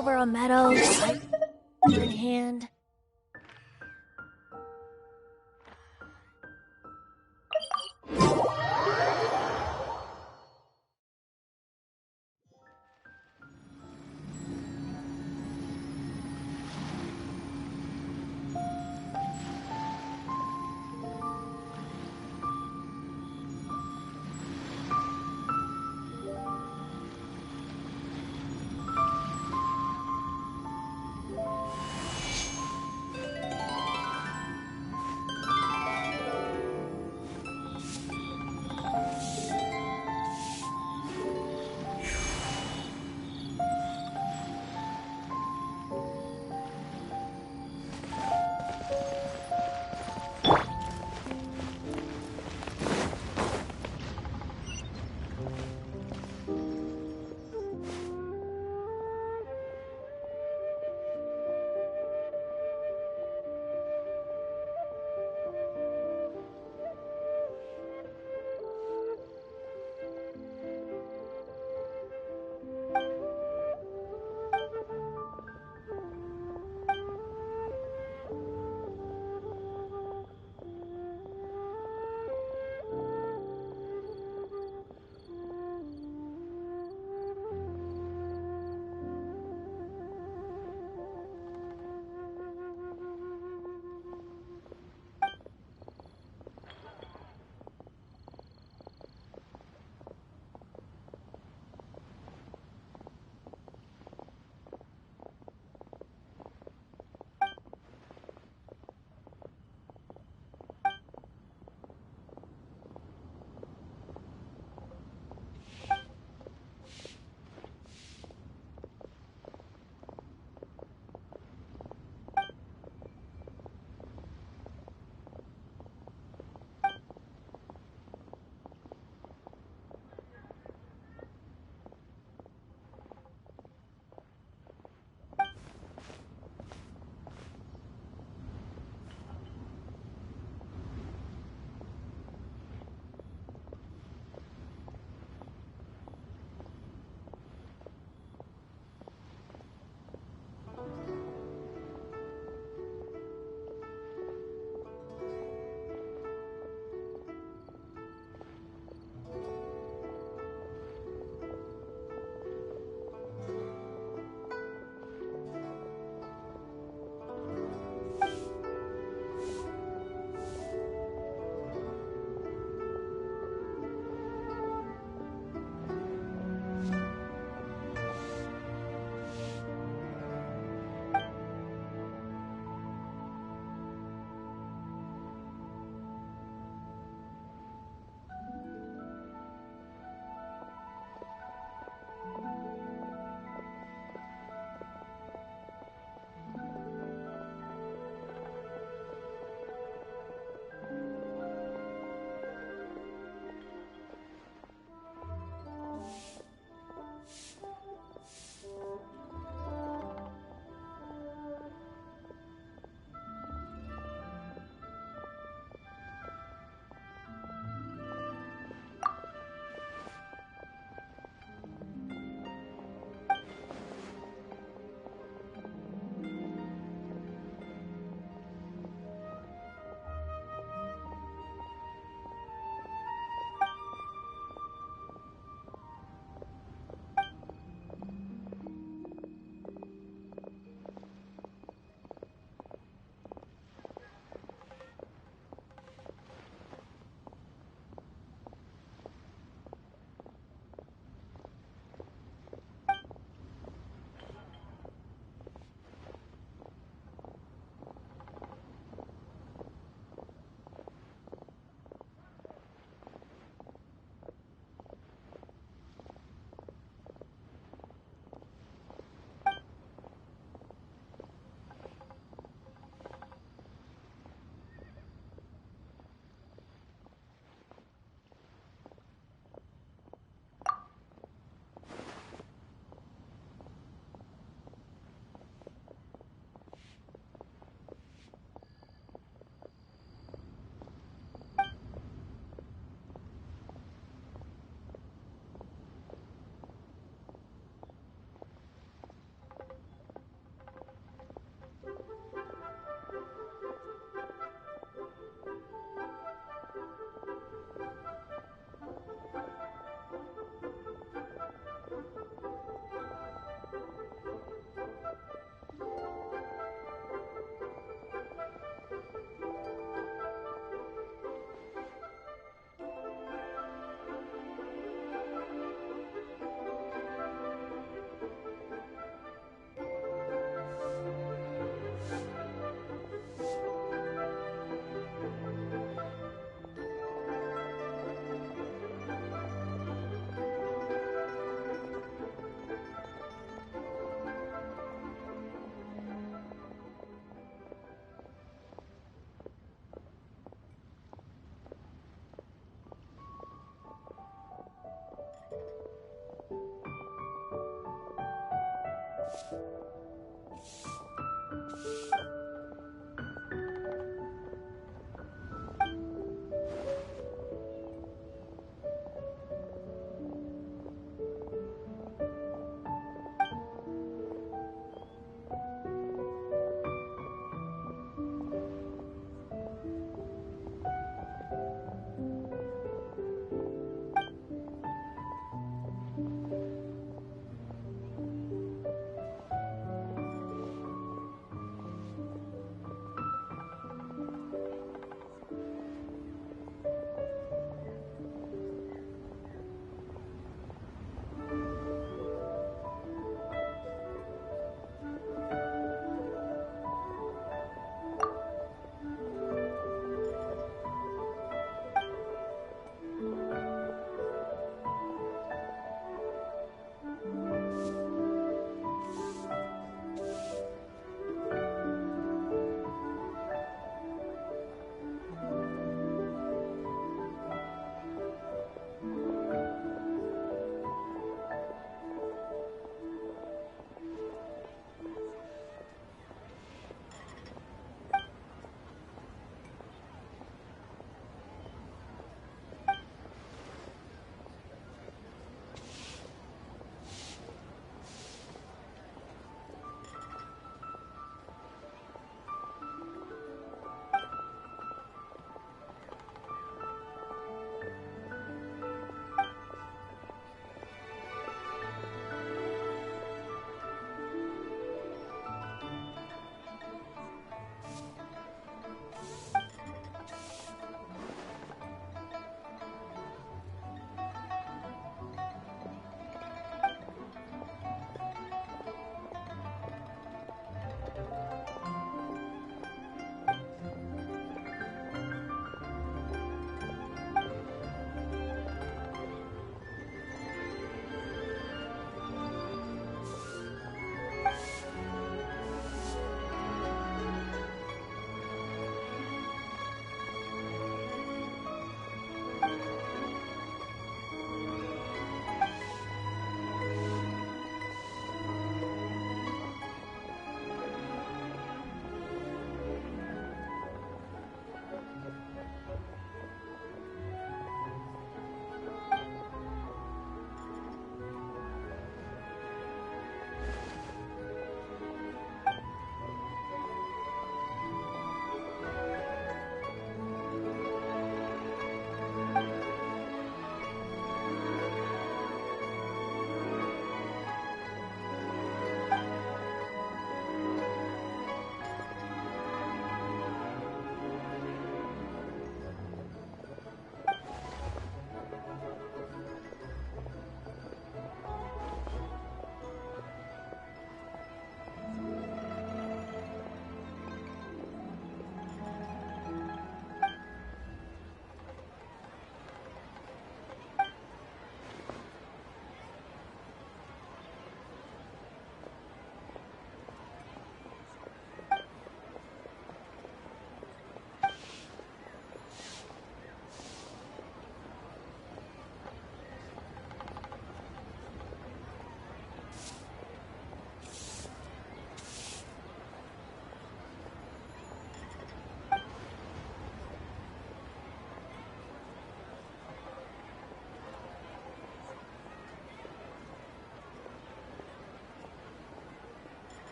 over a meadow, pipe in hand.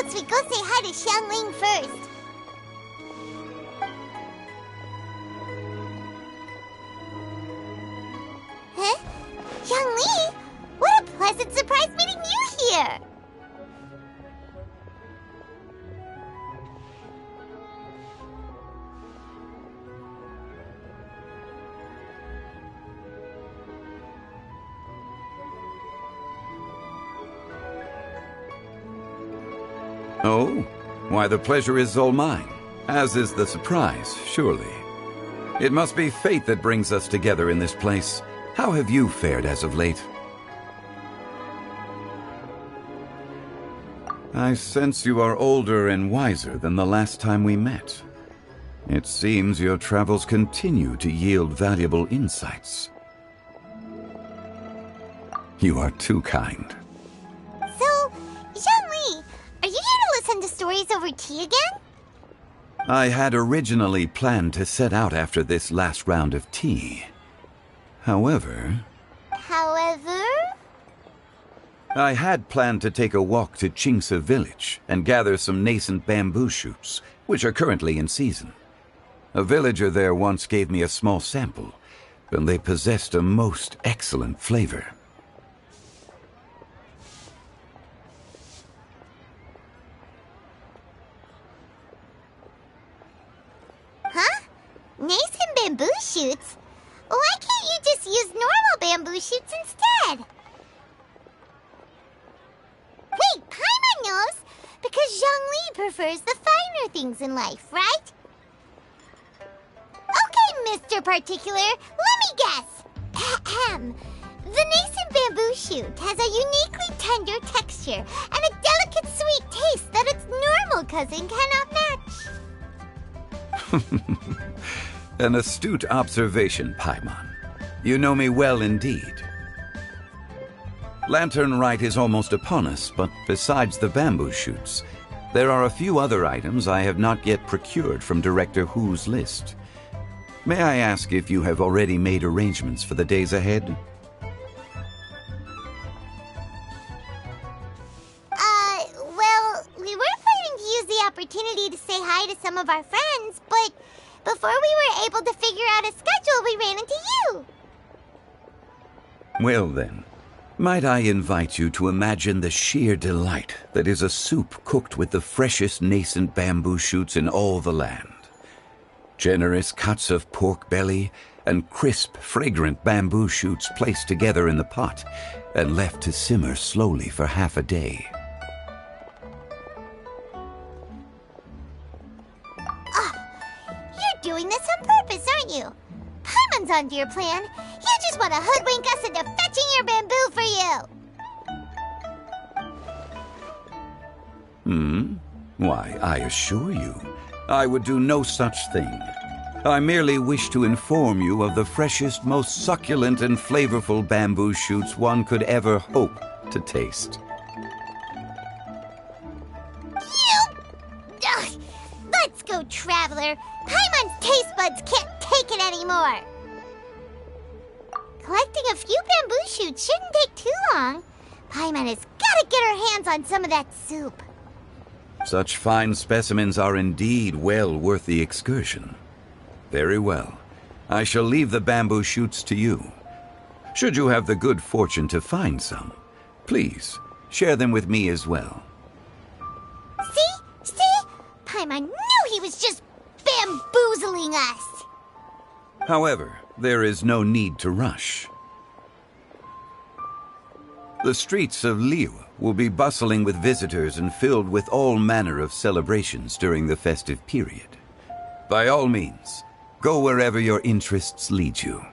suppose we go say hi to Xiangling first. Huh? Xiangling? What a pleasant surprise meeting you here! Oh? Why, the pleasure is all mine, as is the surprise, surely. It must be fate that brings us together in this place. How have you fared as of late? I sense you are older and wiser than the last time we met. It seems your travels continue to yield valuable insights. You are too kind. So, Xiangling, are you here to listen to stories over tea again? I had originally planned to set out after this last round of tea. However, I had planned to take a walk to Chimes village and gather some nascent bamboo shoots, which are currently in season. A villager there once gave me a small sample, and they possessed a most excellent flavor. Huh? Nascent bamboo shoots? Why can't you just use normal bamboo shoots instead? Wait, Paimon knows! Because Zhongli prefers the finer things in life, right? Okay, Mr. Particular, let me guess. Ahem. The nascent bamboo shoot has a uniquely tender texture and a delicate sweet taste that its normal cousin cannot match. An astute observation, Paimon. You know me well indeed. Lantern Rite is almost upon us, but besides the bamboo shoots, there are a few other items I have not yet procured from Director Hu's list. May I ask if you have already made arrangements for the days ahead? Well, we were planning to use the opportunity to say hi to some of our friends, but before we were able to figure out a schedule, we ran into you. Well then, might I invite you to imagine the sheer delight that is a soup cooked with the freshest nascent bamboo shoots in all the land. Generous cuts of pork belly and crisp, fragrant bamboo shoots placed together in the pot and left to simmer slowly for half a day. You're doing this on purpose, aren't you? Paimon's onto your plan. You just want to hoodwink us into fetching your bamboo for you. Why, I assure you, I would do no such thing. I merely wish to inform you of the freshest, most succulent and flavorful bamboo shoots one could ever hope to taste. Ugh. Let's go, Traveler. Paimon's taste buds can't take it anymore. Collecting a few bamboo shoots shouldn't take too long. Paimon has got to get her hands on some of that soup. Such fine specimens are indeed well worth the excursion. Very well. I shall leave the bamboo shoots to you. Should you have the good fortune to find some, please share them with me as well. See? Paimon knew he was just bamboozling us. However, there is no need to rush. The streets of Liyue will be bustling with visitors and filled with all manner of celebrations during the festive period. By all means, go wherever your interests lead you.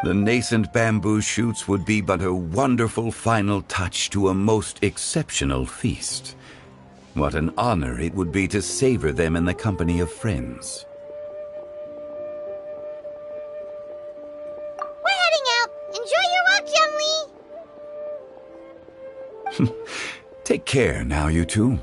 The nascent bamboo shoots would be but a wonderful final touch to a most exceptional feast. What an honor it would be to savor them in the company of friends. We're heading out. Enjoy your walk, Zhongli. Take care now, you two.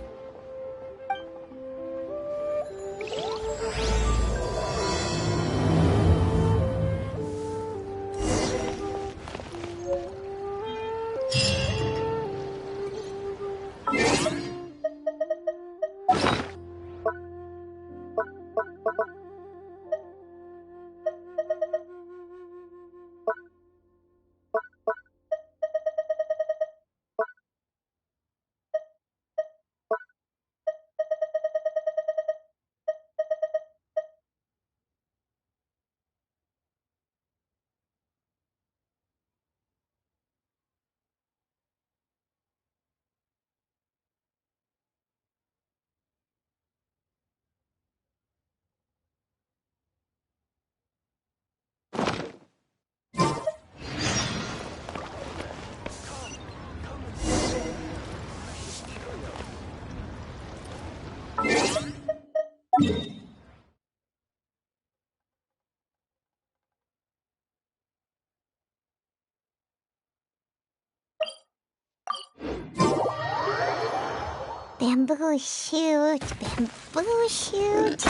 Bamboo shoot, bamboo shoot,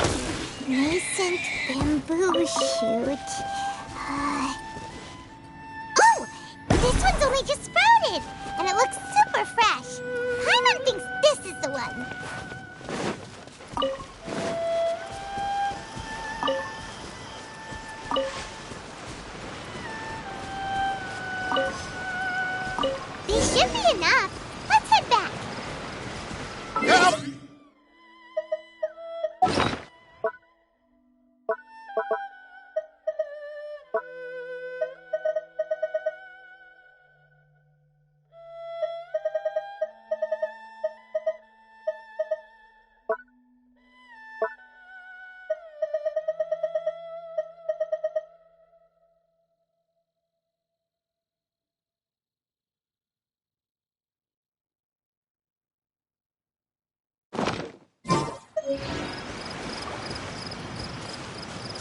nascent bamboo shoot. Oh! This one's only just sprouted, and it looks super fresh. Paimon thinks this is the one. These should be enough. Let's head back. Help!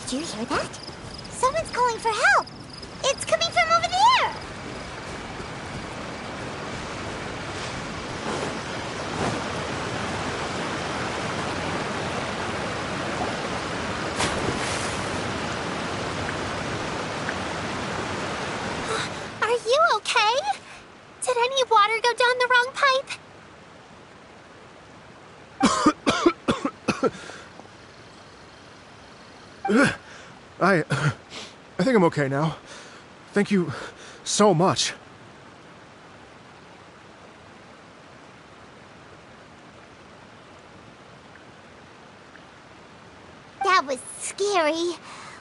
Did you hear that? Someone's calling for help. It's coming from over there. Are you okay? Did any water go down the wrong pipe? I think I'm okay now. Thank you so much. That was scary.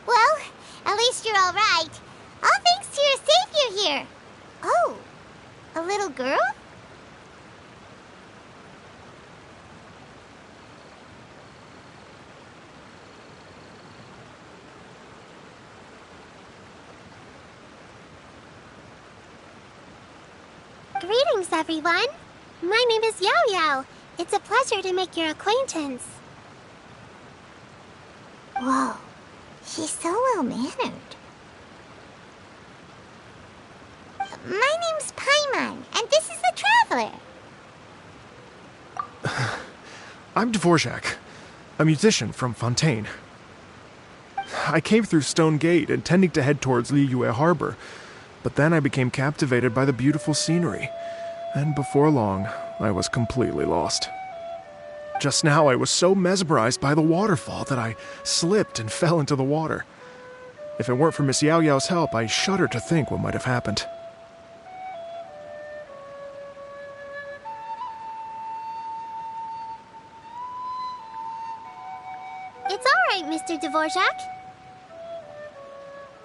Well, at least you're all right. All thanks to your savior here. Oh, a little girl? Greetings, everyone. My name is Yao Yao. It's a pleasure to make your acquaintance. Whoa, she's so well-mannered. My name's Paimon, and this is the Traveler. I'm Dvorak, a musician from Fontaine. I came through Stone Gate intending to head towards Liyue Harbor, but then I became captivated by the beautiful scenery, and before long, I was completely lost. Just now, I was so mesmerized by the waterfall that I slipped and fell into the water. If it weren't for Miss Yao Yao's help, I shudder to think what might have happened. It's all right, Mr. Dvorak.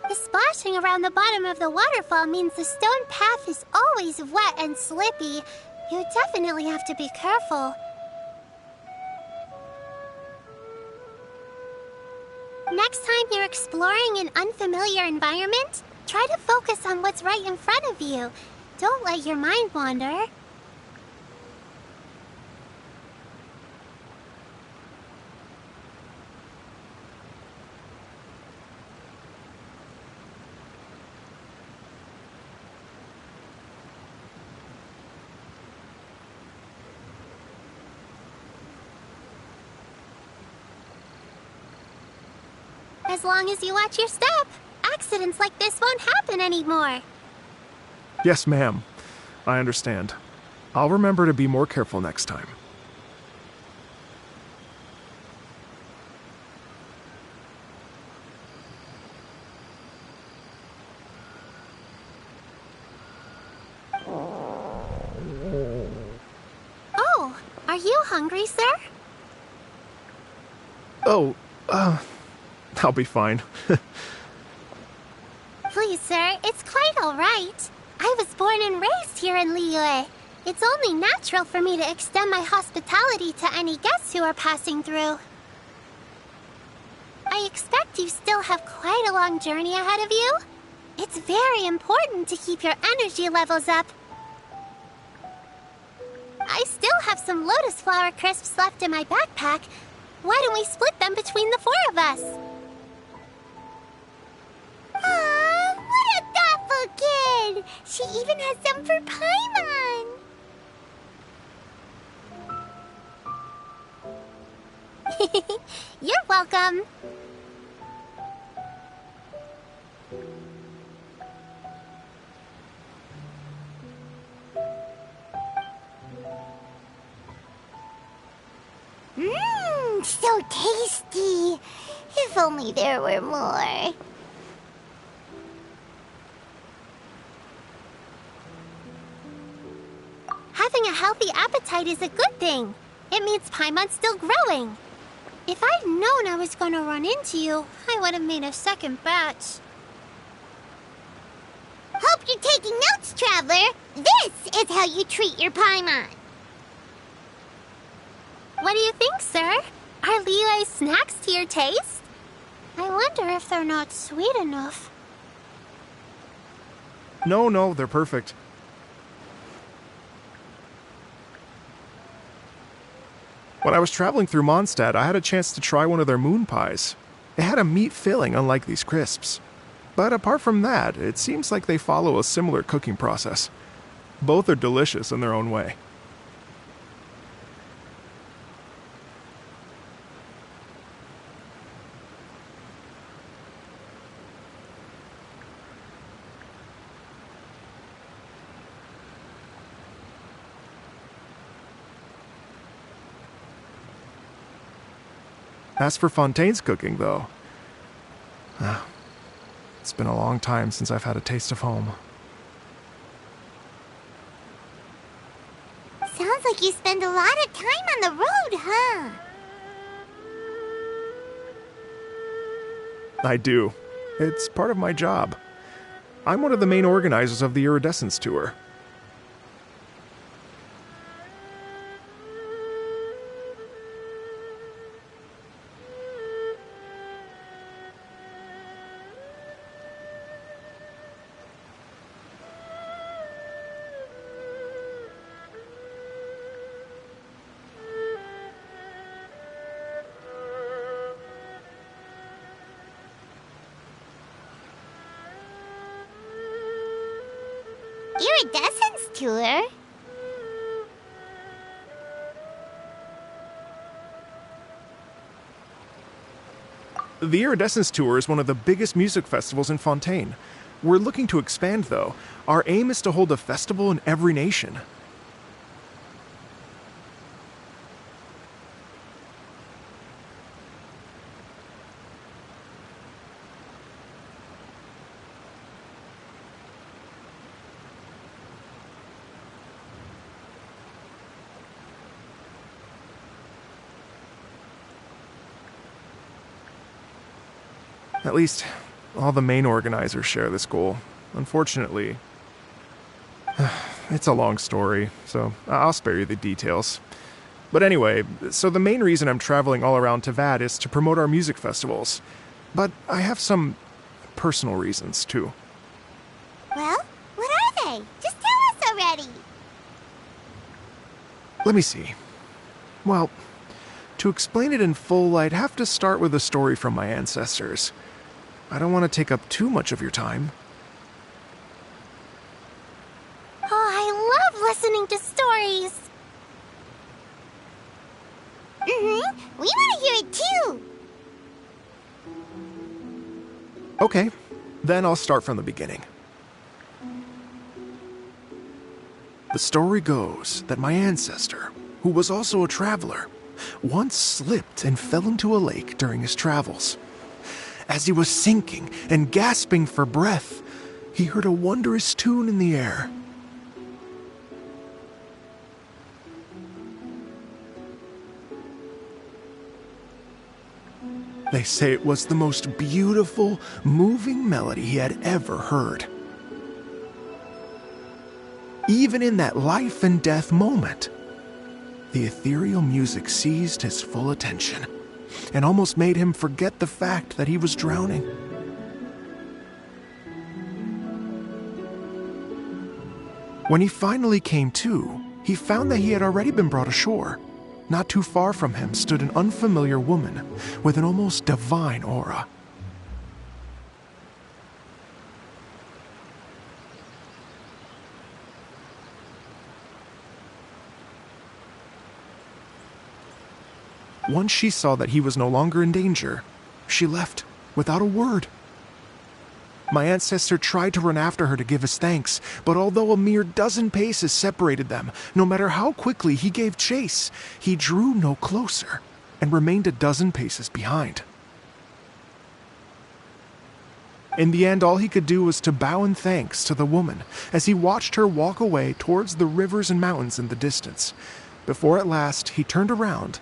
The splashing around the bottom of the waterfall means the stone path is always wet and slippy. You definitely have to be careful. Next time you're exploring an unfamiliar environment, try to focus on what's right in front of you. Don't let your mind wander. As long as you watch your step, accidents like this won't happen anymore. Yes, ma'am. I understand. I'll remember to be more careful next time. Oh, are you hungry, sir? Oh, I'll be fine. Please, sir, it's quite all right. I was born and raised here in Liyue. It's only natural for me to extend my hospitality to any guests who are passing through. I expect you still have quite a long journey ahead of you. It's very important to keep your energy levels up. I still have some lotus flower crisps left in my backpack. Why don't we split them between the four of us? Aw, what a thoughtful kid! She even has some for Paimon! You're welcome. Mmm, so tasty. If only there were more. Having a healthy appetite is a good thing. It means Paimon's still growing. If I'd known I was gonna run into you, I would have made a second batch. Hope you're taking notes, Traveler. This is how you treat your Paimon. What do you think, sir? Are Liyue's snacks to your taste? I wonder if they're not sweet enough. No, they're perfect. When I was traveling through Mondstadt, I had a chance to try one of their moon pies. It had a meat filling, unlike these crisps. But apart from that, it seems like they follow a similar cooking process. Both are delicious in their own way. As for Fontaine's cooking, though, it's been a long time since I've had a taste of home. Sounds like you spend a lot of time on the road, huh? I do. It's part of my job. I'm one of the main organizers of the Iridescence Tour. Iridescence tour? The Iridescence Tour is one of the biggest music festivals in Fontaine. We're looking to expand, though. Our aim is to hold a festival in every nation. At least, all the main organizers share this goal. Unfortunately, it's a long story, so I'll spare you the details. But anyway, so the main reason I'm traveling all around Tavad is to promote our music festivals. But I have some personal reasons, too. Well, what are they? Just tell us already. Let me see. Well, to explain it in full, I'd have to start with a story from my ancestors. I don't want to take up too much of your time. Oh, I love listening to stories. We want to hear it too. Okay, then I'll start from the beginning. The story goes that my ancestor, who was also a traveler, once slipped and fell into a lake during his travels. As he was sinking and gasping for breath, he heard a wondrous tune in the air. They say it was the most beautiful, moving melody he had ever heard. Even in that life and death moment, the ethereal music seized his full attention and almost made him forget the fact that he was drowning. When he finally came to, he found that he had already been brought ashore. Not too far from him stood an unfamiliar woman with an almost divine aura. Once she saw that he was no longer in danger, she left without a word. My ancestor tried to run after her to give his thanks, but although a mere dozen paces separated them, no matter how quickly he gave chase, he drew no closer and remained a dozen paces behind. In the end, all he could do was to bow in thanks to the woman as he watched her walk away towards the rivers and mountains in the distance, before at last he turned around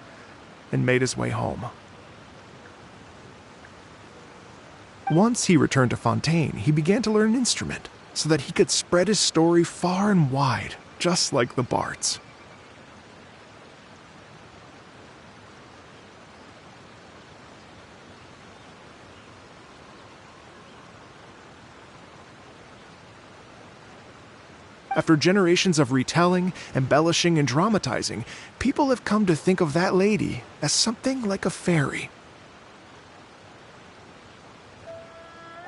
and made his way home. Once he returned to Fontaine, he began to learn an instrument so that he could spread his story far and wide, just like the bards. After generations of retelling, embellishing, and dramatizing, people have come to think of that lady as something like a fairy.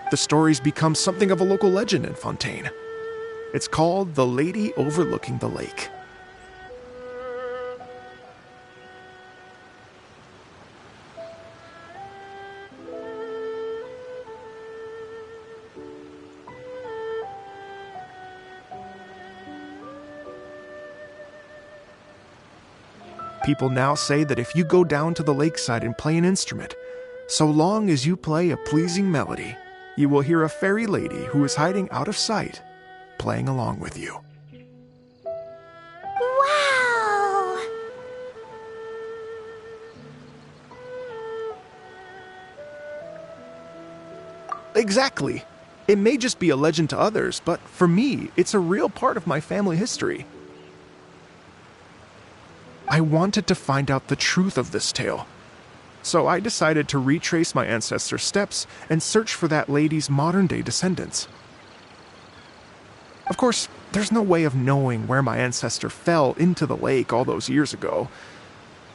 The story's become something of a local legend in Fontaine. It's called The Lady Overlooking the Lake. People now say that if you go down to the lakeside and play an instrument, so long as you play a pleasing melody, you will hear a fairy lady who is hiding out of sight, playing along with you. Wow! Exactly. It may just be a legend to others, but for me, it's a real part of my family history. I wanted to find out the truth of this tale, so I decided to retrace my ancestors' steps and search for that lady's modern-day descendants. Of course, there's no way of knowing where my ancestor fell into the lake all those years ago,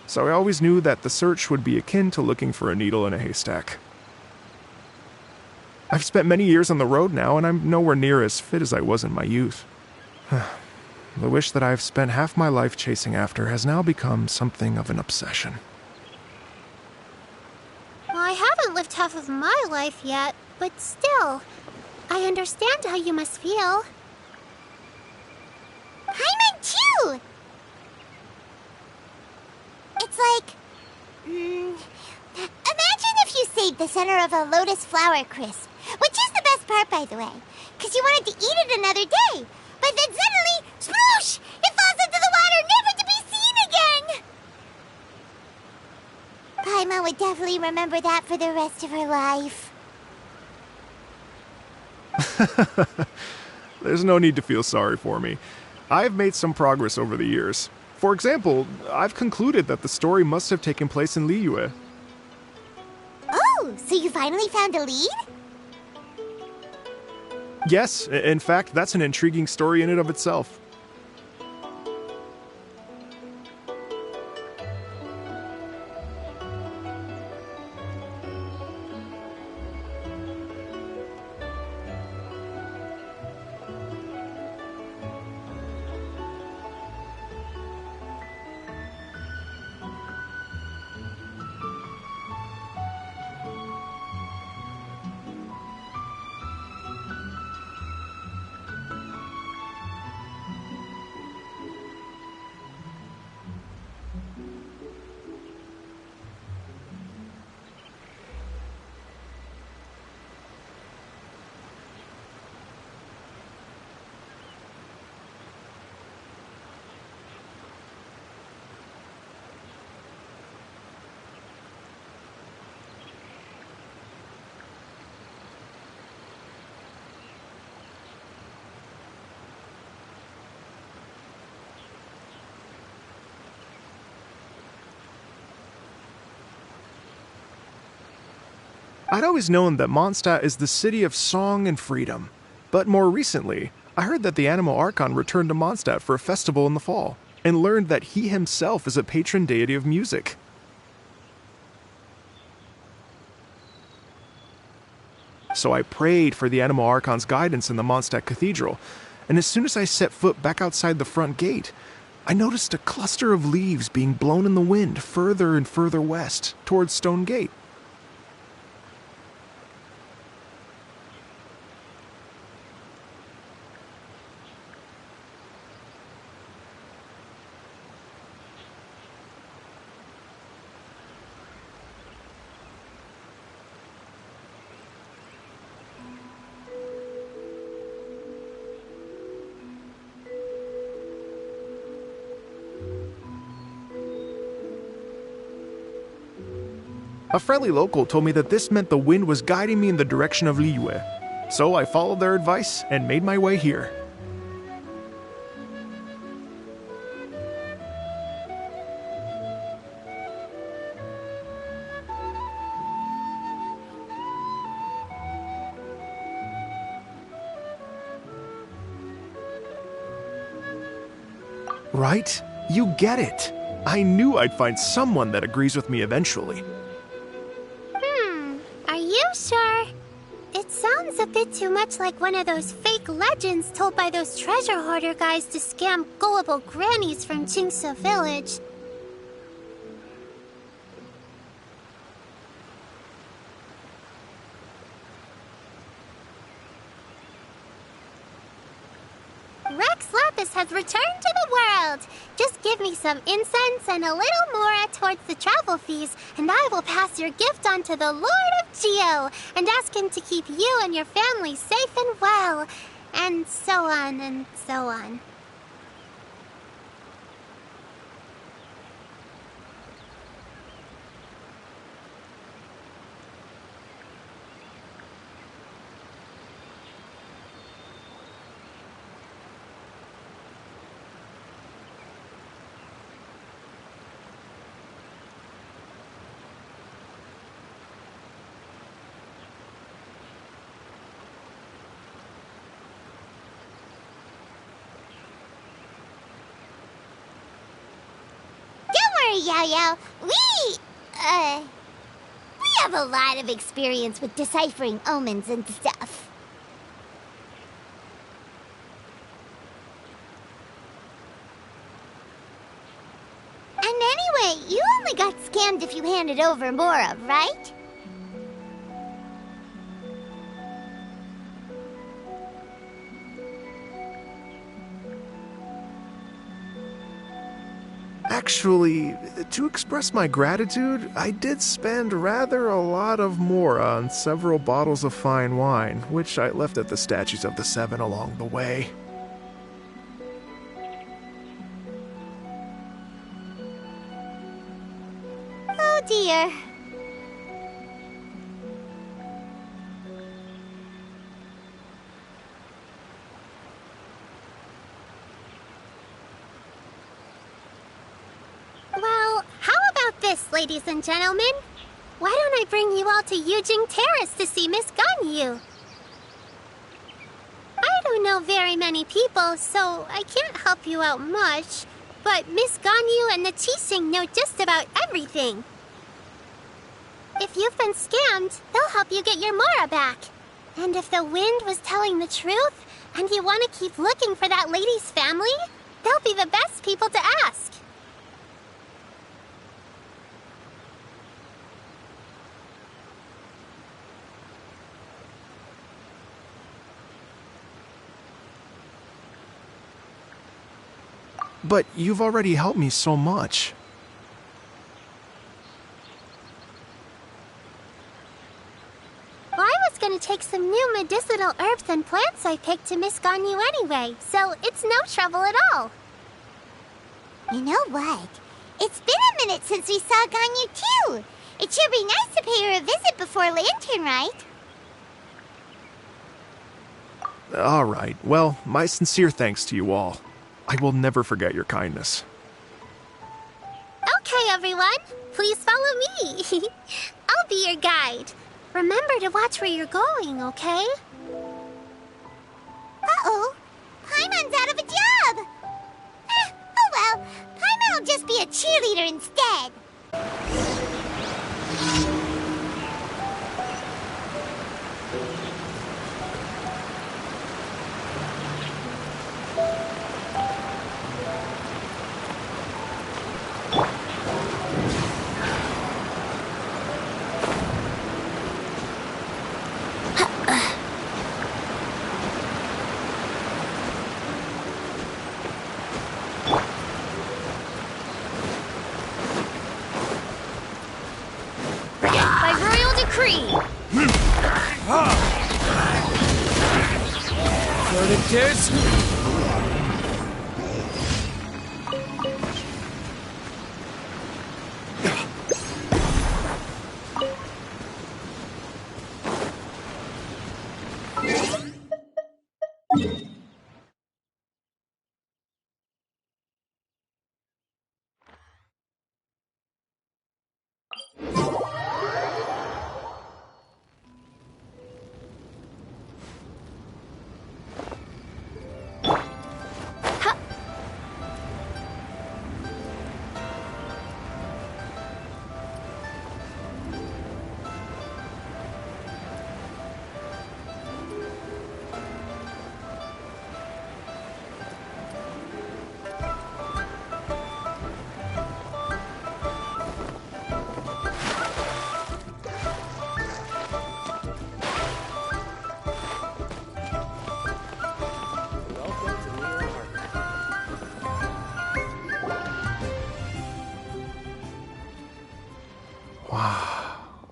so I always knew that the search would be akin to looking for a needle in a haystack. I've spent many years on the road now, and I'm nowhere near as fit as I was in my youth. The wish that I've spent half my life chasing after has now become something of an obsession. I haven't lived half of my life yet, but still, I understand how you must feel. Paimon too! It's like... imagine if you saved the center of a lotus flower crisp, which is the best part, by the way, because you wanted to eat it another day. But then suddenly, sploosh! It falls into the water, never to be seen again! Paimon would definitely remember that for the rest of her life. There's no need to feel sorry for me. I've made some progress over the years. For example, I've concluded that the story must have taken place in Liyue. Oh, so you finally found a lead? Yes, in fact, that's an intriguing story in and of itself. I'd always known that Mondstadt is the city of song and freedom, but more recently, I heard that the Anemo Archon returned to Mondstadt for a festival in the fall, and learned that he himself is a patron deity of music. So I prayed for the Anemo Archon's guidance in the Mondstadt Cathedral, and as soon as I set foot back outside the front gate, I noticed a cluster of leaves being blown in the wind further and further west, towards Stone Gate. A friendly local told me that this meant the wind was guiding me in the direction of Liyue, so I followed their advice and made my way here. Right? You get it. I knew I'd find someone that agrees with me eventually. Are you sure? It sounds a bit too much like one of those fake legends told by those treasure hoarder guys to scam gullible grannies from Jingsa Village. Rex Lapis has returned to the world! Just give me some incense and a little more towards the travel fees, and I will pass your gift on to the Lord of Geo, and ask him to keep you and your family safe and well, and so on and so on. Yo-yo, we have a lot of experience with deciphering omens and stuff. And anyway, you only got scammed if you handed over Mora, right? Actually, to express my gratitude, I did spend rather a lot of Mora on several bottles of fine wine, which I left at the statues of the Seven along the way. Oh dear. Well, how about this, ladies and gentlemen? Why don't I bring you all to Yujing Terrace to see Miss Ganyu? I don't know very many people, so I can't help you out much. But Miss Ganyu and the Qixing know just about everything. If you've been scammed, they'll help you get your Mora back. And if the wind was telling the truth, and you want to keep looking for that lady's family, they'll be the best people to ask. But you've already helped me so much. Well, I was gonna take some new medicinal herbs and plants I picked to Miss Ganyu anyway, so it's no trouble at all. You know what? It's been a minute since we saw Ganyu too. It should be nice to pay her a visit before Lantern, right? All right, well, my sincere thanks to you all. I will never forget your kindness. Okay, everyone, please follow me. I'll be your guide. Remember to watch where you're going, okay? Uh-oh. Paimon's out of a job. Oh well. Paimon will just be a cheerleader instead. cream! Predators!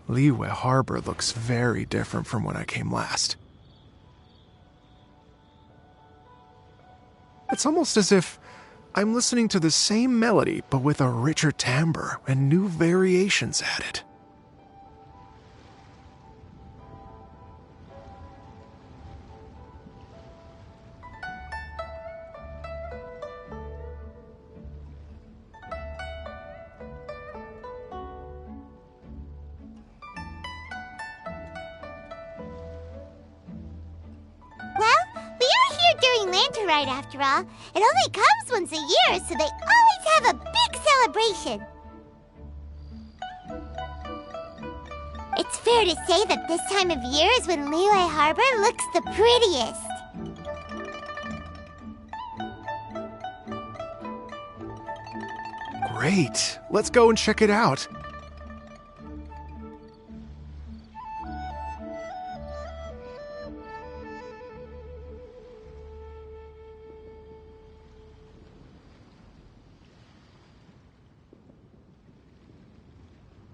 Liyue Harbor looks very different from when I came last. It's almost as if I'm listening to the same melody, but with a richer timbre and new variations added. Right, after all. It only comes once a year, so they always have a big celebration. It's fair to say that this time of year is when Liyue Harbor looks the prettiest. Great. Let's go and check it out.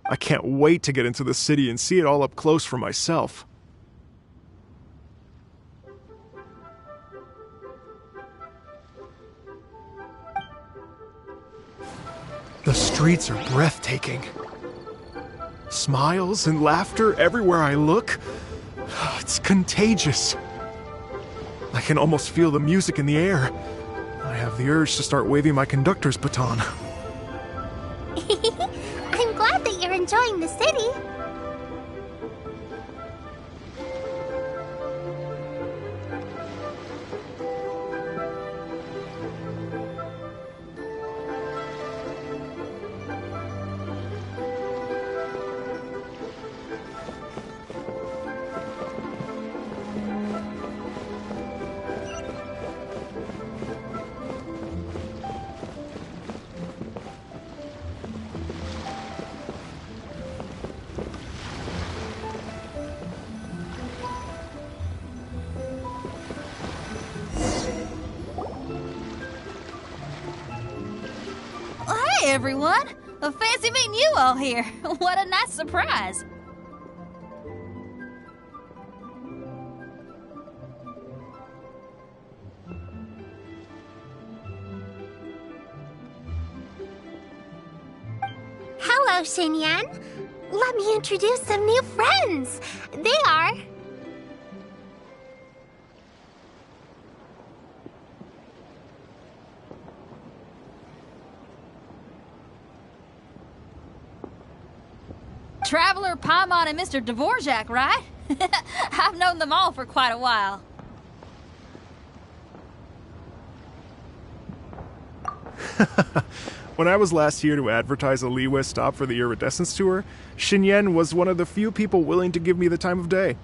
I can't wait to get into the city and see it all up close for myself. The streets are breathtaking. Smiles and laughter everywhere I look. It's contagious. I can almost feel the music in the air. I have the urge to start waving my conductor's baton. I'm glad that you're enjoying the city. Hey, everyone! Fancy meeting you all here. What a nice surprise. Hello, Xinyan. Let me introduce some new friends. They are... Traveler, Paimon, and Mr. Dvorak, right? I've known them all for quite a while. When I was last here to advertise a Liyue stop for the Iridescence Tour, Xinyan was one of the few people willing to give me the time of day.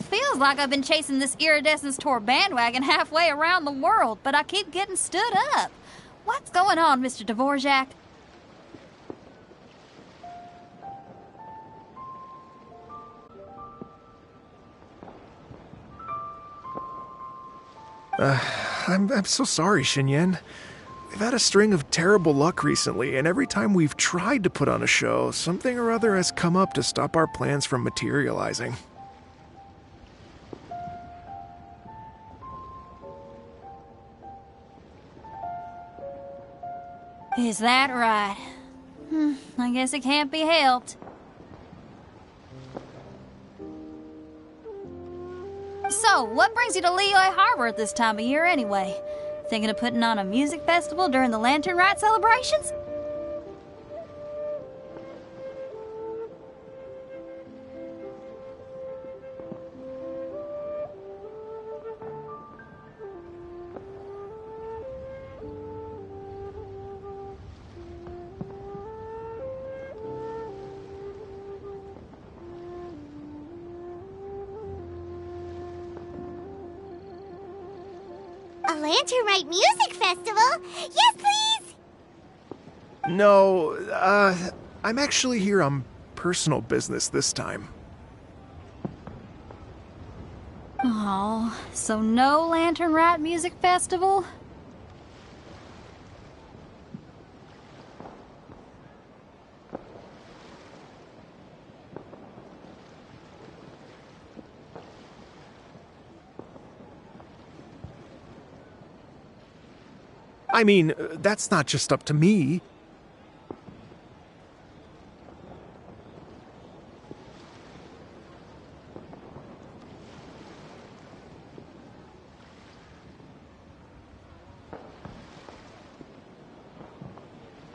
Feels like I've been chasing this Iridescence Tour bandwagon halfway around the world, but I keep getting stood up. What's going on, Mr. Dvorak? I'm so sorry, Xinyan. We've had a string of terrible luck recently, and every time we've tried to put on a show, something or other has come up to stop our plans from materializing. Is that right? I guess it can't be helped. So, what brings you to Liyue Harbor at this time of year anyway? Thinking of putting on a music festival during the Lantern Rite celebrations? A Lantern Rite Music Festival? Yes, please! No, I'm actually here on personal business this time. Oh, so no Lantern Rite Music Festival? I mean, that's not just up to me.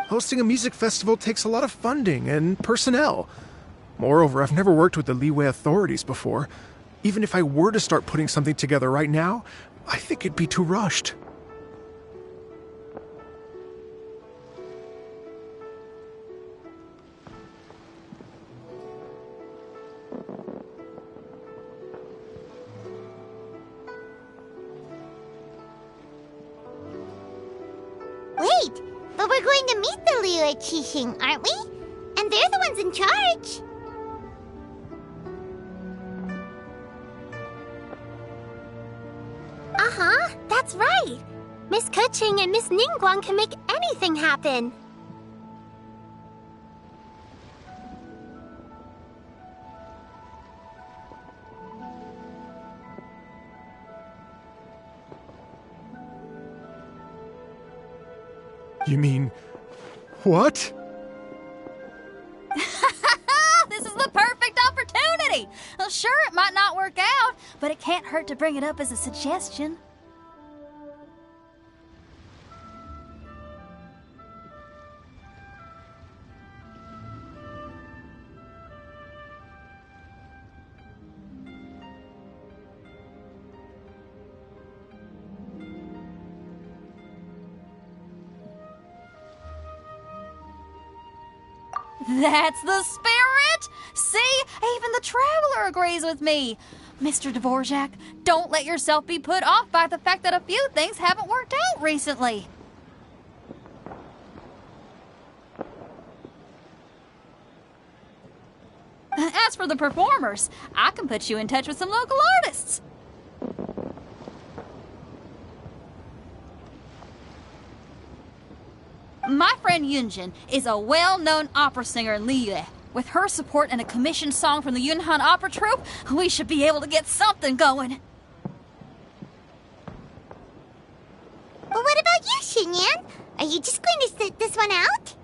Hosting a music festival takes a lot of funding and personnel. Moreover, I've never worked with the Liyue authorities before. Even if I were to start putting something together right now, I think it'd be too rushed. Wait, but we're going to meet the Liyue Qixing, aren't we? And they're the ones in charge. Uh-huh, that's right. Miss Keqing and Miss Ningguang can make anything happen. You mean... what? This is the perfect opportunity! Well, sure, it might not work out, but it can't hurt to bring it up as a suggestion. That's the spirit! See? Even the Traveler agrees with me. Mr. Dvorak, don't let yourself be put off by the fact that a few things haven't worked out recently. As for the performers, I can put you in touch with some local artists. My friend Yunjin is a well-known opera singer in Liyue. With her support and a commissioned song from the Yunhan Opera Troupe, we should be able to get something going. But what about you, Xinyan? Are you just going to sit this one out?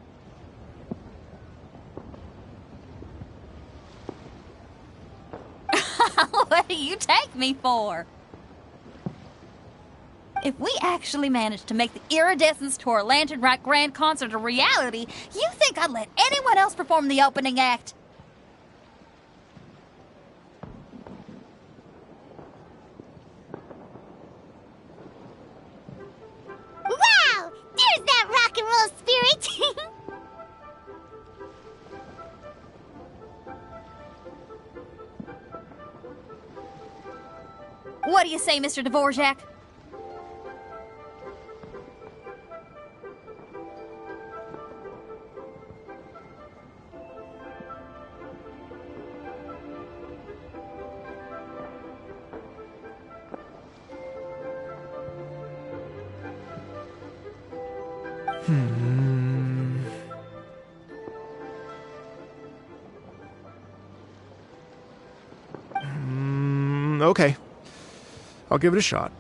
What do you take me for? If we actually managed to make the Iridescence Tour Lantern Rite Grand Concert a reality, you think I'd let anyone else perform the opening act? Wow! There's that rock and roll spirit! What do you say, Mr. Dvorak? Okay. I'll give it a shot.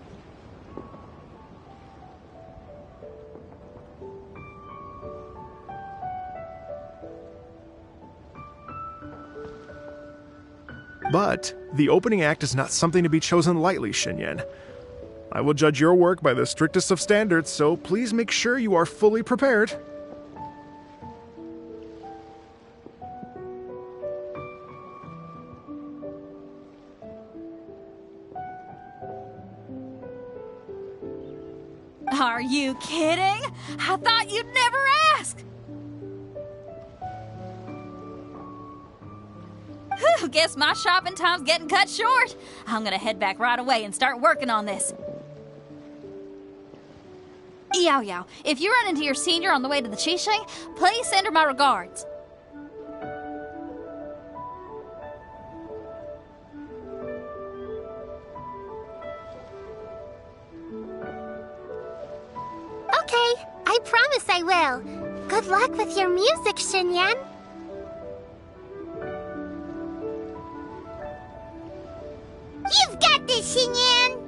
But the opening act is not something to be chosen lightly, Xinyan. I will judge your work by the strictest of standards, so please make sure you are fully prepared. Are you kidding? I thought you'd never ask. Whew, guess my shopping time's getting cut short. I'm gonna head back right away and start working on this. Yao Yao, if you run into your senior on the way to the Qixing, please send her my regards. Okay, I promise I will. Good luck with your music, Xinyan. You've got this, Xinyan!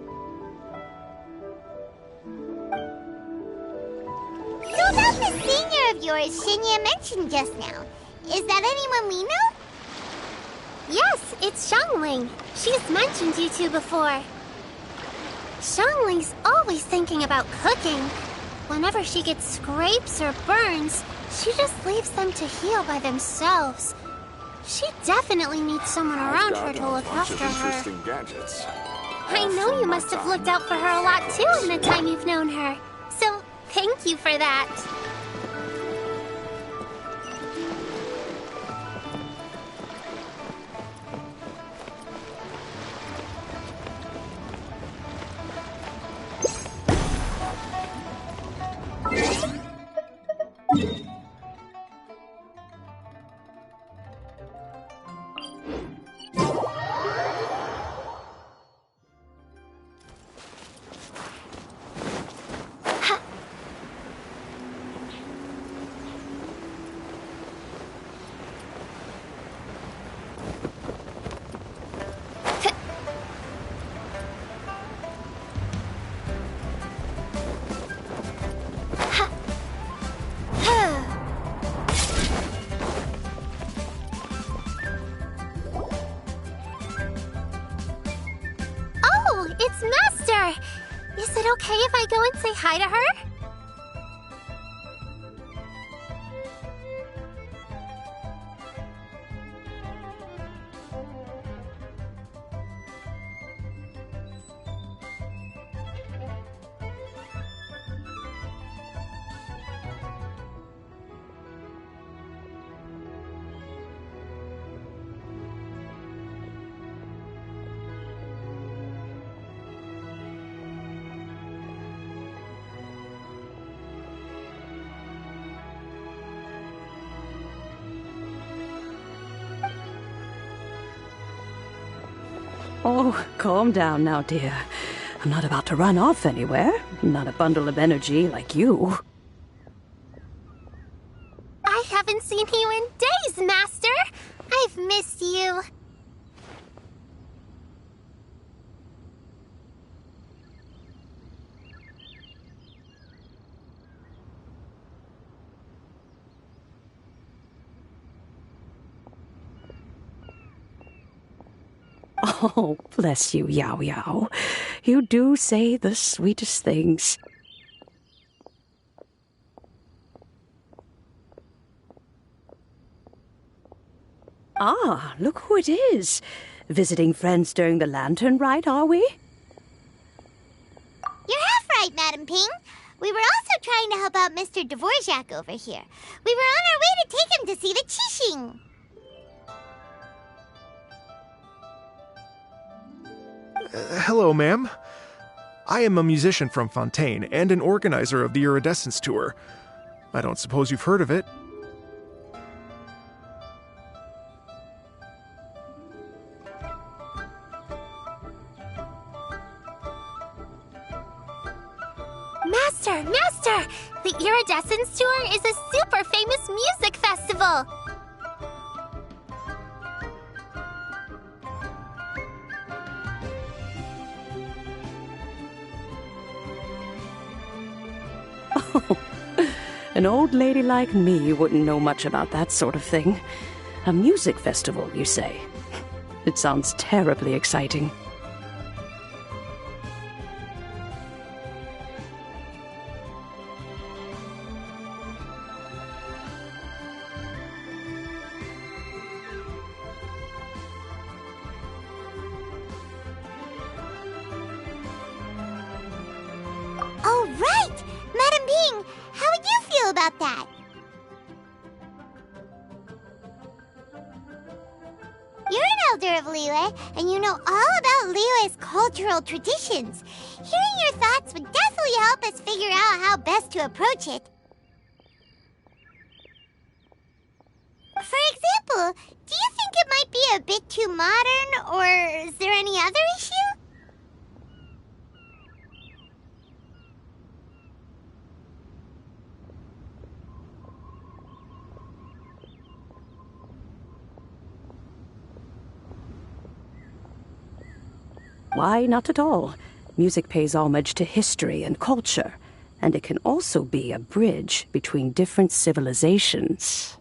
So about the senior of yours Xinyan mentioned just now, is that anyone we know? Yes, it's Xiangling. She's mentioned you two before. Xiangling's always thinking about cooking. Whenever she gets scrapes or burns, she just leaves them to heal by themselves. She definitely needs someone around her to look after her. Gadgets. I know you must have looked out for her a lot too in the time you've known her. So, thank you for that. Oh, it's Master! Is it okay if I go and say hi to her? Oh, calm down now, dear. I'm not about to run off anywhere. Not a bundle of energy like you. I haven't seen you in days, Master! I've missed you. Oh, bless you, Yao Yao. You do say the sweetest things. Ah, look who it is. Visiting friends during the lantern rite, are we? You're half right, Madam Ping. We were also trying to help out Mr. Dvorak over here. We were on our way to take him to see the Qixing. Hello, ma'am. I am a musician from Fontaine and an organizer of the Iridescence Tour. I don't suppose you've heard of it. Master! The Iridescence Tour is a super famous music festival. An old lady like me wouldn't know much about that sort of thing. A music festival, you say? It sounds terribly exciting. Oh, right! Madam Bing, how would you feel about that? You're an elder of Liyue, and you know all about Liyue's cultural traditions. Hearing your thoughts would definitely help us figure out how best to approach it. For example, do you think it might be a bit too modern, or is there any other issue? Why, not at all. Music pays homage to history and culture, and it can also be a bridge between different civilizations.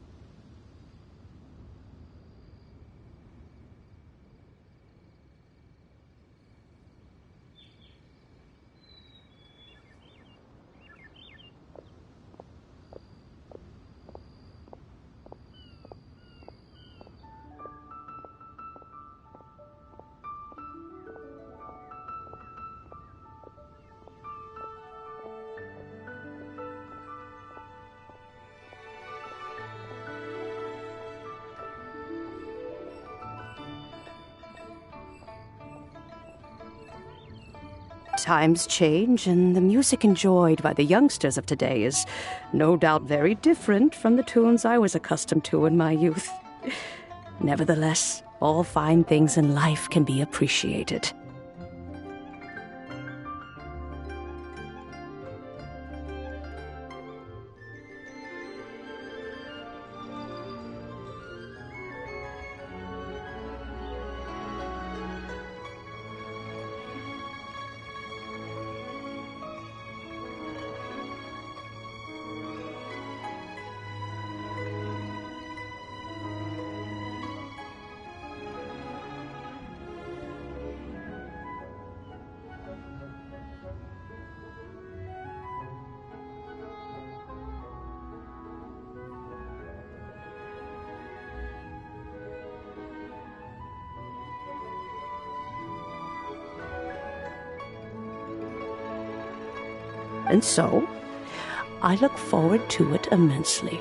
Times change, and the music enjoyed by the youngsters of today is no doubt very different from the tunes I was accustomed to in my youth. Nevertheless, all fine things in life can be appreciated. And so, I look forward to it immensely.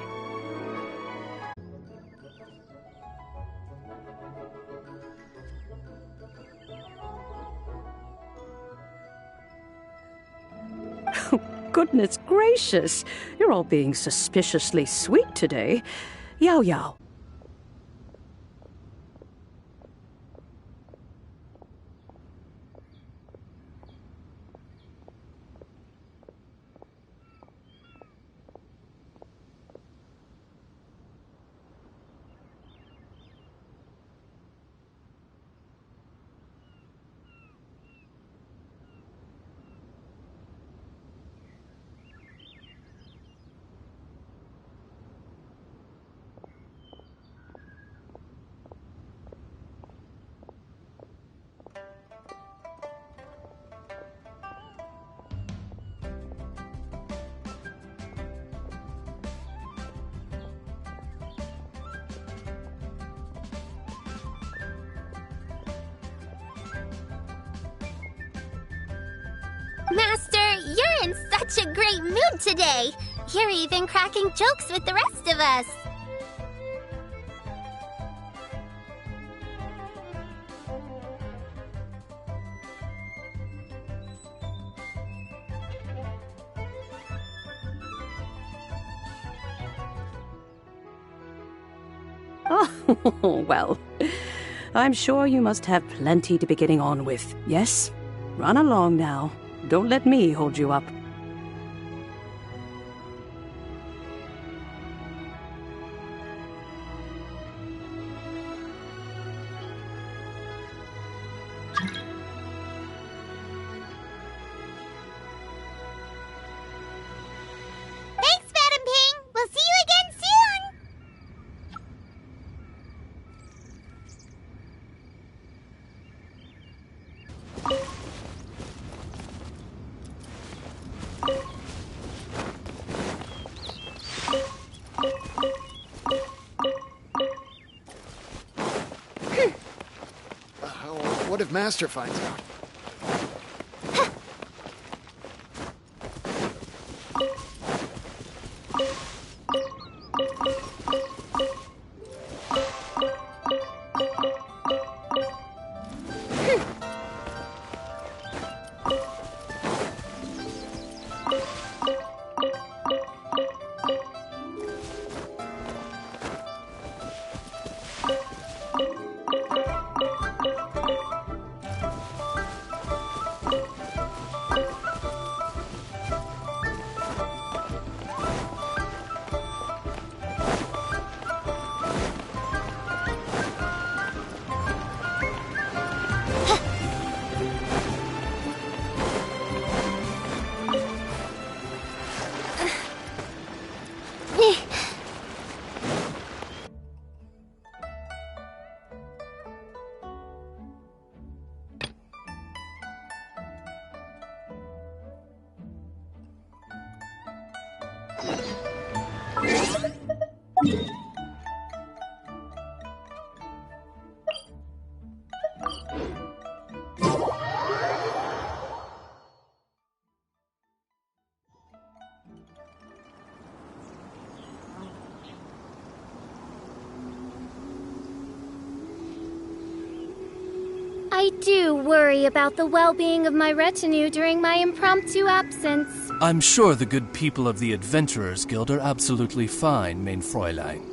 Goodness gracious! You're all being suspiciously sweet today. Yao Yao. Master, you're in such a great mood today. You're even cracking jokes with the rest of us. Oh, well, I'm sure you must have plenty to be getting on with, yes? Run along now. Don't let me hold you up. What if Master finds out? I do worry about the well-being of my retinue during my impromptu absence. I'm sure the good people of the Adventurers Guild are absolutely fine, mein Fräulein.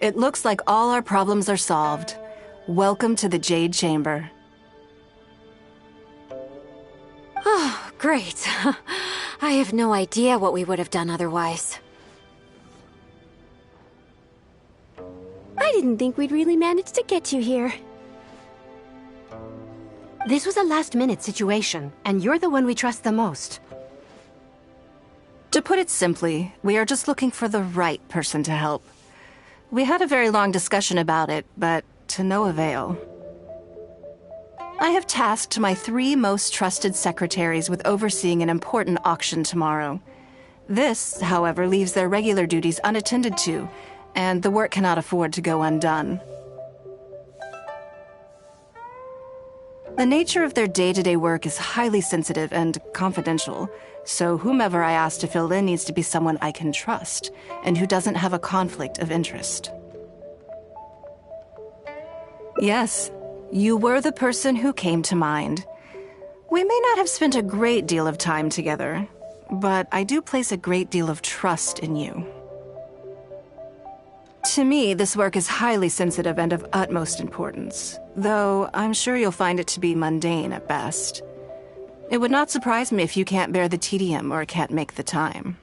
It looks like all our problems are solved. Welcome to the Jade Chamber. Oh, great. I have no idea what we would have done otherwise. I didn't think we'd really manage to get you here. This was a last-minute situation, and you're the one we trust the most. To put it simply, we are just looking for the right person to help. We had a very long discussion about it, but to no avail. I have tasked my 3 most trusted secretaries with overseeing an important auction tomorrow. This, however, leaves their regular duties unattended to, and the work cannot afford to go undone. The nature of their day-to-day work is highly sensitive and confidential, so whomever I ask to fill in needs to be someone I can trust, and who doesn't have a conflict of interest. Yes, you were the person who came to mind. We may not have spent a great deal of time together, but I do place a great deal of trust in you. To me, this work is highly sensitive and of utmost importance, though I'm sure you'll find it to be mundane at best. It would not surprise me if you can't bear the tedium or can't make the time.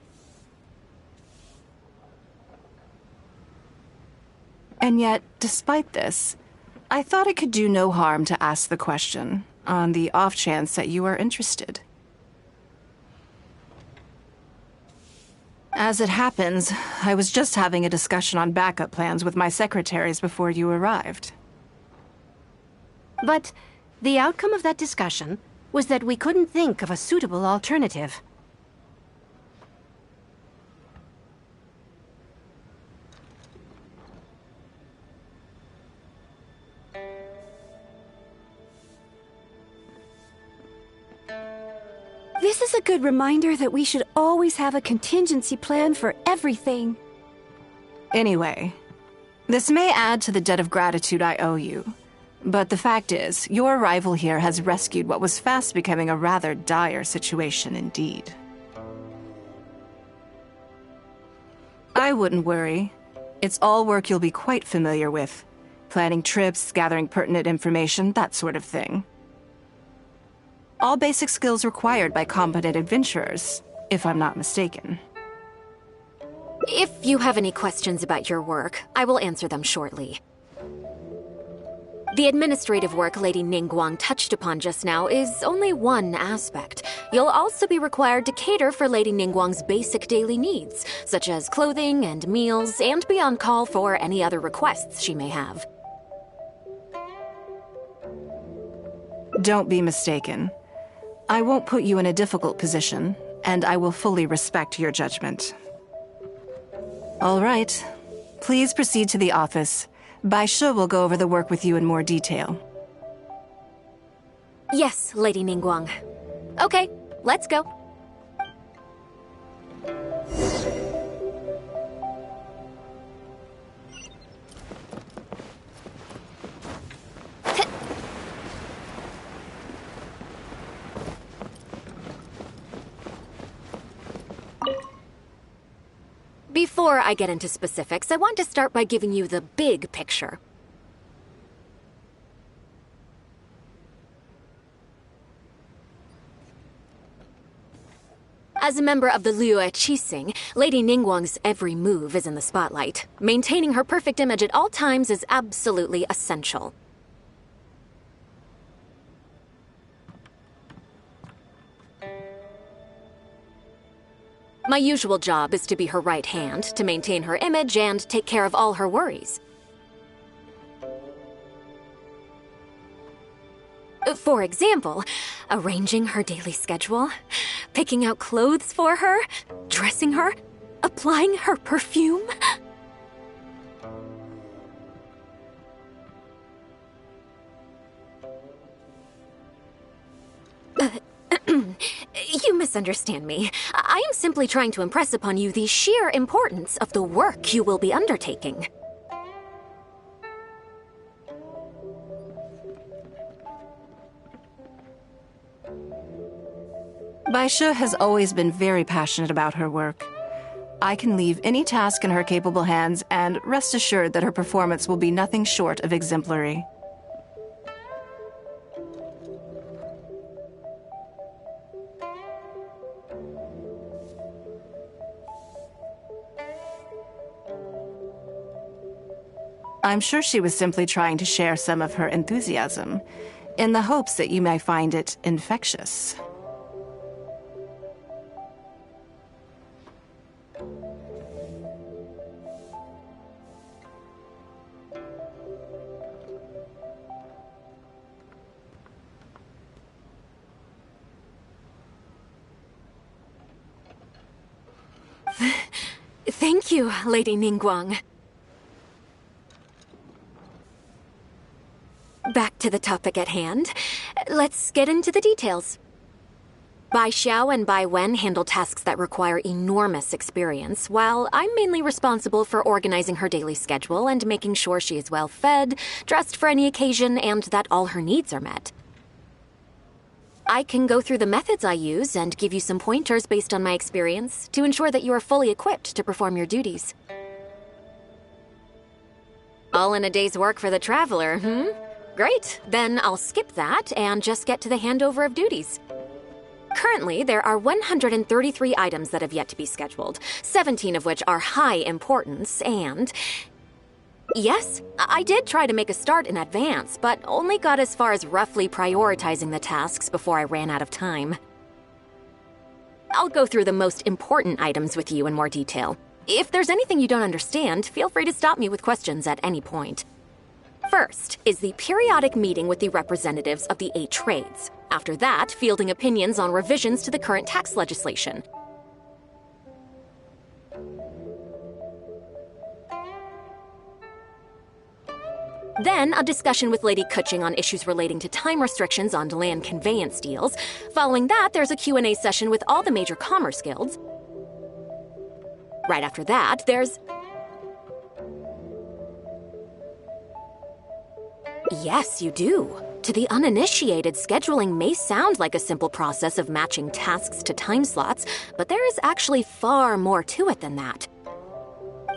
And yet, despite this, I thought it could do no harm to ask the question, on the off chance that you are interested. As it happens, I was just having a discussion on backup plans with my secretaries before you arrived. But the outcome of that discussion was that we couldn't think of a suitable alternative. This is a good reminder that we should always have a contingency plan for everything. Anyway, this may add to the debt of gratitude I owe you. But the fact is, your arrival here has rescued what was fast becoming a rather dire situation indeed. I wouldn't worry. It's all work you'll be quite familiar with. Planning trips, gathering pertinent information, that sort of thing. All basic skills required by competent adventurers, if I'm not mistaken. If you have any questions about your work, I will answer them shortly. The administrative work Lady Ningguang touched upon just now is only one aspect. You'll also be required to cater for Lady Ningguang's basic daily needs, such as clothing and meals, and be on call for any other requests she may have. Don't be mistaken. I won't put you in a difficult position, and I will fully respect your judgment. All right. Please proceed to the office. Bai Shi will go over the work with you in more detail. Yes, Lady Ningguang. Okay, let's go. Before I get into specifics, I want to start by giving you the big picture. As a member of the Liyue Qixing, Lady Ningguang's every move is in the spotlight. Maintaining her perfect image at all times is absolutely essential. My usual job is to be her right hand, to maintain her image and take care of all her worries. For example, arranging her daily schedule, picking out clothes for her, dressing her, applying her perfume. You misunderstand me. I am simply trying to impress upon you the sheer importance of the work you will be undertaking. Bai Shi has always been very passionate about her work. I can leave any task in her capable hands and rest assured that her performance will be nothing short of exemplary. I'm sure she was simply trying to share some of her enthusiasm, in the hopes that you may find it infectious. Thank you, Lady Ningguang. Back to the topic at hand. Let's get into the details. Bai Xiao and Bai Wen handle tasks that require enormous experience, while I'm mainly responsible for organizing her daily schedule and making sure she is well fed, dressed for any occasion, and that all her needs are met. I can go through the methods I use and give you some pointers based on my experience to ensure that you are fully equipped to perform your duties. All in a day's work for the traveler, Great, then I'll skip that and just get to the handover of duties. Currently, there are 133 items that have yet to be scheduled, 17 of which are high importance, and... Yes, I did try to make a start in advance, but only got as far as roughly prioritizing the tasks before I ran out of time. I'll go through the most important items with you in more detail. If there's anything you don't understand, feel free to stop me with questions at any point. First is the periodic meeting with the representatives of the 8 trades. After that, fielding opinions on revisions to the current tax legislation. Then, a discussion with Lady Kuching on issues relating to time restrictions on land conveyance deals. Following that, there's a Q&A session with all the major commerce guilds. Right after that, there's... Yes, you do. To the uninitiated, scheduling may sound like a simple process of matching tasks to time slots, but there is actually far more to it than that.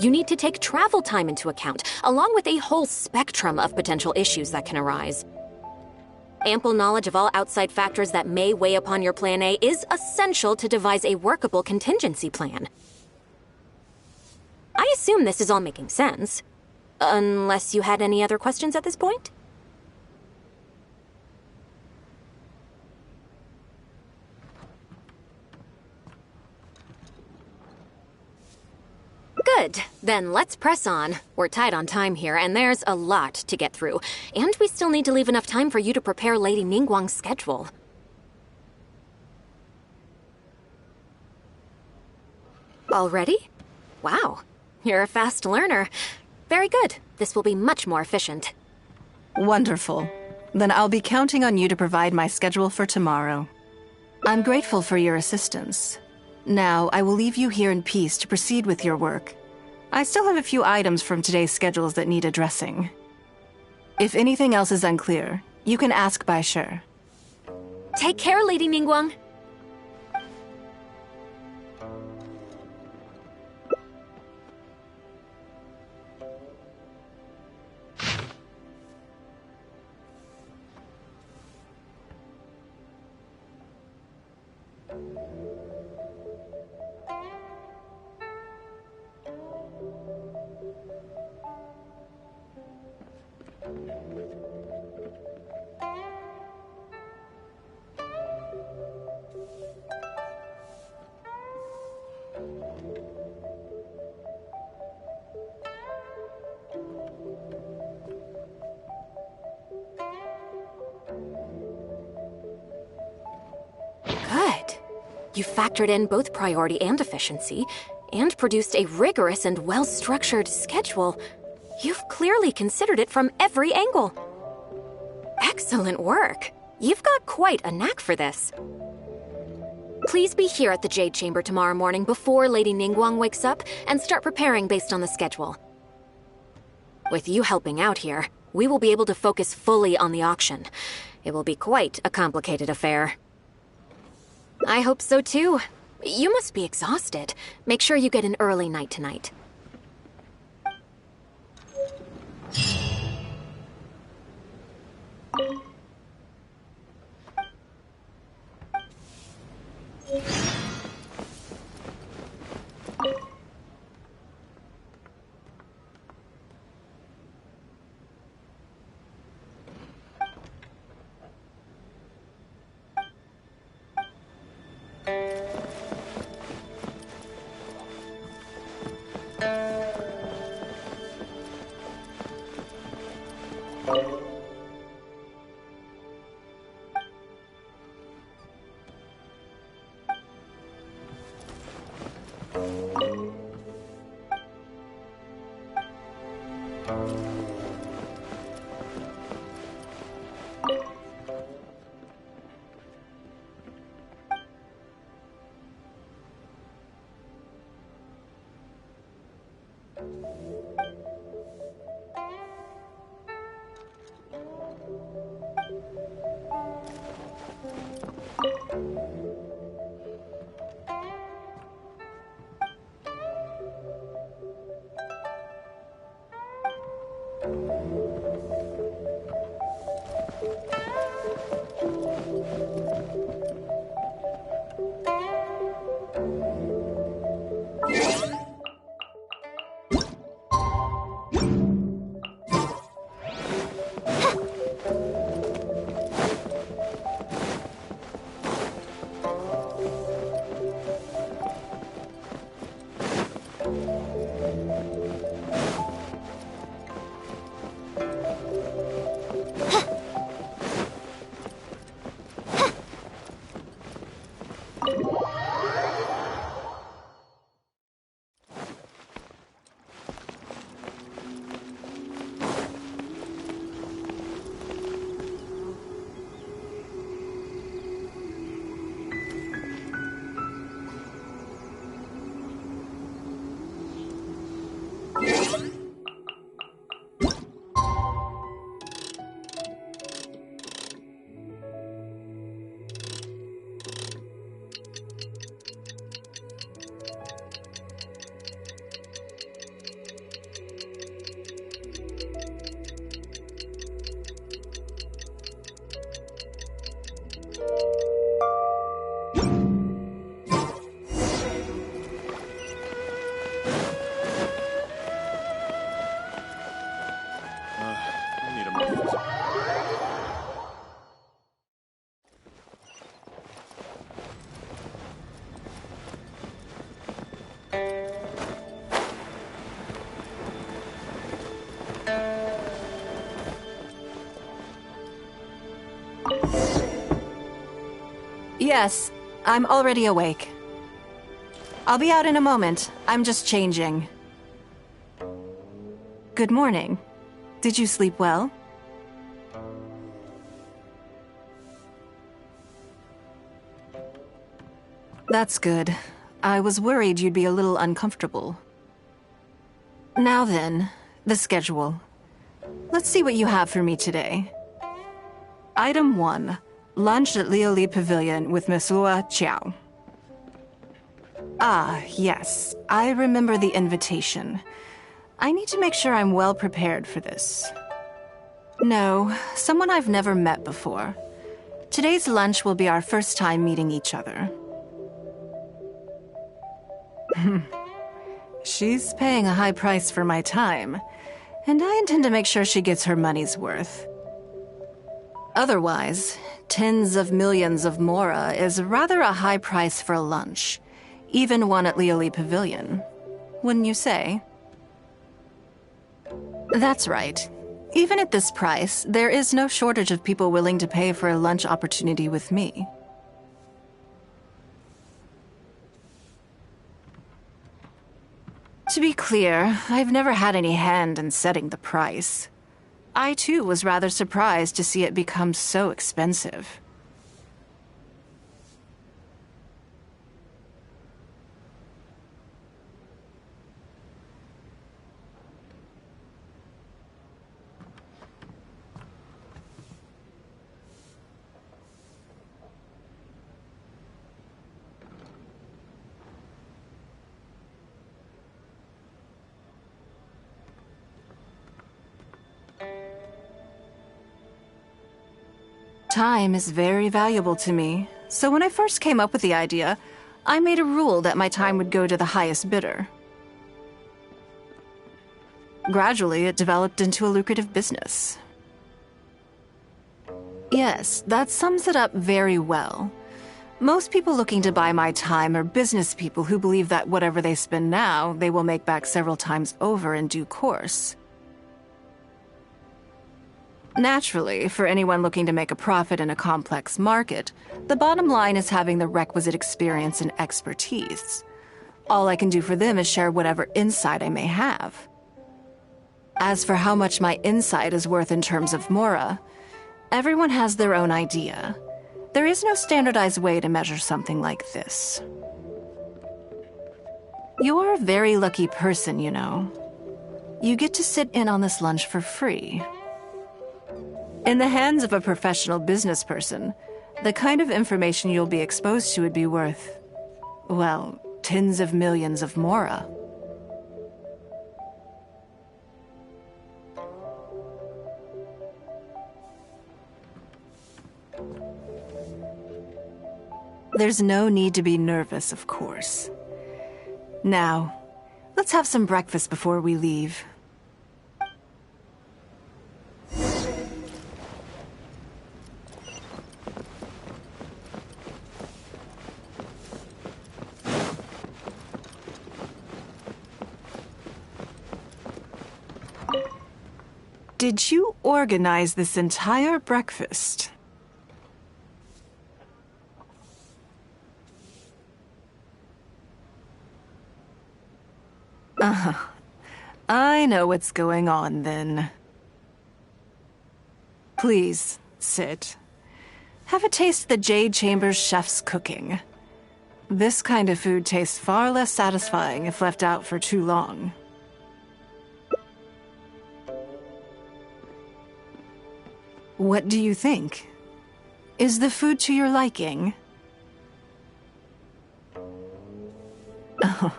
You need to take travel time into account, along with a whole spectrum of potential issues that can arise. Ample knowledge of all outside factors that may weigh upon your Plan A is essential to devise a workable contingency plan. I assume this is all making sense. Unless you had any other questions at this point? Good. Then let's press on. We're tight on time here, and there's a lot to get through. And we still need to leave enough time for you to prepare Lady Ningguang's schedule. Already? Wow. You're a fast learner. Very good. This will be much more efficient. Wonderful. Then I'll be counting on you to provide my schedule for tomorrow. I'm grateful for your assistance. Now, I will leave you here in peace to proceed with your work. I still have a few items from today's schedules that need addressing. If anything else is unclear, you can ask Bai Shi. Take care, Lady Ningguang. Good. You factored in both priority and efficiency, and produced a rigorous and well-structured schedule. You've clearly considered it from every angle. Excellent work. You've got quite a knack for this. Please be here at the Jade Chamber tomorrow morning before Lady Ningguang wakes up and start preparing based on the schedule. With you helping out here, we will be able to focus fully on the auction. It will be quite a complicated affair. I hope so too. You must be exhausted. Make sure you get an early night tonight. Yes, I'm already awake. I'll be out in a moment. I'm just changing. Good morning. Did you sleep well? That's good. I was worried you'd be a little uncomfortable. Now then, the schedule. Let's see what you have for me today. Item 1. Lunch at Lioli Pavilion with Miss Lua Chiao. Ah, yes. I remember the invitation. I need to make sure I'm well prepared for this. No, someone I've never met before. Today's lunch will be our first time meeting each other. She's paying a high price for my time, and I intend to make sure she gets her money's worth. Otherwise, tens of millions of mora is rather a high price for a lunch, even one at Lioli Pavilion. Wouldn't you say? That's right. Even at this price, there is no shortage of people willing to pay for a lunch opportunity with me. To be clear, I've never had any hand in setting the price. I too was rather surprised to see it become so expensive. Time is very valuable to me, so when I first came up with the idea, I made a rule that my time would go to the highest bidder. Gradually, it developed into a lucrative business. Yes, that sums it up very well. Most people looking to buy my time are business people who believe that whatever they spend now, they will make back several times over in due course. Naturally, for anyone looking to make a profit in a complex market, the bottom line is having the requisite experience and expertise. All I can do for them is share whatever insight I may have. As for how much my insight is worth in terms of mora, everyone has their own idea. There is no standardized way to measure something like this. You're a very lucky person, you know. You get to sit in on this lunch for free. In the hands of a professional business person, the kind of information you'll be exposed to would be worth, well, tens of millions of mora. There's no need to be nervous, of course. Now, let's have some breakfast before we leave. Did you organize this entire breakfast? I know what's going on then. Please, sit. Have a taste of the Jade Chamber's chef's cooking. This kind of food tastes far less satisfying if left out for too long. What do you think? Is the food to your liking? Oh,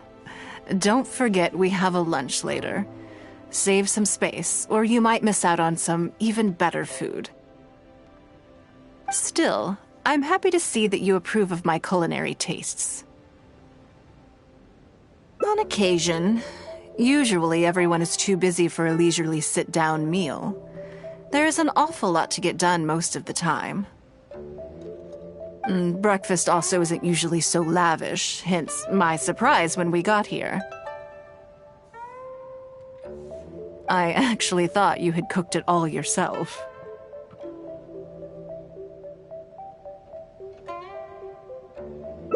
don't forget we have a lunch later. Save some space, or you might miss out on some even better food. Still, I'm happy to see that you approve of my culinary tastes. On occasion, usually everyone is too busy for a leisurely sit-down meal. There is an awful lot to get done most of the time. Breakfast also isn't usually so lavish, hence my surprise when we got here. I actually thought you had cooked it all yourself.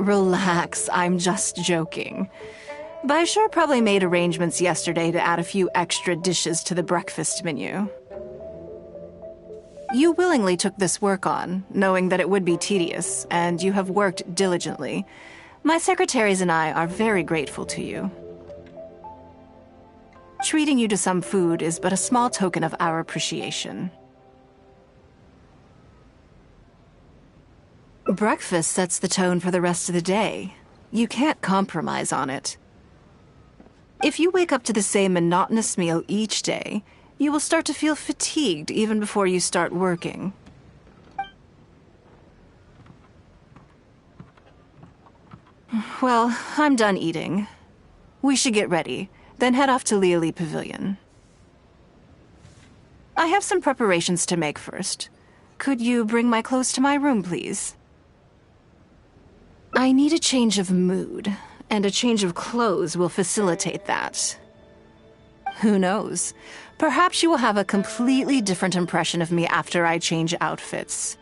Relax, I'm just joking. Baishar probably made arrangements yesterday to add a few extra dishes to the breakfast menu. You willingly took this work on, knowing that it would be tedious, and you have worked diligently. My secretaries and I are very grateful to you. Treating you to some food is but a small token of our appreciation. Breakfast sets the tone for the rest of the day. You can't compromise on it. If you wake up to the same monotonous meal each day, you will start to feel fatigued even before you start working. Well, I'm done eating. We should get ready, then head off to Liali Pavilion. I have some preparations to make first. Could you bring my clothes to my room, please? I need a change of mood, and a change of clothes will facilitate that. Who knows? Perhaps you will have a completely different impression of me after I change outfits.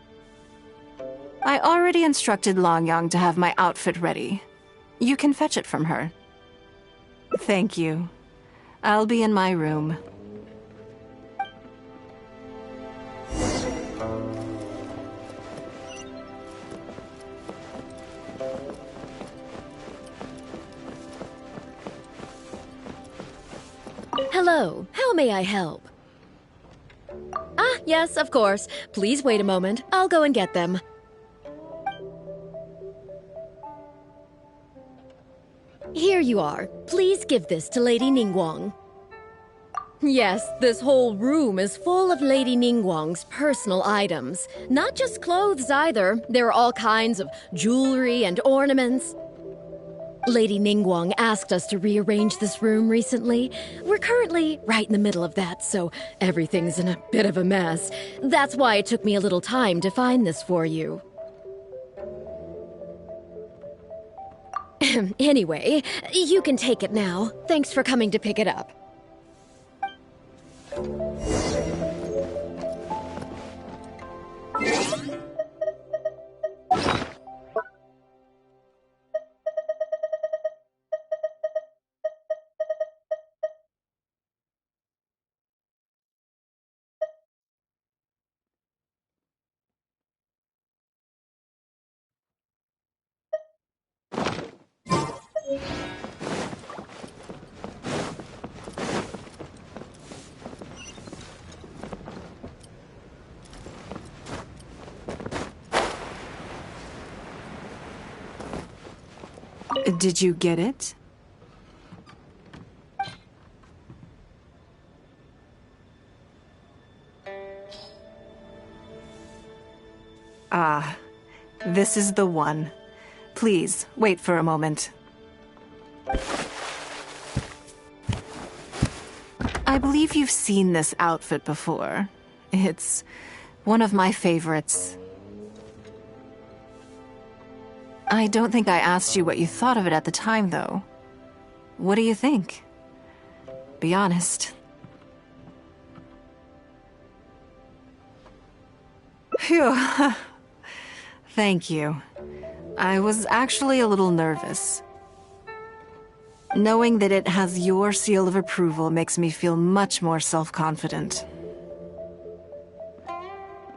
I already instructed Longyang to have my outfit ready. You can fetch it from her. Thank you. I'll be in my room. Hello, how may I help? Ah, yes, of course. Please wait a moment. I'll go and get them. Here you are. Please give this to Lady Ningguang. Yes, this whole room is full of Lady Ningguang's personal items. Not just clothes either. There are all kinds of jewelry and ornaments. Lady Ningguang asked us to rearrange this room recently. We're currently right in the middle of that, so everything's in a bit of a mess. That's why it took me a little time to find this for you. Anyway, you can take it now. Thanks for coming to pick it up. Did you get it? Ah, this is the one. Please, wait for a moment. I believe you've seen this outfit before. It's one of my favorites. I don't think I asked you what you thought of it at the time, though. What do you think? Be honest. Phew. Thank you. I was actually a little nervous. Knowing that it has your seal of approval makes me feel much more self-confident.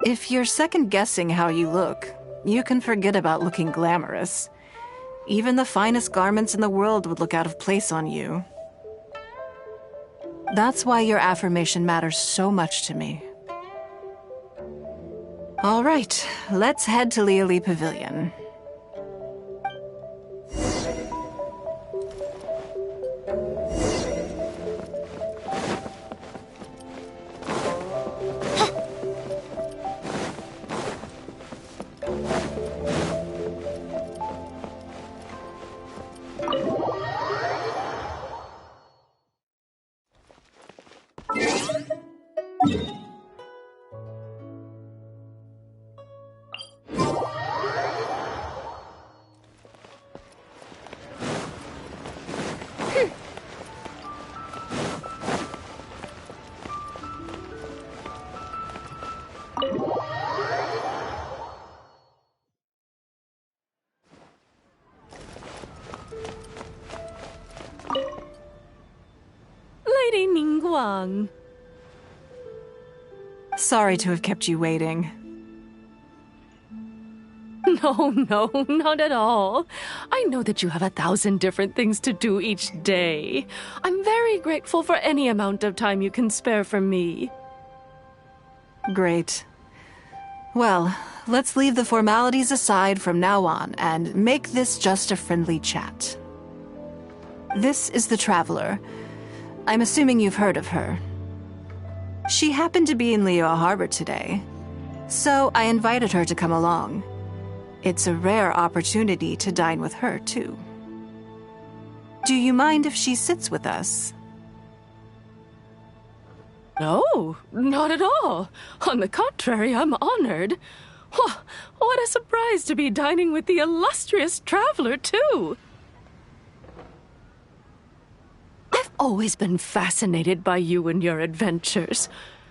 If you're second-guessing how you look, you can forget about looking glamorous. Even the finest garments in the world would look out of place on you. That's why your affirmation matters so much to me. All right, let's head to Liali Pavilion. Lady Ningguang. Sorry to have kept you waiting. No, not at all. I know that you have 1,000 different things to do each day. I'm very grateful for any amount of time you can spare for me. Great. Well, let's leave the formalities aside from now on and make this just a friendly chat. This is the Traveler. I'm assuming you've heard of her. She happened to be in Liyue Harbor today, so I invited her to come along. It's a rare opportunity to dine with her, too. Do you mind if she sits with us? No, not at all. On the contrary, I'm honored. What a surprise to be dining with the illustrious Traveler, too. I've always been fascinated by you and your adventures.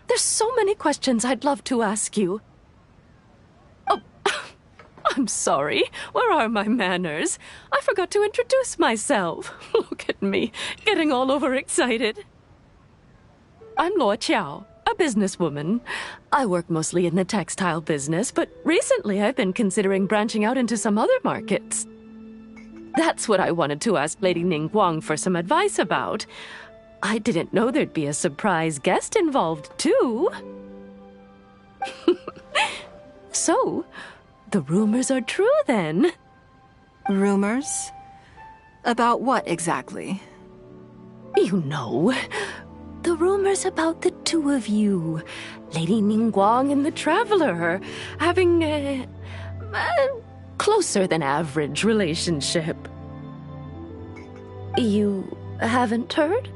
There's so many questions I'd love to ask you. Oh, I'm sorry. Where are my manners? I forgot to introduce myself. Look at me, getting all overexcited. I'm Luo Qiao, a businesswoman. I work mostly in the textile business, but recently I've been considering branching out into some other markets. That's what I wanted to ask Lady Ningguang for some advice about. I didn't know there'd be a surprise guest involved, too. So, the rumors are true, then? Rumors? About what, exactly? You know, the rumors about the two of you, Lady Ningguang and the Traveler, having a closer than average relationship. You haven't heard?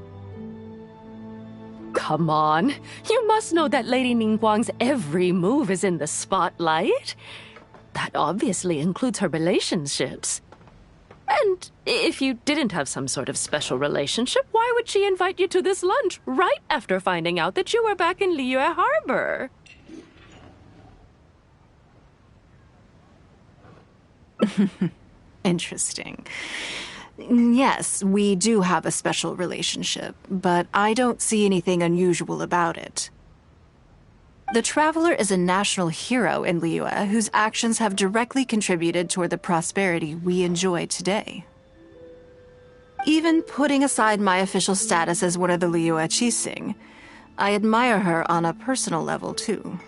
Come on, you must know that Lady Ningguang's every move is in the spotlight. That obviously includes her relationships. And if you didn't have some sort of special relationship, why would she invite you to this lunch right after finding out that you were back in Liyue Harbor? Interesting. Yes, we do have a special relationship, but I don't see anything unusual about it. The Traveler is a national hero in Liyue whose actions have directly contributed toward the prosperity we enjoy today. Even putting aside my official status as one of the Liyue Qixing, I admire her on a personal level, too.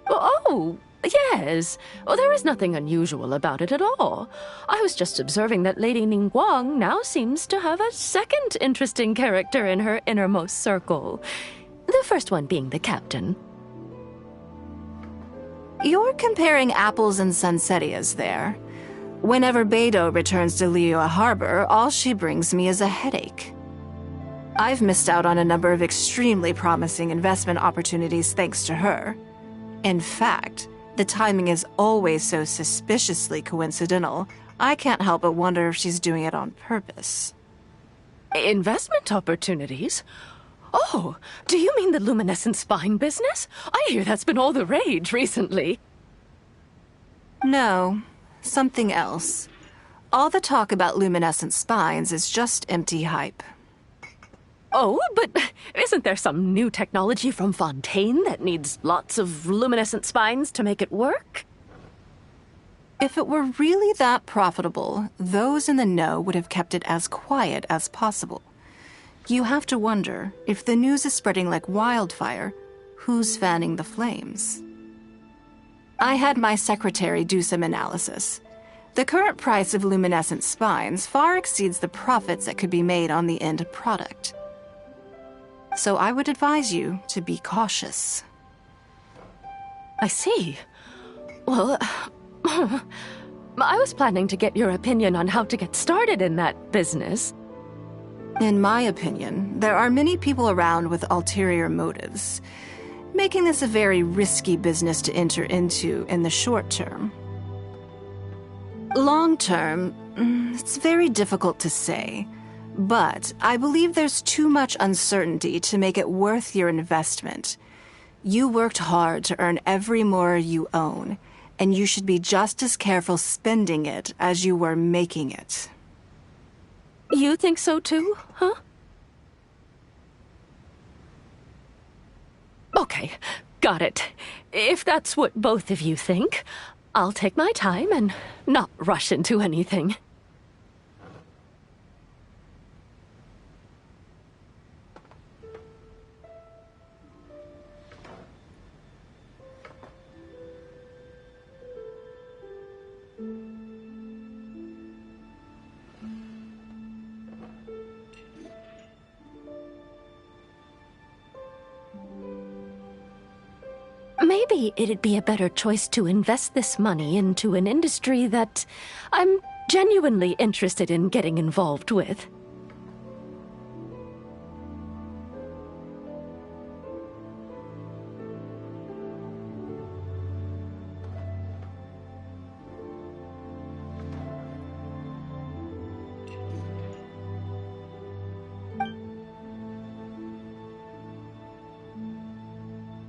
Oh, yes. Well, there is nothing unusual about it at all. I was just observing that Lady Ningguang now seems to have a second interesting character in her innermost circle. The first one being the captain. You're comparing apples and sunsettias there. Whenever Beidou returns to Liyue Harbor, all she brings me is a headache. I've missed out on a number of extremely promising investment opportunities thanks to her. In fact, the timing is always so suspiciously coincidental, I can't help but wonder if she's doing it on purpose. Investment opportunities? Oh, do you mean the luminescent spine business? I hear that's been all the rage recently. No, something else. All the talk about luminescent spines is just empty hype. Oh, but isn't there some new technology from Fontaine that needs lots of luminescent spines to make it work? If it were really that profitable, those in the know would have kept it as quiet as possible. You have to wonder, if the news is spreading like wildfire, who's fanning the flames? I had my secretary do some analysis. The current price of luminescent spines far exceeds the profits that could be made on the end product. So I would advise you to be cautious. I see. Well, I was planning to get your opinion on how to get started in that business. In my opinion, there are many people around with ulterior motives, making this a very risky business to enter into in the short term. Long term, it's very difficult to say, but I believe there's too much uncertainty to make it worth your investment. You worked hard to earn every more you own, and you should be just as careful spending it as you were making it. You think so too, huh? Okay, got it. If that's what both of you think, I'll take my time and not rush into anything. Maybe it'd be a better choice to invest this money into an industry that I'm genuinely interested in getting involved with.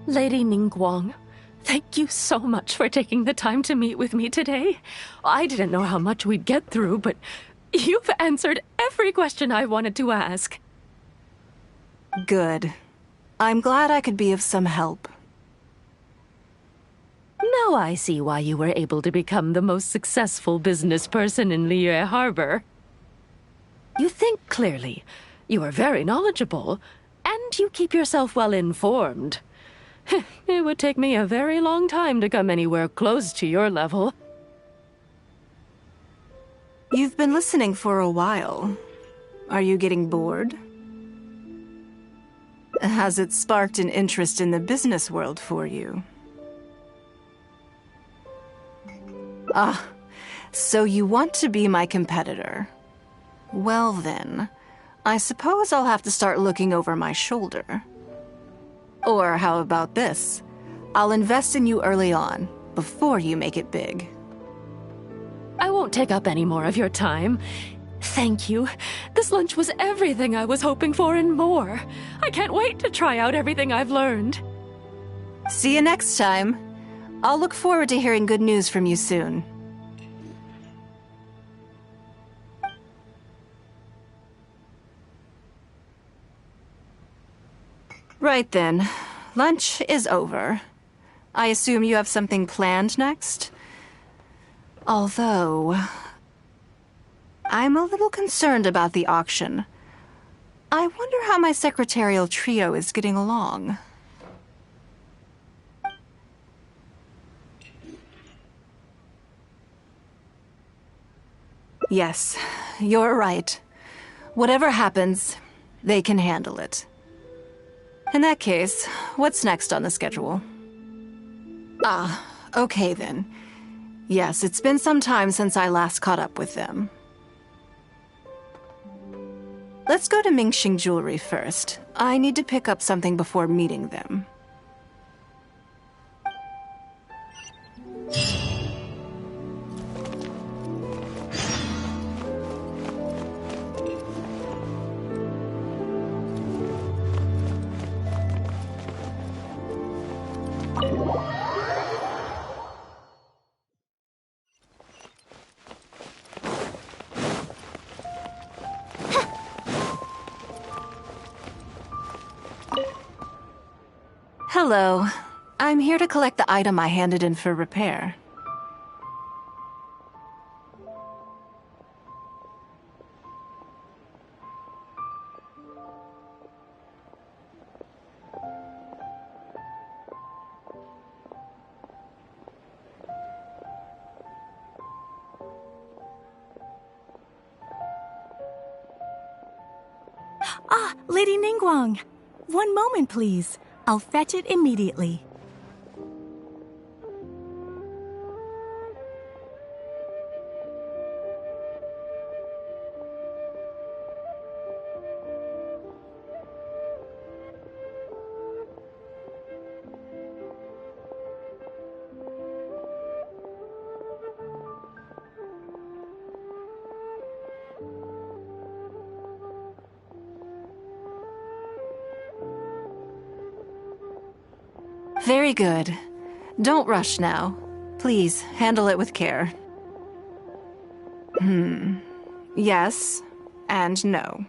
Lady Ningguang, thank you so much for taking the time to meet with me today. I didn't know how much we'd get through, but you've answered every question I wanted to ask. Good. I'm glad I could be of some help. Now I see why you were able to become the most successful business person in Liyue Harbor. You think clearly, you are very knowledgeable, and you keep yourself well informed. It would take me a very long time to come anywhere close to your level. You've been listening for a while. Are you getting bored? Has it sparked an interest in the business world for you? Ah, so you want to be my competitor. Well then, I suppose I'll have to start looking over my shoulder. Or how about this? I'll invest in you early on, before you make it big. I won't take up any more of your time. Thank you. This lunch was everything I was hoping for and more. I can't wait to try out everything I've learned. See you next time. I'll look forward to hearing good news from you soon. Right then. Lunch is over. I assume you have something planned next? Although, I'm a little concerned about the auction. I wonder how my secretarial trio is getting along. Yes, you're right. Whatever happens, they can handle it. In that case, what's next on the schedule? Ah, okay then. Yes, it's been some time since I last caught up with them. Let's go to Mingxing Jewelry first. I need to pick up something before meeting them. Hello. I'm here to collect the item I handed in for repair. Ah, Lady Ningguang. One moment, please. I'll fetch it immediately. Very good. Don't rush now. Please, handle it with care. Yes, and no.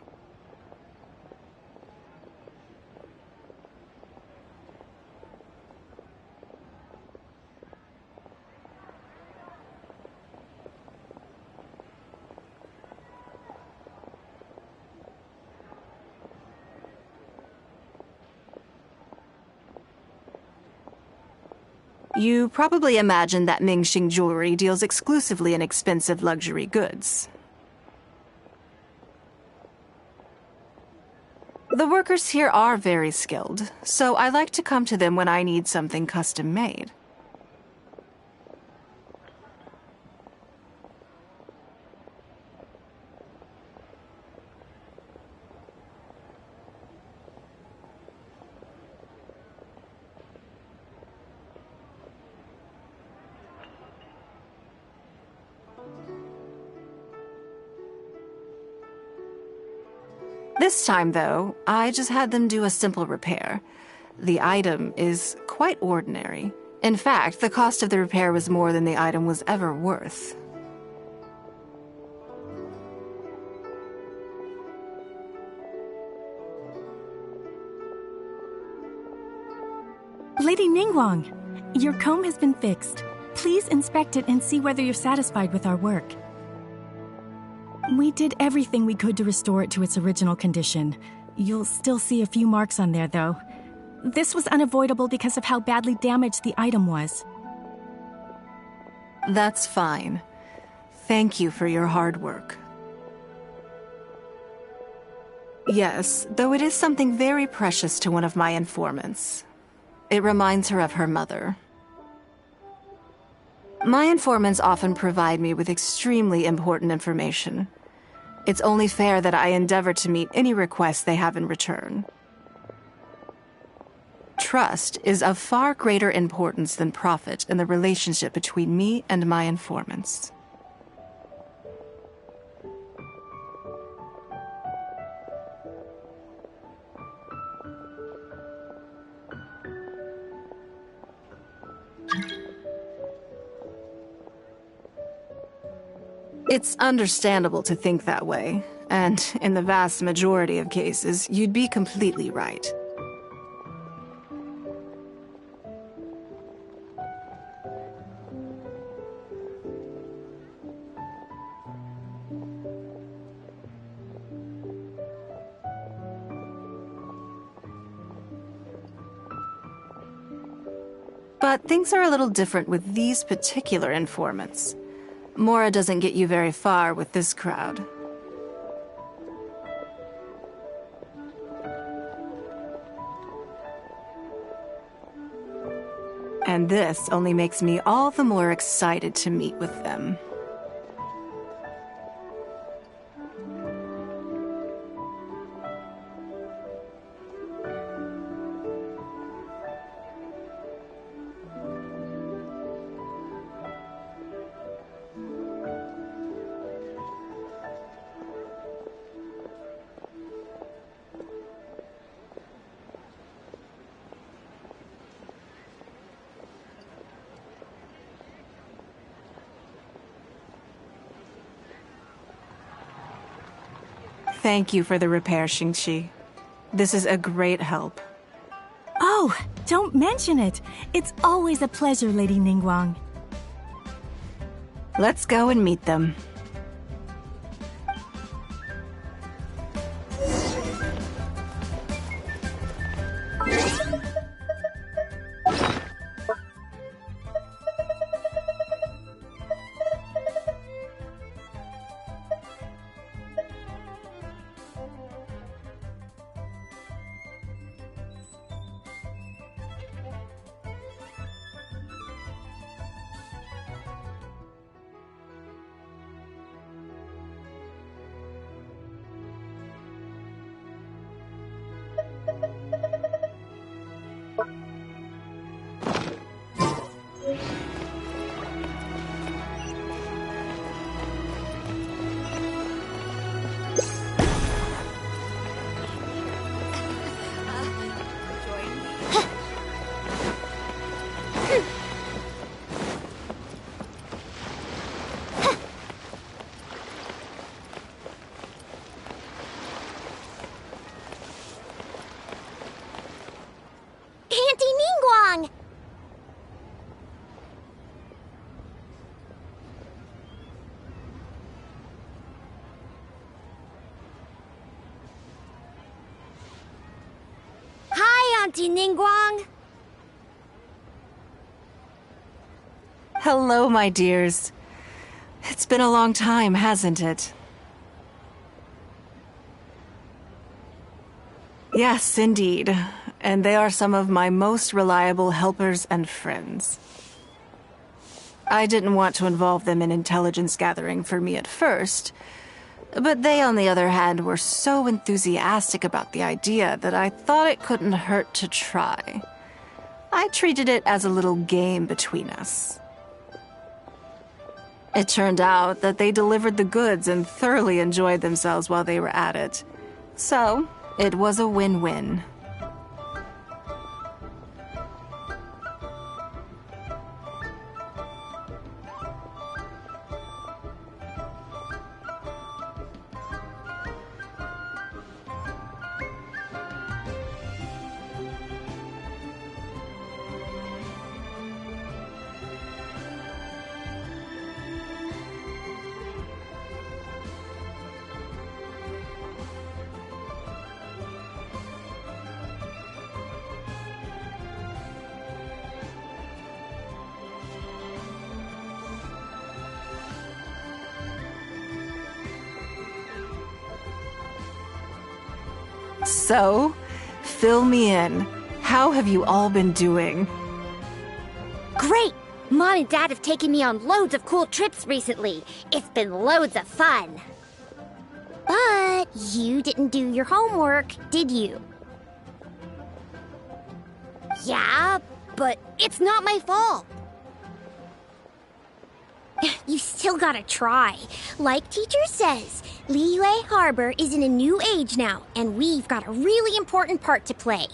You probably imagine that Mingxing Jewelry deals exclusively in expensive luxury goods. The workers here are very skilled, so I like to come to them when I need something custom-made. This time, though, I just had them do a simple repair. The item is quite ordinary. In fact, the cost of the repair was more than the item was ever worth. Lady Ningguang, your comb has been fixed. Please inspect it and see whether you're satisfied with our work. We did everything we could to restore it to its original condition. You'll still see a few marks on there, though. This was unavoidable because of how badly damaged the item was. That's fine. Thank you for your hard work. Yes, though it is something very precious to one of my informants. It reminds her of her mother. My informants often provide me with extremely important information. It's only fair that I endeavor to meet any requests they have in return. Trust is of far greater importance than profit in the relationship between me and my informants. It's understandable to think that way, and in the vast majority of cases, you'd be completely right. But things are a little different with these particular informants. Mora doesn't get you very far with this crowd. And this only makes me all the more excited to meet with them. Thank you for the repair, Xingqi. This is a great help. Oh, don't mention it. It's always a pleasure, Lady Ningguang. Let's go and meet them. Auntie Ningguang. Hello, my dears. It's been a long time, hasn't it? Yes, indeed. And they are some of my most reliable helpers and friends. I didn't want to involve them in intelligence gathering for me at first, but they, on the other hand, were so enthusiastic about the idea that I thought it couldn't hurt to try. I treated it as a little game between us. It turned out that they delivered the goods and thoroughly enjoyed themselves while they were at it. So, it was a win-win. So, fill me in. How have you all been doing? Great! Mom and Dad have taken me on loads of cool trips recently. It's been loads of fun. But you didn't do your homework, did you? Yeah, but it's not my fault. You still gotta try. Like teacher says, Liyue Harbor is in a new age now, and we've got a really important part to play.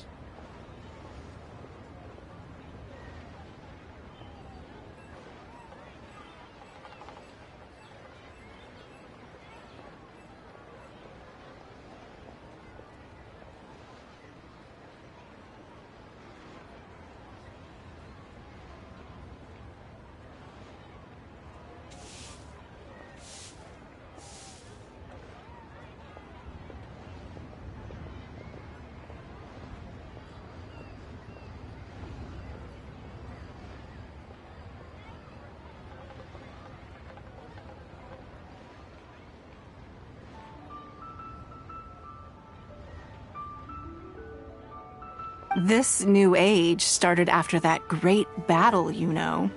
This new age started after that great battle, you know.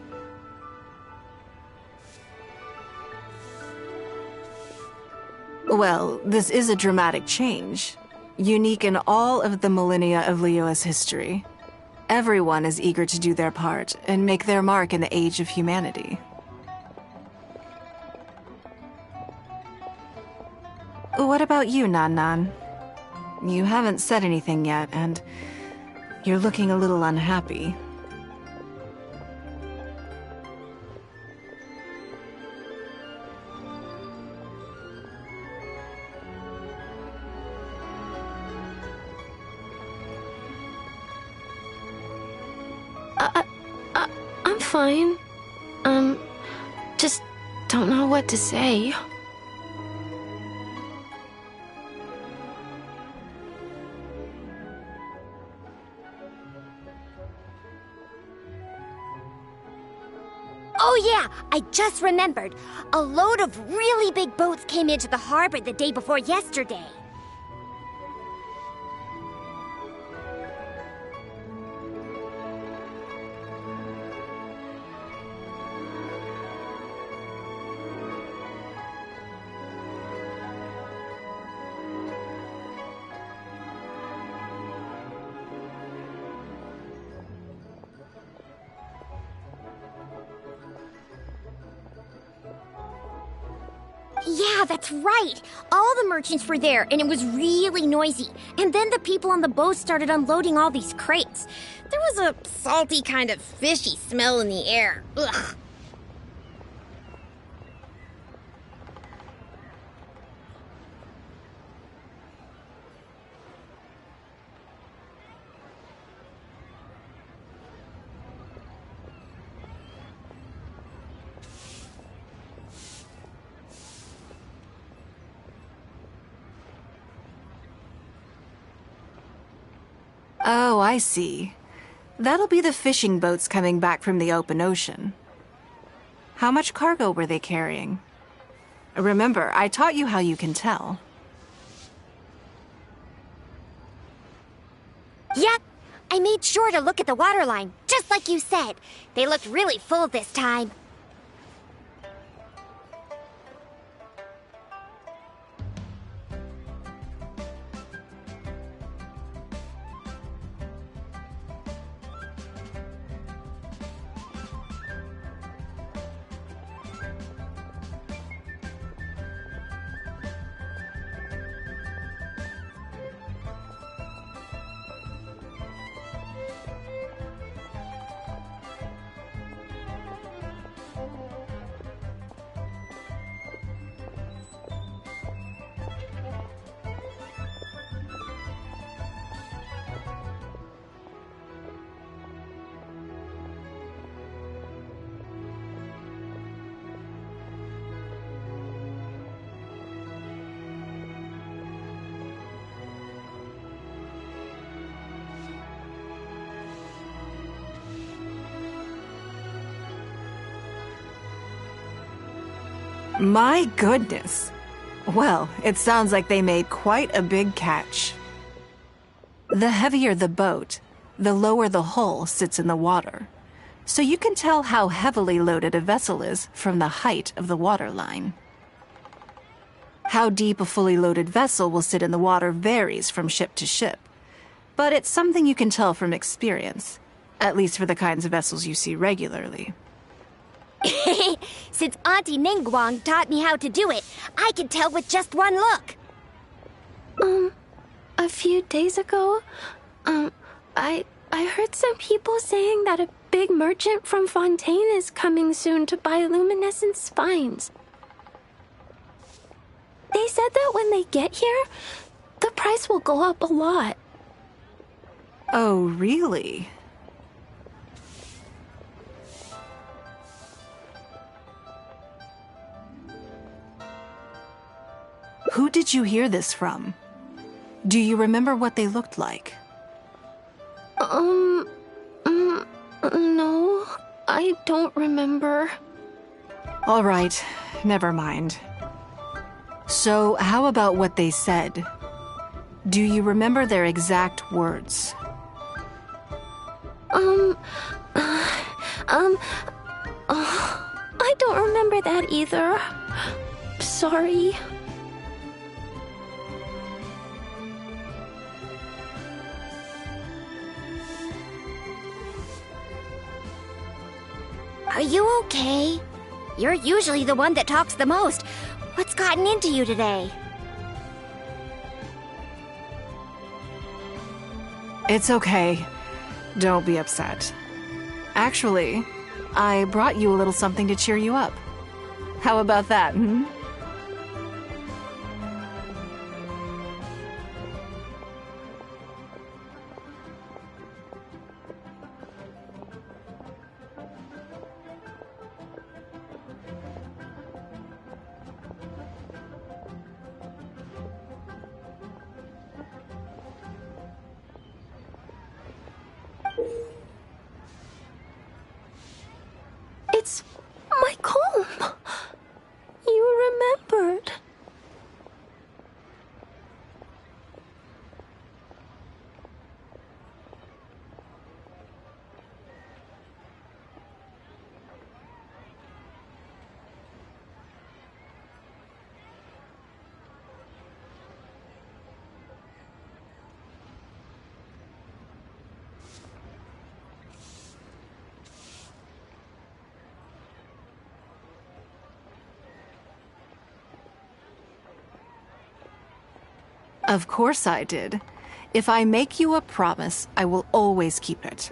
Well, this is a dramatic change, unique in all of the millennia of Liyue's history. Everyone is eager to do their part and make their mark in the age of humanity. What about you, Nan Nan? You haven't said anything yet, and you're looking a little unhappy. I'm fine. Just don't know what to say. Oh yeah, I just remembered. A load of really big boats came into the harbor the day before yesterday. Yeah, that's right. All the merchants were there, and it was really noisy. And then the people on the boat started unloading all these crates. There was a salty kind of fishy smell in the air. Ugh. Oh, I see. That'll be the fishing boats coming back from the open ocean. How much cargo were they carrying? Remember, I taught you how you can tell. Yep. I made sure to look at the waterline, just like you said. They looked really full this time. My goodness. Well, it sounds like they made quite a big catch. The heavier the boat, the lower the hull sits in the water. So you can tell how heavily loaded a vessel is from the height of the waterline. How deep a fully loaded vessel will sit in the water varies from ship to ship. But it's something you can tell from experience, at least for the kinds of vessels you see regularly. Since Auntie Ningguang taught me how to do it, I can tell with just one look. A few days ago, I heard some people saying that a big merchant from Fontaine is coming soon to buy luminescent spines. They said that when they get here, the price will go up a lot. Oh, really? Who did you hear this from? Do you remember what they looked like? No, I don't remember. All right, never mind. So, how about what they said? Do you remember their exact words? I don't remember that either. Sorry. Are you okay? You're usually the one that talks the most. What's gotten into you today? It's okay. Don't be upset. Actually, I brought you a little something to cheer you up. How about that, hmm? It's my comb. You remembered. Of course I did. If I make you a promise, I will always keep it.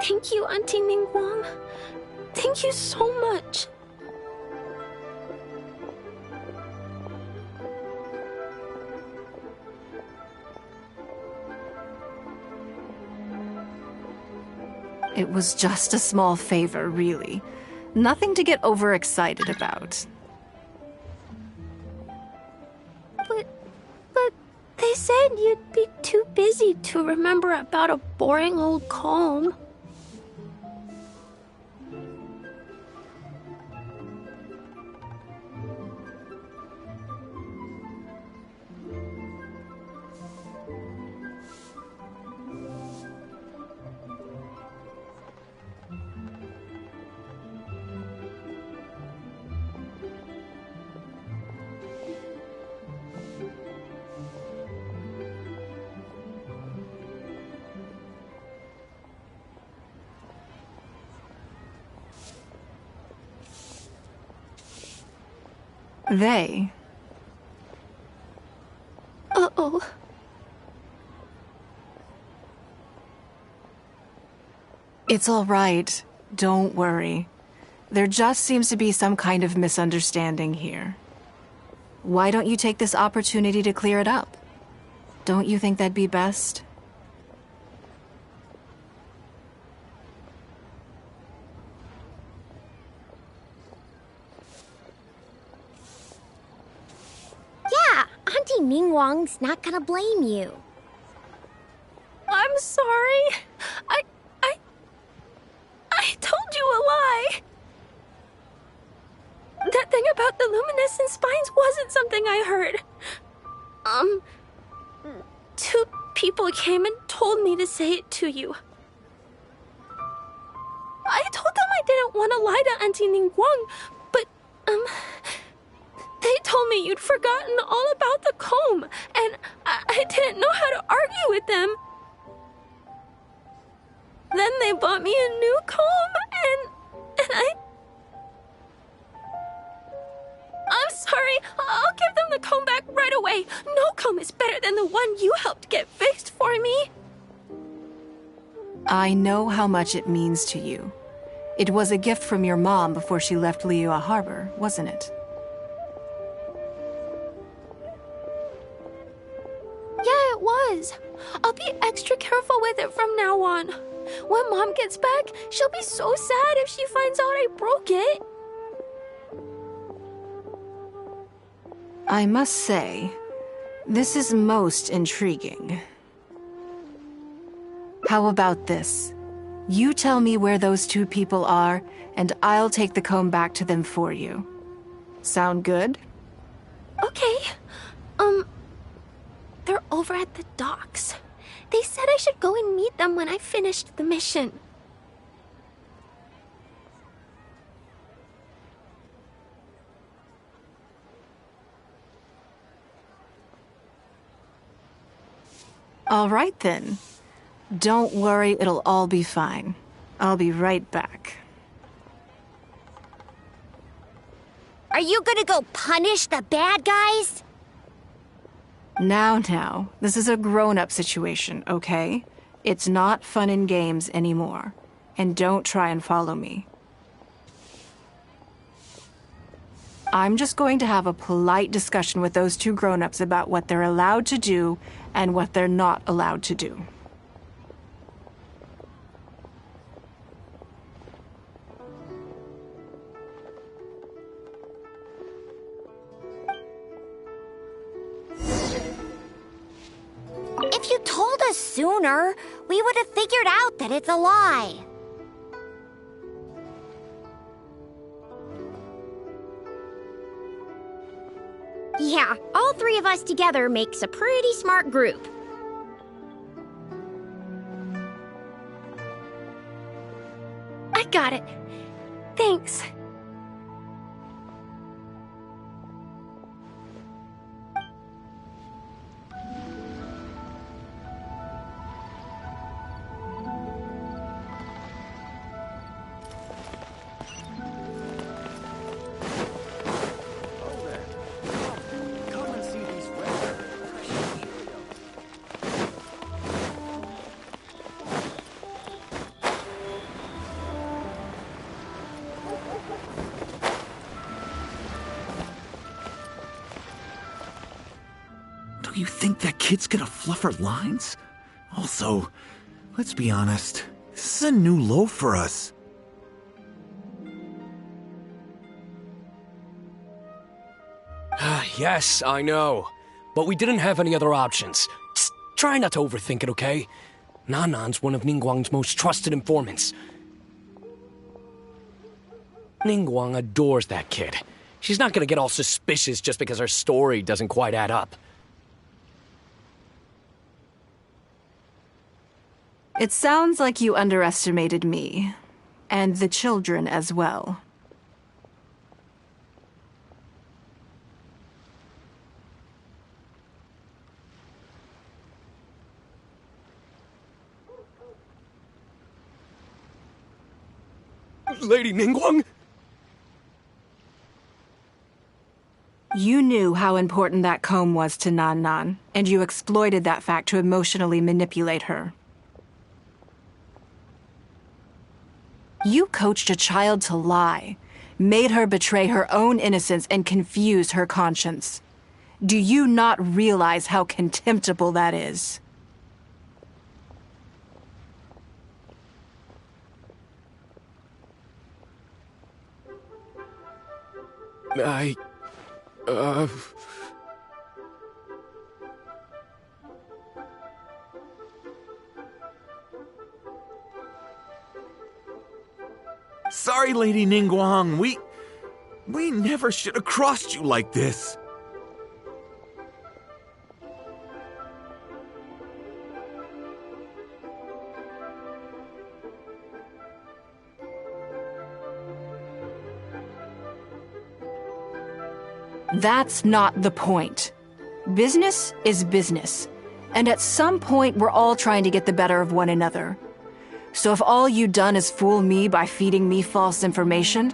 Thank you, Auntie Ningguang. Thank you so much. It was just a small favor, really. Nothing to get overexcited about. But they said you'd be too busy to remember about a boring old comb. They? Uh-oh. It's all right. Don't worry. There just seems to be some kind of misunderstanding here. Why don't you take this opportunity to clear it up? Don't you think that'd be best? Auntie Ningguang's not gonna blame you. I'm sorry. I told you a lie. That thing about the luminescent spines wasn't something I heard. Two people came and told me to say it to you. I told them I didn't want to lie to Auntie Ningguang, but, they told me you'd forgotten all about the comb, and I didn't know how to argue with them. Then they bought me a new comb, and I'm sorry. I'll give them the comb back right away. No comb is better than the one you helped get fixed for me. I know how much it means to you. It was a gift from your mom before she left Liyue Harbor, wasn't it? Yeah, it was. I'll be extra careful with it from now on. When Mom gets back, she'll be so sad if she finds out I broke it. I must say, this is most intriguing. How about this? You tell me where those two people are, and I'll take the comb back to them for you. Sound good? Okay. They're over at the docks. They said I should go and meet them when I finished the mission. All right, then. Don't worry, it'll all be fine. I'll be right back. Are you gonna go punish the bad guys? Now, this is a grown-up situation, okay? It's not fun and games anymore. And don't try and follow me. I'm just going to have a polite discussion with those two grown-ups about what they're allowed to do and what they're not allowed to do. If you told us sooner, we would have figured out that it's a lie. Yeah, all three of us together makes a pretty smart group. I got it. Thanks. Do you think that kid's gonna fluff her lines? Also, let's be honest, this is a new low for us. Yes, I know. But we didn't have any other options. Just try not to overthink it, okay? Nanan's one of Ningguang's most trusted informants. Ningguang adores that kid. She's not gonna get all suspicious just because her story doesn't quite add up. It sounds like you underestimated me. And the children as well. Lady Ningguang? You knew how important that comb was to Nan Nan, and you exploited that fact to emotionally manipulate her. You coached a child to lie, made her betray her own innocence and confuse her conscience. Do you not realize how contemptible that is? Sorry, Lady Ningguang. We never should have crossed you like this. That's not the point. Business is business. And at some point, we're all trying to get the better of one another. So if all you'd done is fool me by feeding me false information,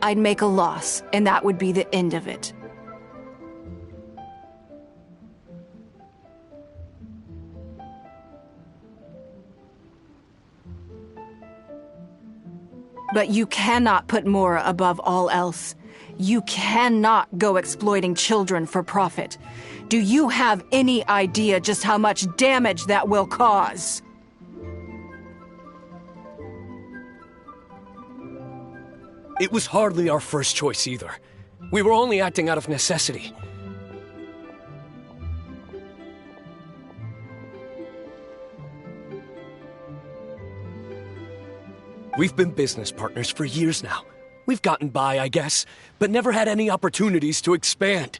I'd make a loss, and that would be the end of it. But you cannot put Mora above all else. You cannot go exploiting children for profit. Do you have any idea just how much damage that will cause? It was hardly our first choice either. We were only acting out of necessity. We've been business partners for years now. We've gotten by, I guess, but never had any opportunities to expand.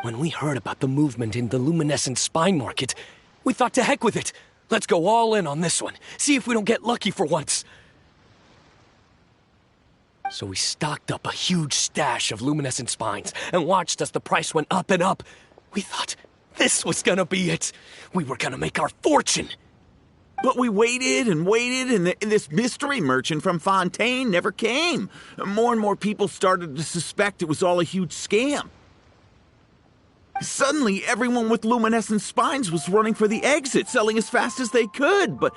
When we heard about the movement in the luminescent spine market, we thought to heck with it. Let's go all in on this one. See if we don't get lucky for once. So we stocked up a huge stash of luminescent spines and watched as the price went up and up. We thought this was gonna be it. We were gonna make our fortune. But we waited and waited, and this mystery merchant from Fontaine never came. More and more people started to suspect it was all a huge scam. Suddenly, everyone with luminescent spines was running for the exit, selling as fast as they could, but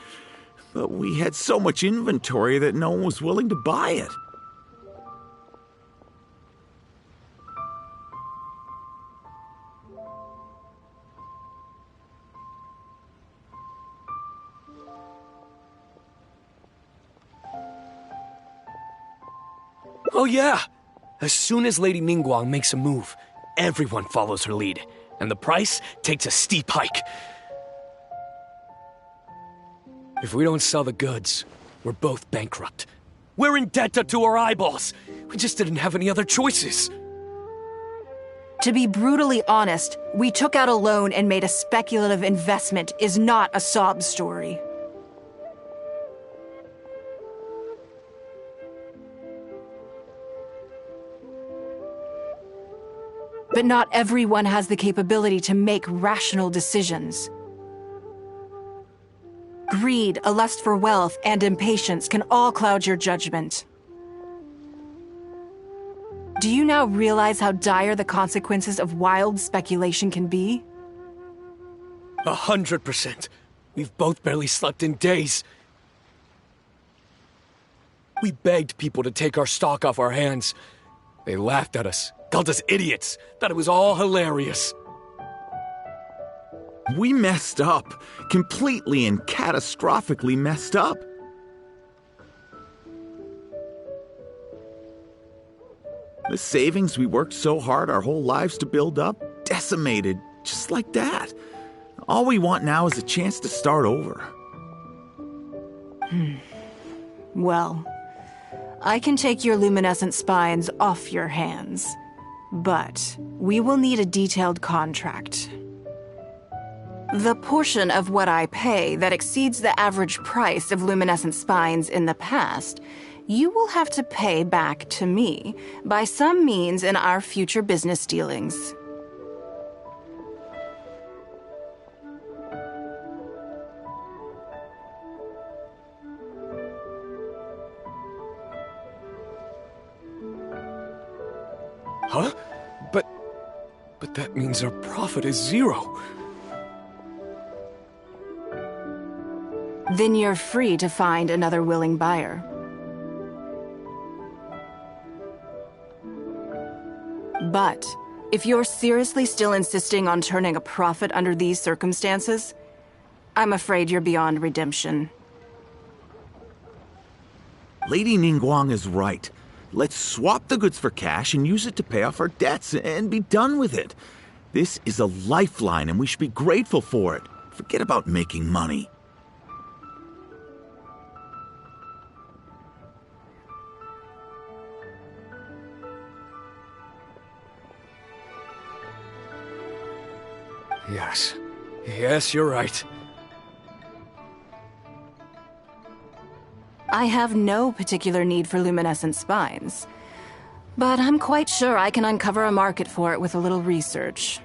we had so much inventory that no one was willing to buy it. Oh yeah! As soon as Lady Ningguang makes a move, everyone follows her lead, and the price takes a steep hike. If we don't sell the goods, we're both bankrupt. We're in debt up to our eyeballs. We just didn't have any other choices. To be brutally honest, we took out a loan and made a speculative investment is not a sob story. But not everyone has the capability to make rational decisions. Greed, a lust for wealth, and impatience can all cloud your judgment. Do you now realize how dire the consequences of wild speculation can be? 100%. We've both barely slept in days. We begged people to take our stock off our hands. They laughed at us, called us idiots, thought it was all hilarious. We messed up. Completely and catastrophically messed up. The savings we worked so hard our whole lives to build up, decimated just like that. All we want now is a chance to start over. Well, I can take your luminescent spines off your hands, but we will need a detailed contract. The portion of what I pay that exceeds the average price of luminescent spines in the past, you will have to pay back to me by some means in our future business dealings. Huh? But that means our profit is 0. Then you're free to find another willing buyer. But if you're seriously still insisting on turning a profit under these circumstances, I'm afraid you're beyond redemption. Lady Ningguang is right. Let's swap the goods for cash and use it to pay off our debts and be done with it. This is a lifeline and we should be grateful for it. Forget about making money. Yes, you're right. I have no particular need for luminescent spines, but I'm quite sure I can uncover a market for it with a little research.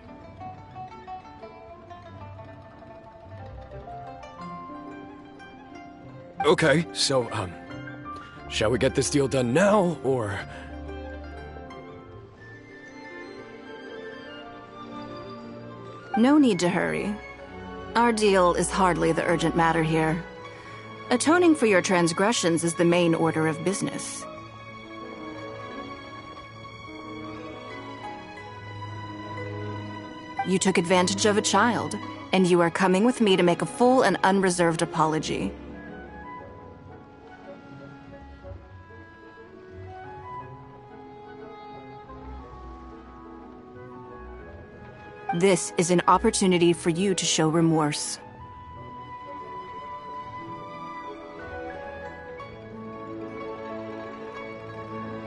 Okay, so, shall we get this deal done now, or...? No need to hurry. Our deal is hardly the urgent matter here. Atoning for your transgressions is the main order of business. You took advantage of a child, and you are coming with me to make a full and unreserved apology. This is an opportunity for you to show remorse.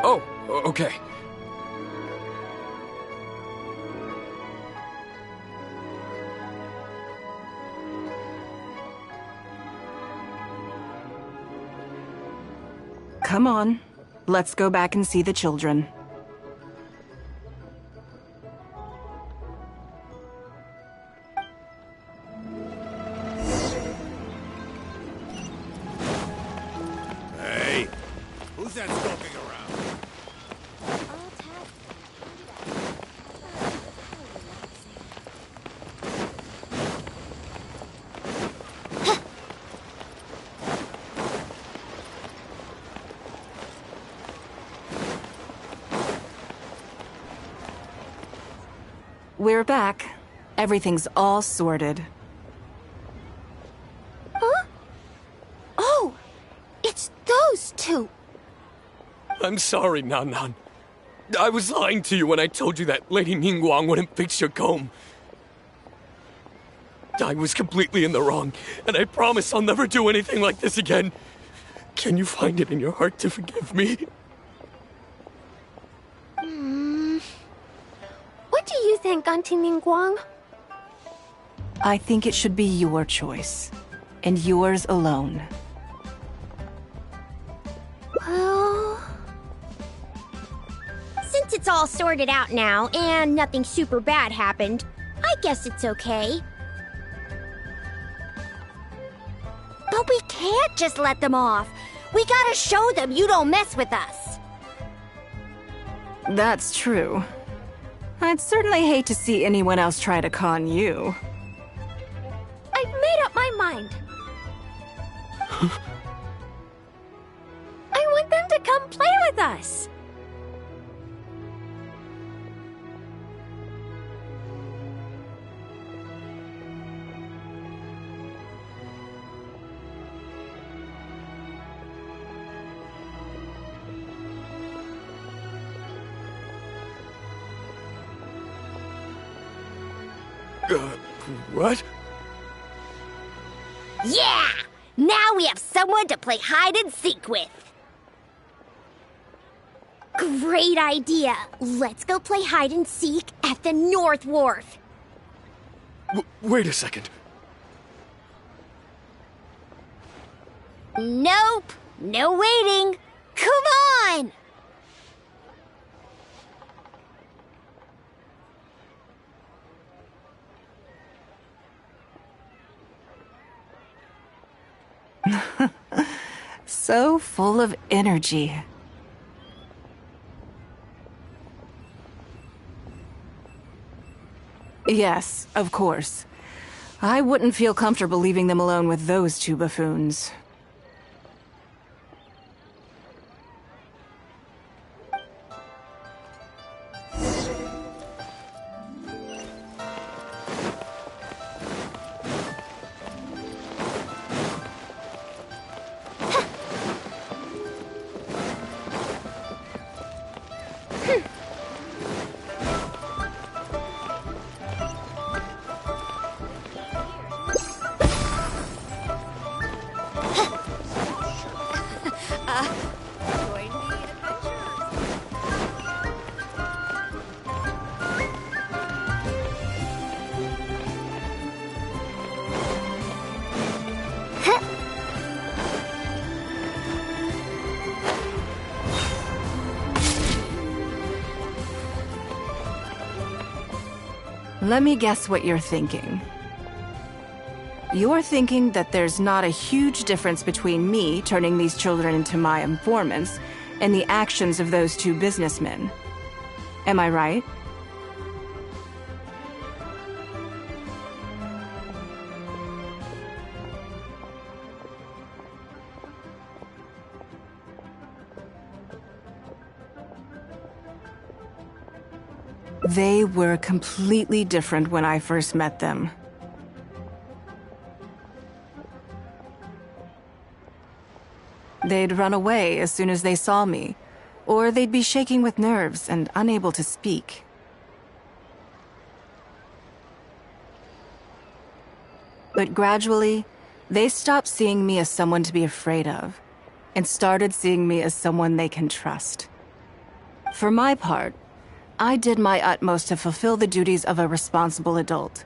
Oh, okay. Come on, let's go back and see the children. Hey, who's that skulking around? We're back. Everything's all sorted. Huh? Oh! It's those two! I'm sorry, Nan Nan. I was lying to you when I told you that Lady Ningguang wouldn't fix your comb. I was completely in the wrong, and I promise I'll never do anything like this again. Can you find it in your heart to forgive me? What do you think, Auntie Ningguang? I think it should be your choice, and yours alone. Well... Since it's all sorted out now, and nothing super bad happened, I guess it's okay. But we can't just let them off. We gotta show them you don't mess with us. That's true. I'd certainly hate to see anyone else try to con you. I've made up my mind. I want them to come play with us. What? Yeah! Now we have someone to play hide and seek with. Great idea. Let's go play hide and seek at the North Wharf. Wait a second. Nope. No waiting. Come on! So full of energy. Yes, of course. I wouldn't feel comfortable leaving them alone with those two buffoons. Let me guess what you're thinking. You're thinking that there's not a huge difference between me turning these children into my informants and the actions of those two businessmen. Am I right? They were completely different when I first met them. They'd run away as soon as they saw me, or they'd be shaking with nerves and unable to speak. But gradually, they stopped seeing me as someone to be afraid of, and started seeing me as someone they can trust. For my part, I did my utmost to fulfill the duties of a responsible adult.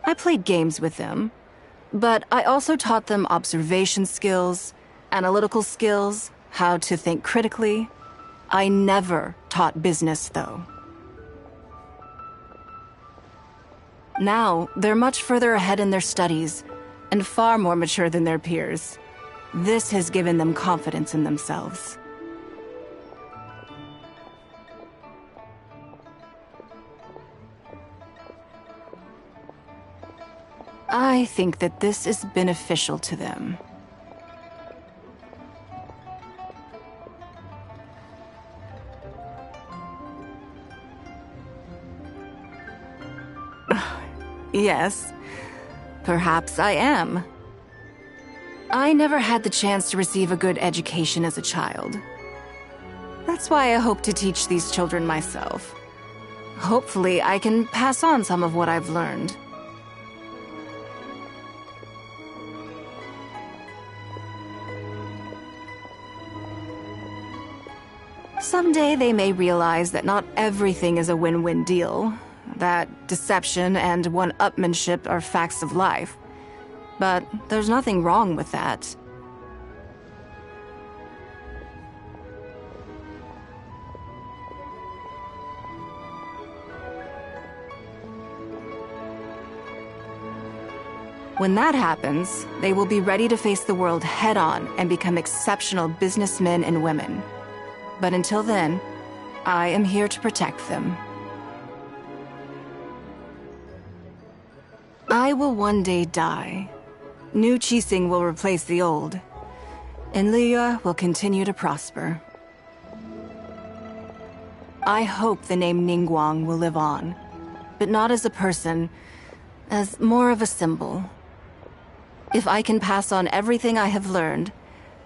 I played games with them, but I also taught them observation skills, analytical skills, how to think critically. I never taught business, though. Now, they're much further ahead in their studies, and far more mature than their peers. This has given them confidence in themselves. I think that this is beneficial to them. Yes, perhaps I am. I never had the chance to receive a good education as a child. That's why I hope to teach these children myself. Hopefully, I can pass on some of what I've learned. Someday they may realize that not everything is a win-win deal, that deception and one-upmanship are facts of life. But there's nothing wrong with that. When that happens, they will be ready to face the world head-on and become exceptional businessmen and women. But until then, I am here to protect them. I will one day die. New Qixing will replace the old, and Liyue will continue to prosper. I hope the name Ningguang will live on, but not as a person, as more of a symbol. If I can pass on everything I have learned,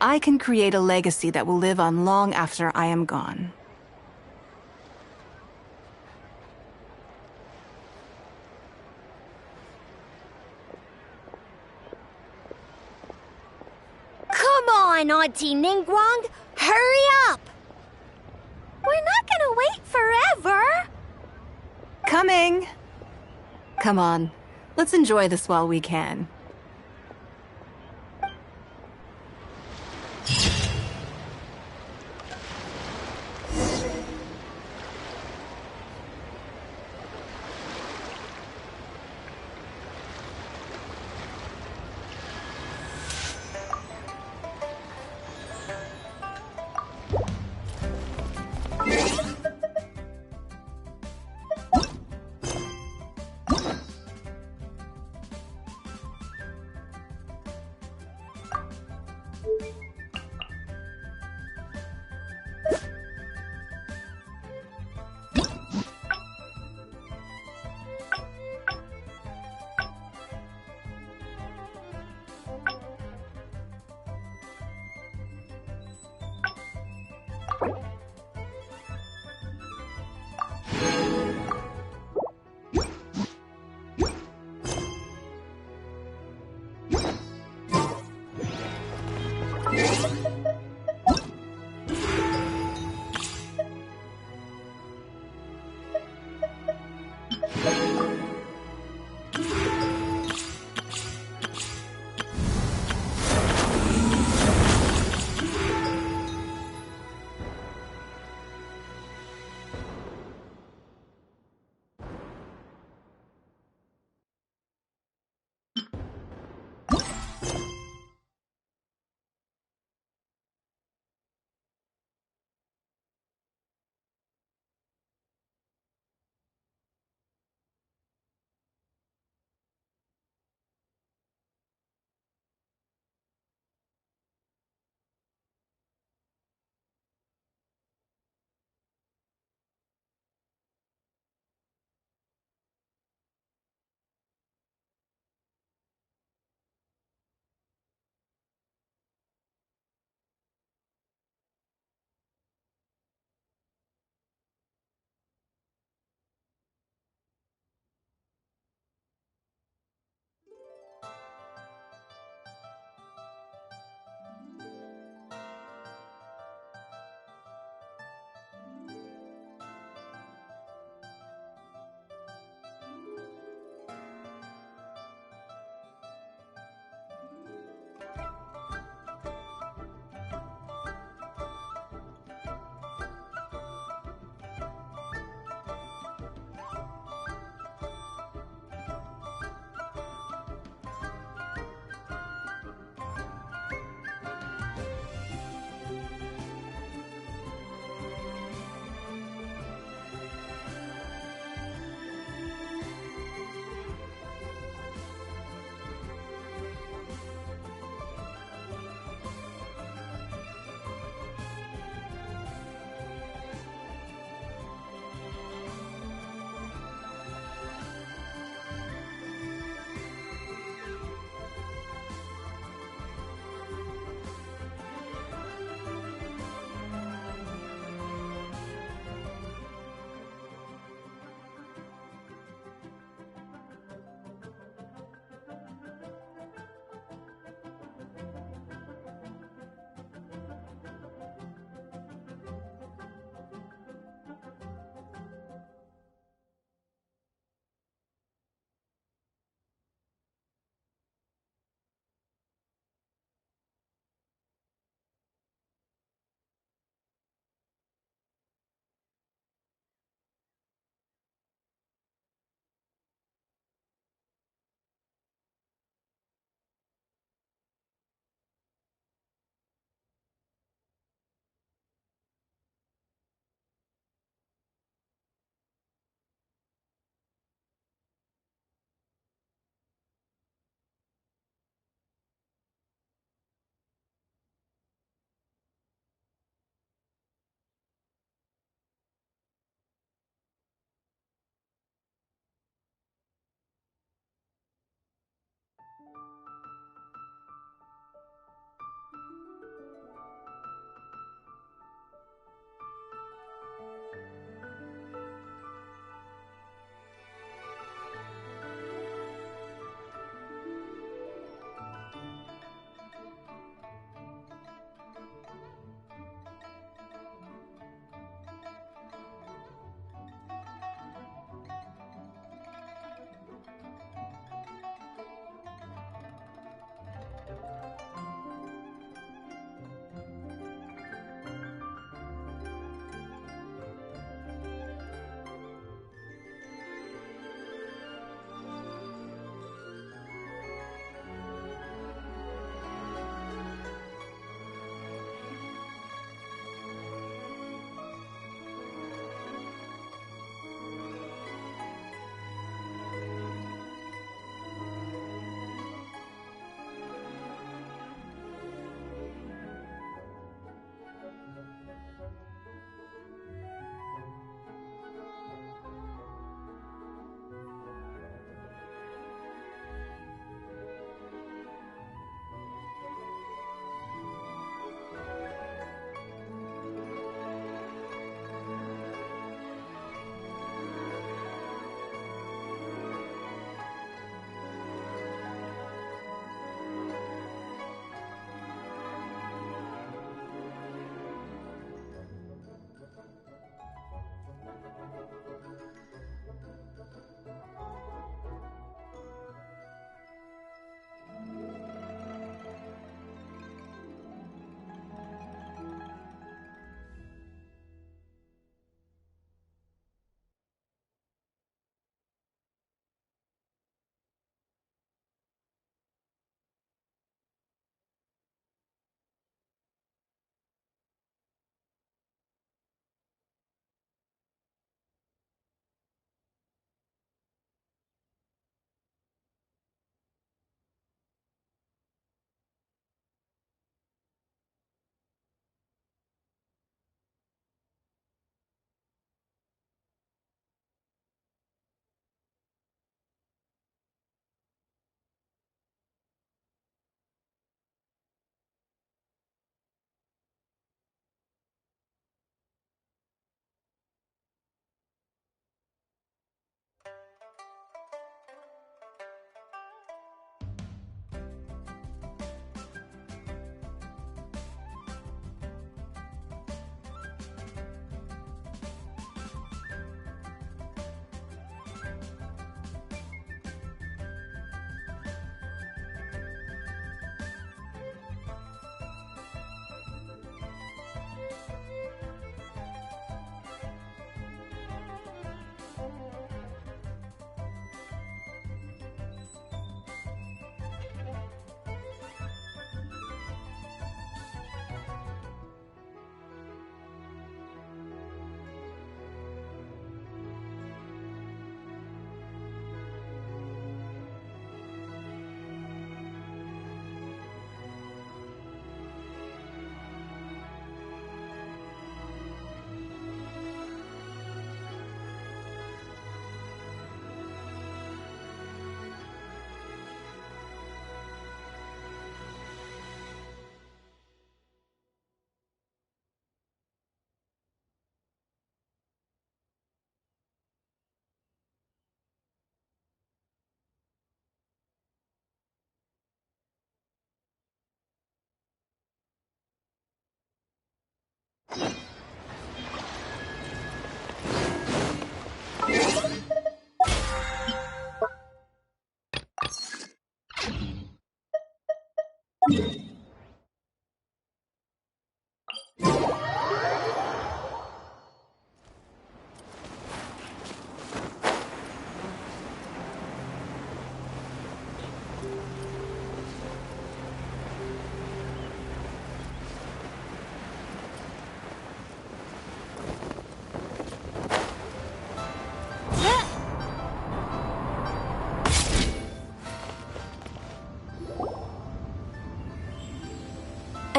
I can create a legacy that will live on long after I am gone. Come on, Auntie Ningguang! Hurry up! We're not gonna wait forever! Coming! Come on, let's enjoy this while we can.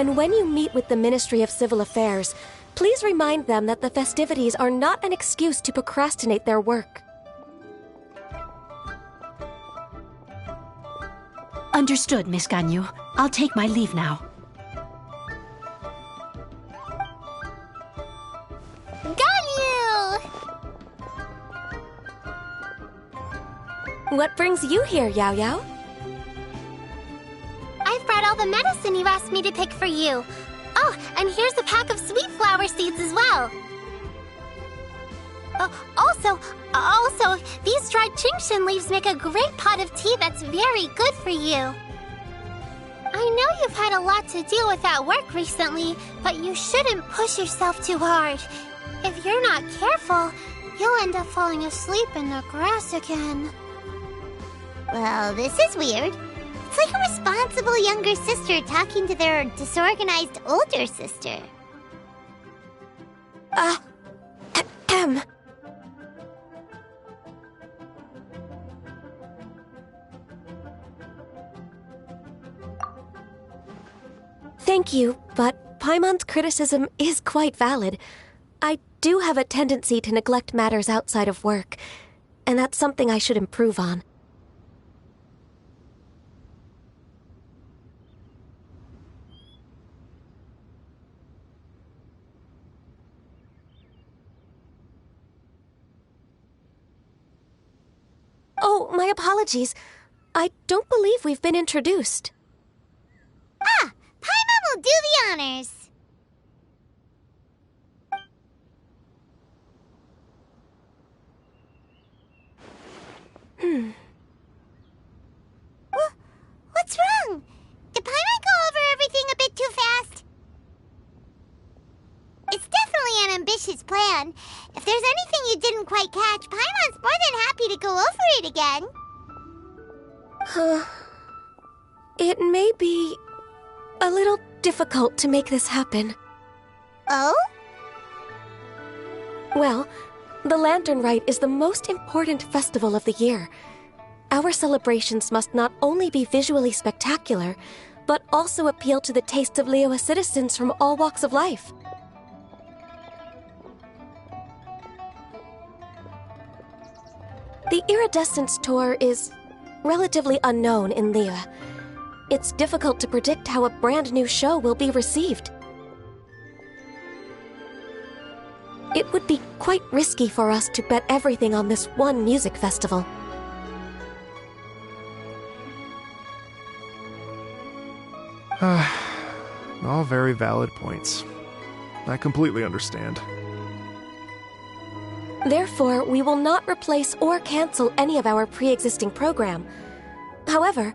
And when you meet with the Ministry of Civil Affairs, please remind them that the festivities are not an excuse to procrastinate their work. Understood, Miss Ganyu. I'll take my leave now. Ganyu! What brings you here, Yao Yao? I've brought all the medicine you asked me to pick for you. Oh, and here's a pack of sweet flower seeds as well. Also, these dried Genshin leaves make a great pot of tea that's very good for you. I know you've had a lot to deal with at work recently, but you shouldn't push yourself too hard. If you're not careful, you'll end up falling asleep in the grass again. Well, this is weird. It's like a responsible younger sister talking to their disorganized older sister. Thank you, but Paimon's criticism is quite valid. I do have a tendency to neglect matters outside of work, and that's something I should improve on. Oh, my apologies. I don't believe we've been introduced. Ah, Paimon will do the honors. What's wrong? Did Paimon go over everything a bit too fast? It's definitely an ambitious plan. If there's anything you didn't quite catch, Paimon's more than happy to go over it again. It may be a little difficult to make this happen. Oh? Well, the Lantern Rite is the most important festival of the year. Our celebrations must not only be visually spectacular, but also appeal to the tastes of Liyue citizens from all walks of life. The Iridescence Tour is relatively unknown in Liyue. It's difficult to predict how a brand new show will be received. It would be quite risky for us to bet everything on this one music festival. All very valid points. I completely understand. Therefore, we will not replace or cancel any of our pre-existing program. However,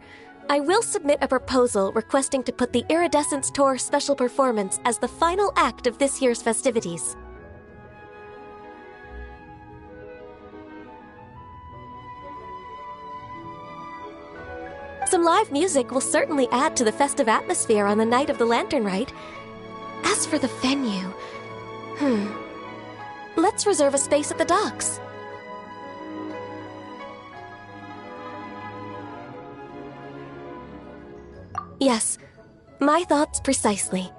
I will submit a proposal requesting to put the Iridescence Tour special performance as the final act of this year's festivities. Some live music will certainly add to the festive atmosphere on the night of the Lantern Rite. As for the venue, let's reserve a space at the docks. Yes, my thoughts precisely.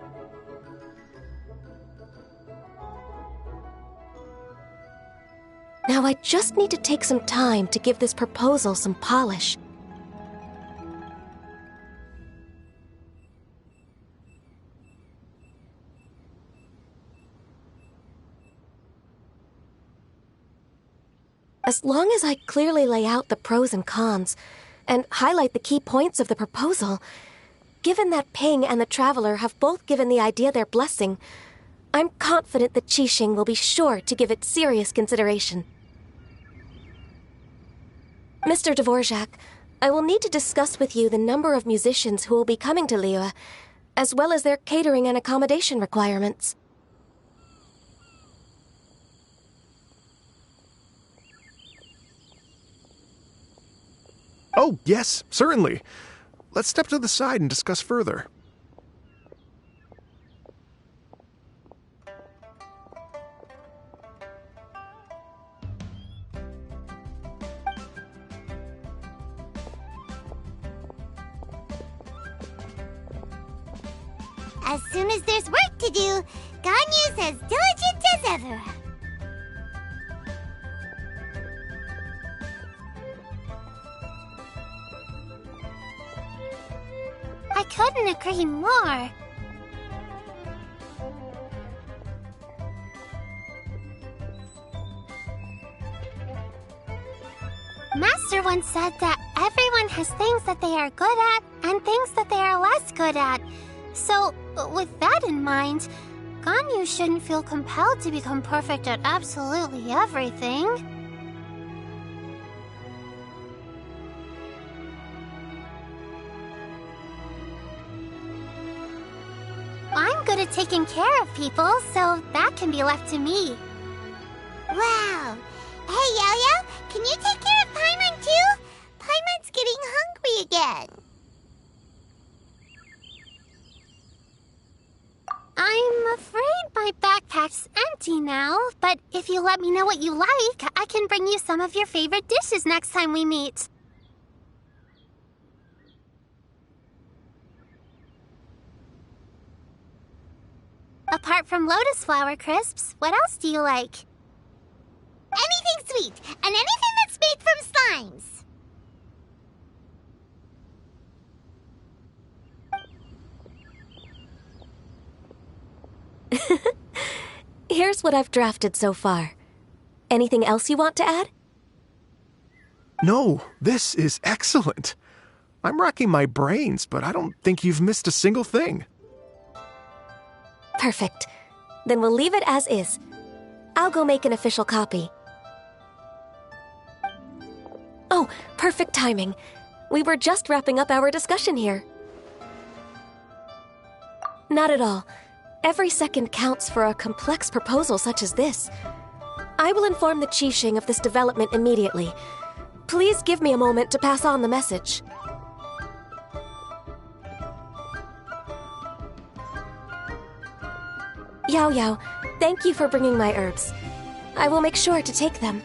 Now I just need to take some time to give this proposal some polish. As long as I clearly lay out the pros and cons, and highlight the key points of the proposal, given that Ping and the Traveler have both given the idea their blessing, I'm confident that Qixing will be sure to give it serious consideration. Mr. Dvorak, I will need to discuss with you the number of musicians who will be coming to Liyue, as well as their catering and accommodation requirements. Oh, yes, certainly. Let's step to the side and discuss further. As soon as there's work to do, Ganyu's as diligent as ever. I couldn't agree more. Master once said that everyone has things that they are good at and things that they are less good at. So, with that in mind, Ganyu shouldn't feel compelled to become perfect at absolutely everything. I'm good at taking care of people, so that can be left to me. Wow. Hey, Yo-Yo, can you take care of Paimon too? Paimon's getting hungry again. I'm afraid my backpack's empty now, but if you let me know what you like, I can bring you some of your favorite dishes next time we meet. Apart from lotus flower crisps, what else do you like? Anything sweet, and anything that's made from slimes. Here's what I've drafted so far. Anything else you want to add? No, this is excellent. I'm racking my brains, but I don't think you've missed a single thing. Perfect. Then we'll leave it as is. I'll go make an official copy. Oh, perfect timing. We were just wrapping up our discussion here. Not at all. Every second counts for a complex proposal such as this. I will inform the Qixing of this development immediately. Please give me a moment to pass on the message. Yao Yao, thank you for bringing my herbs. I will make sure to take them.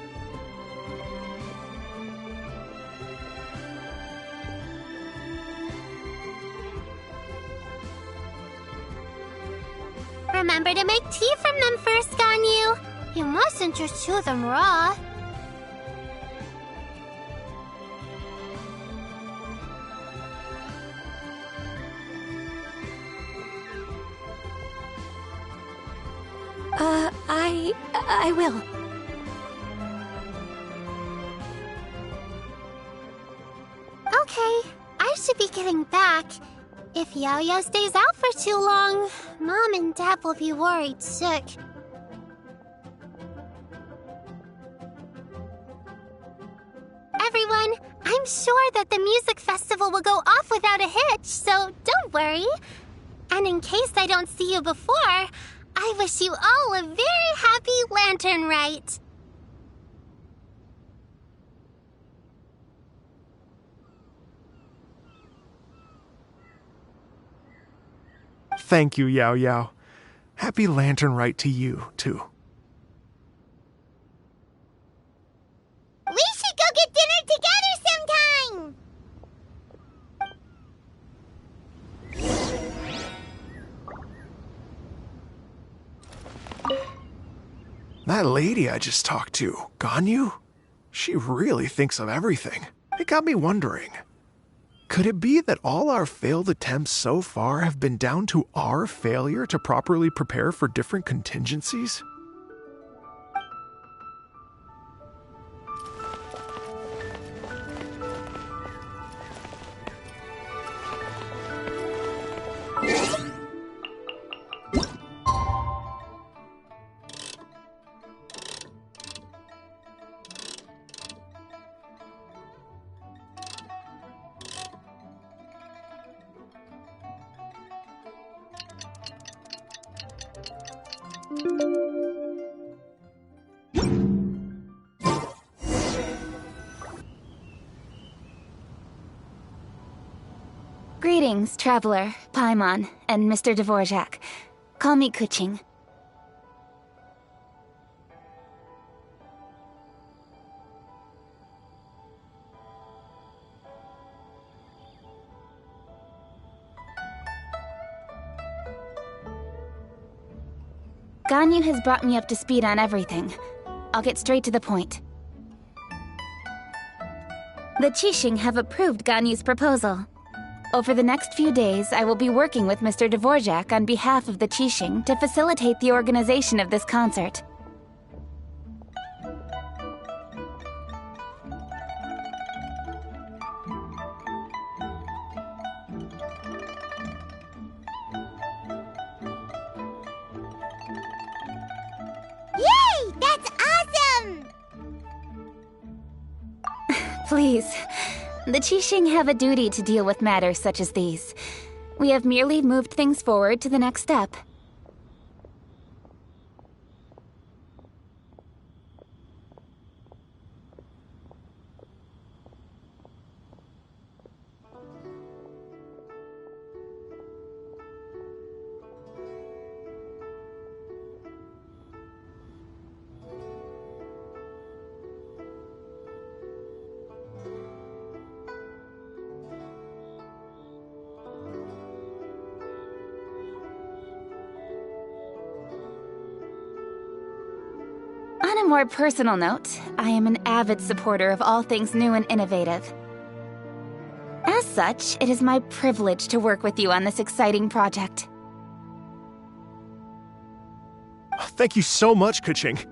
Remember to make tea from them first, Ganyu. You mustn't just chew them raw. I will. Okay, I should be getting back. If Yo-Yo stays out for too long, Mom and Dad will be worried sick. Everyone, I'm sure that the music festival will go off without a hitch, so don't worry. And in case I don't see you before, I wish you all a very happy Lantern Rite. Thank you, Yao Yao. Happy Lantern Rite to you, too. We should go get dinner together sometime! That lady I just talked to, Ganyu? She really thinks of everything. It got me wondering. Could it be that all our failed attempts so far have been down to our failure to properly prepare for different contingencies? Greetings, Traveler, Paimon, and Mr. Dvorak. Call me Kuching. Ganyu has brought me up to speed on everything. I'll get straight to the point. The Qixing have approved Ganyu's proposal. Over the next few days, I will be working with Mr. Dvorak on behalf of the Qixing to facilitate the organization of this concert. Yay! That's awesome! Please. The Qixing have a duty to deal with matters such as these. We have merely moved things forward to the next step. On a more personal note, I am an avid supporter of all things new and innovative. As such, it is my privilege to work with you on this exciting project. Thank you so much, Keqing.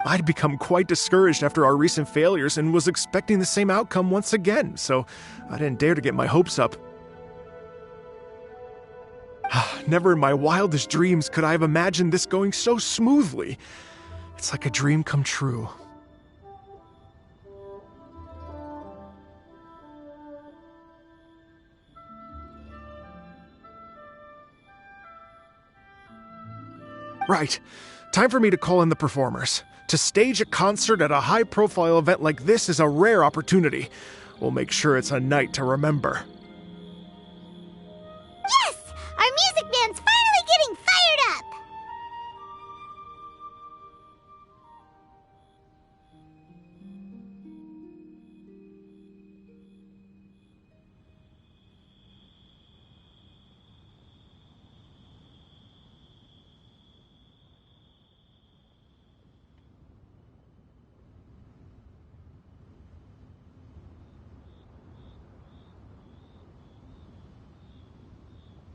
I'd become quite discouraged after our recent failures and was expecting the same outcome once again, so I didn't dare to get my hopes up. Never in my wildest dreams could I have imagined this going so smoothly. It's like a dream come true. Right. Time for me to call in the performers. To stage a concert at a high-profile event like this is a rare opportunity. We'll make sure it's a night to remember. Yes! Our music band's finally getting fired up!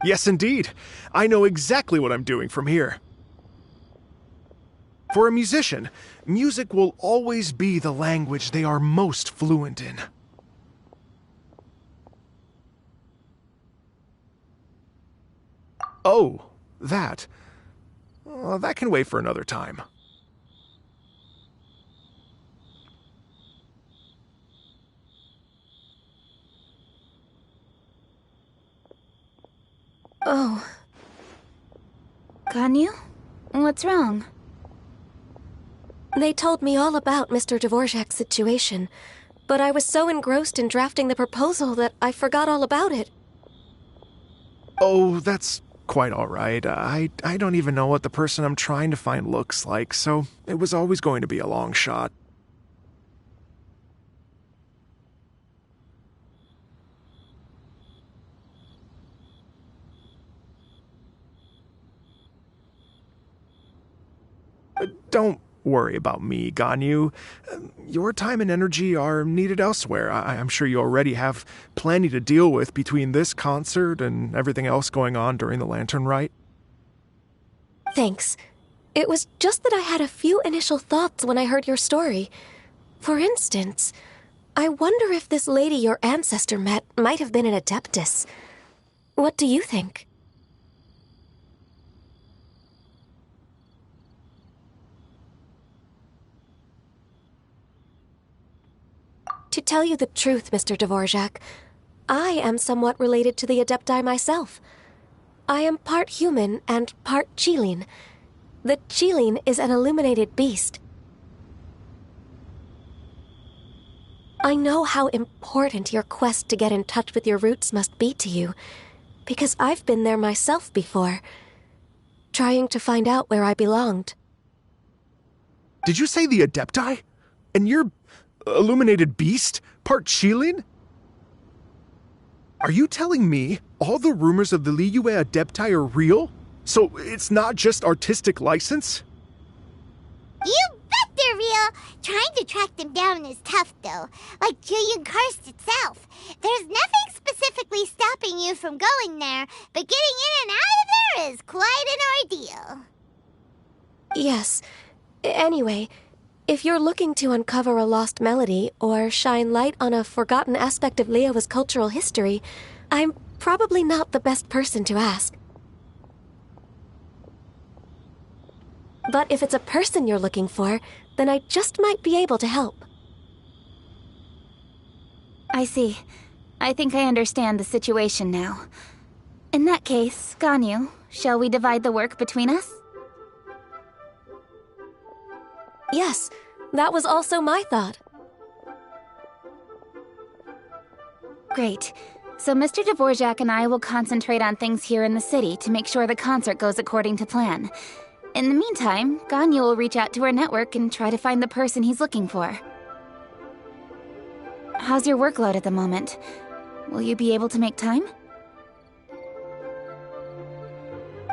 Yes, indeed. I know exactly what I'm doing from here. For a musician, music will always be the language they are most fluent in. Oh, that. That can wait for another time. Oh. Ganyu? What's wrong? They told me all about Mr. Dvorak's situation, but I was so engrossed in drafting the proposal that I forgot all about it. Oh, that's quite all right. I don't even know what the person I'm trying to find looks like, so it was always going to be a long shot. Don't worry about me, Ganyu. Your time and energy are needed elsewhere. I'm sure you already have plenty to deal with between this concert and everything else going on during the Lantern Rite. Thanks. It was just that I had a few initial thoughts when I heard your story. For instance, I wonder if this lady your ancestor met might have been an Adeptus. What do you think? To tell you the truth, Mr. Dvorak, I am somewhat related to the Adepti myself. I am part human and part Qilin. The Qilin is an illuminated beast. I know how important your quest to get in touch with your roots must be to you, because I've been there myself before, trying to find out where I belonged. Did you say the Adepti? And you're illuminated beast? Part Qilin? Are you telling me all the rumors of the Liyue Adepti are real? So it's not just artistic license? You bet they're real! Trying to track them down is tough, though. Like Julian Karst itself. There's nothing specifically stopping you from going there, but getting in and out of there is quite an ordeal. Yes. Anyway, if you're looking to uncover a lost melody or shine light on a forgotten aspect of Liyue's cultural history, I'm probably not the best person to ask. But if it's a person you're looking for, then I just might be able to help. I see. I think I understand the situation now. In that case, Ganyu, shall we divide the work between us? Yes, that was also my thought. Great. So Mr. Dvorak and I will concentrate on things here in the city to make sure the concert goes according to plan. In the meantime, Ganyu will reach out to her network and try to find the person he's looking for. How's your workload at the moment? Will you be able to make time?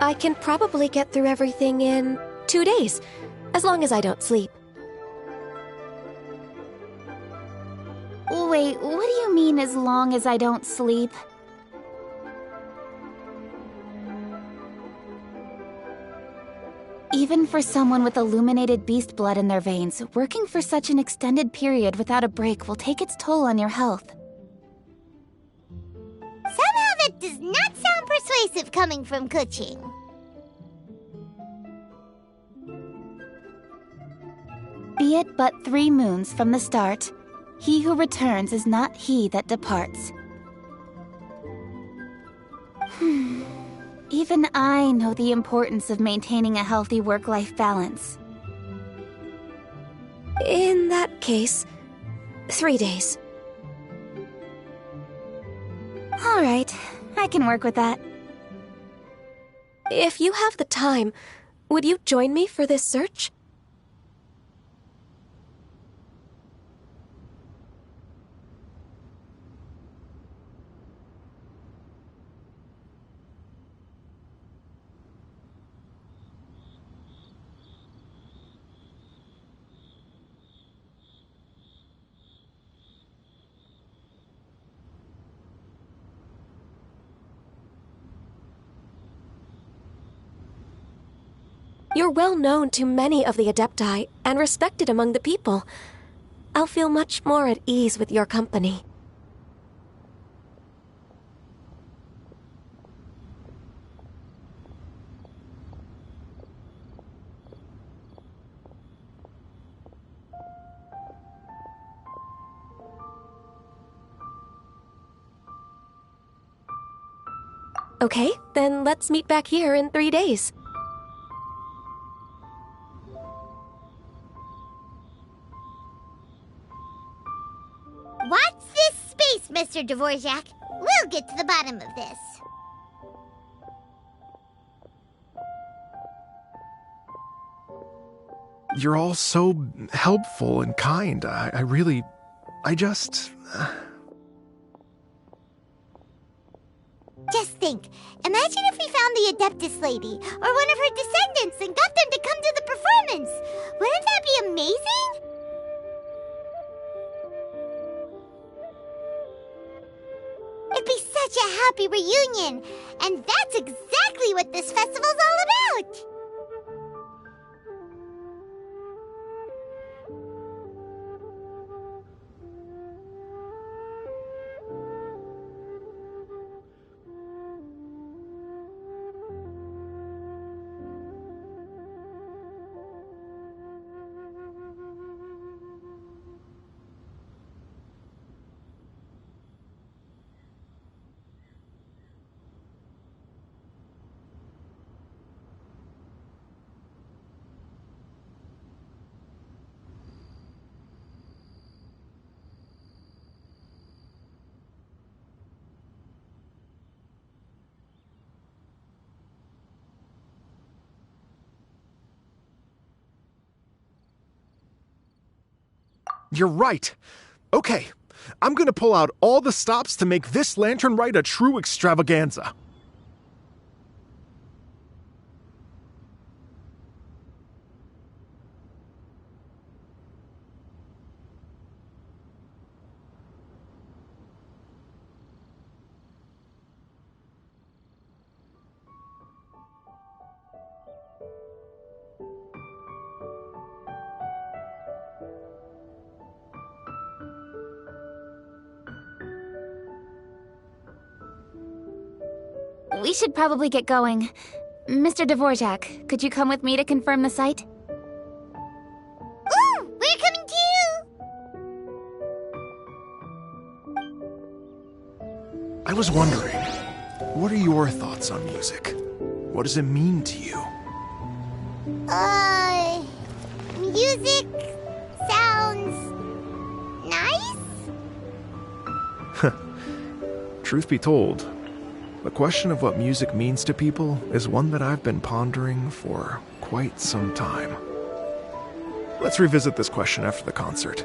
I can probably get through everything in 2 days, as long as I don't sleep. Wait, what do you mean as long as I don't sleep? Even for someone with illuminated beast blood in their veins, working for such an extended period without a break will take its toll on your health. Somehow that does not sound persuasive coming from Kuching. Be it but 3 moons from the start, he who returns is not he that departs. Even I know the importance of maintaining a healthy work-life balance. In that case, 3 days. All right, I can work with that. If you have the time, would you join me for this search? You're well known to many of the Adepti and respected among the people. I'll feel much more at ease with your company. Okay, then let's meet back here in 3 days. Watch this space, Mr. Dvorak. We'll get to the bottom of this. You're all so helpful and kind. I just... Just think. Imagine if we found the Adeptus lady, or one of her descendants, and got them to come to the performance. Wouldn't that be amazing? It'd be such a happy reunion, and that's exactly what this festival's all about. You're right. Okay, I'm gonna pull out all the stops to make this lantern ride a true extravaganza. we should probably get going. Mr. Dvorak, could you come with me to confirm the site? Ooh, we're coming too! I was wondering, what are your thoughts on music? What does it mean to you? Music sounds nice? Truth be told, the question of what music means to people is one that I've been pondering for quite some time. Let's revisit this question after the concert.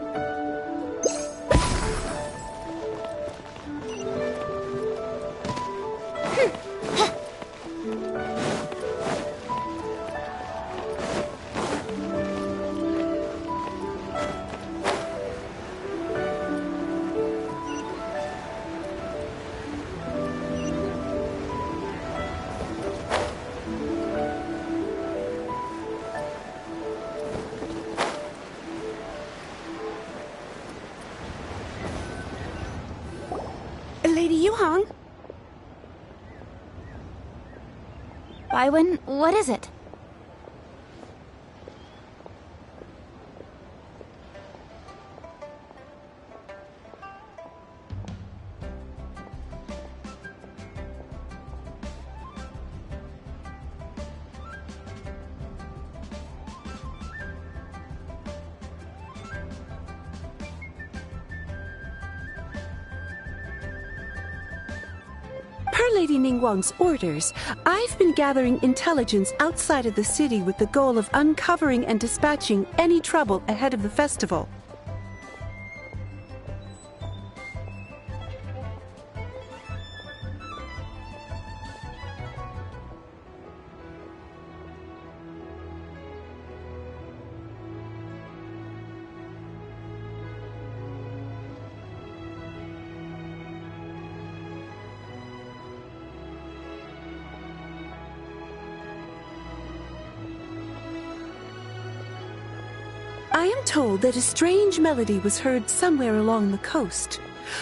Lady Yuhong? Baiwen, what is it? Per Lady Ningguang's orders, I've been gathering intelligence outside of the city with the goal of uncovering and dispatching any trouble ahead of the festival. I am told that a strange melody was heard somewhere along the coast.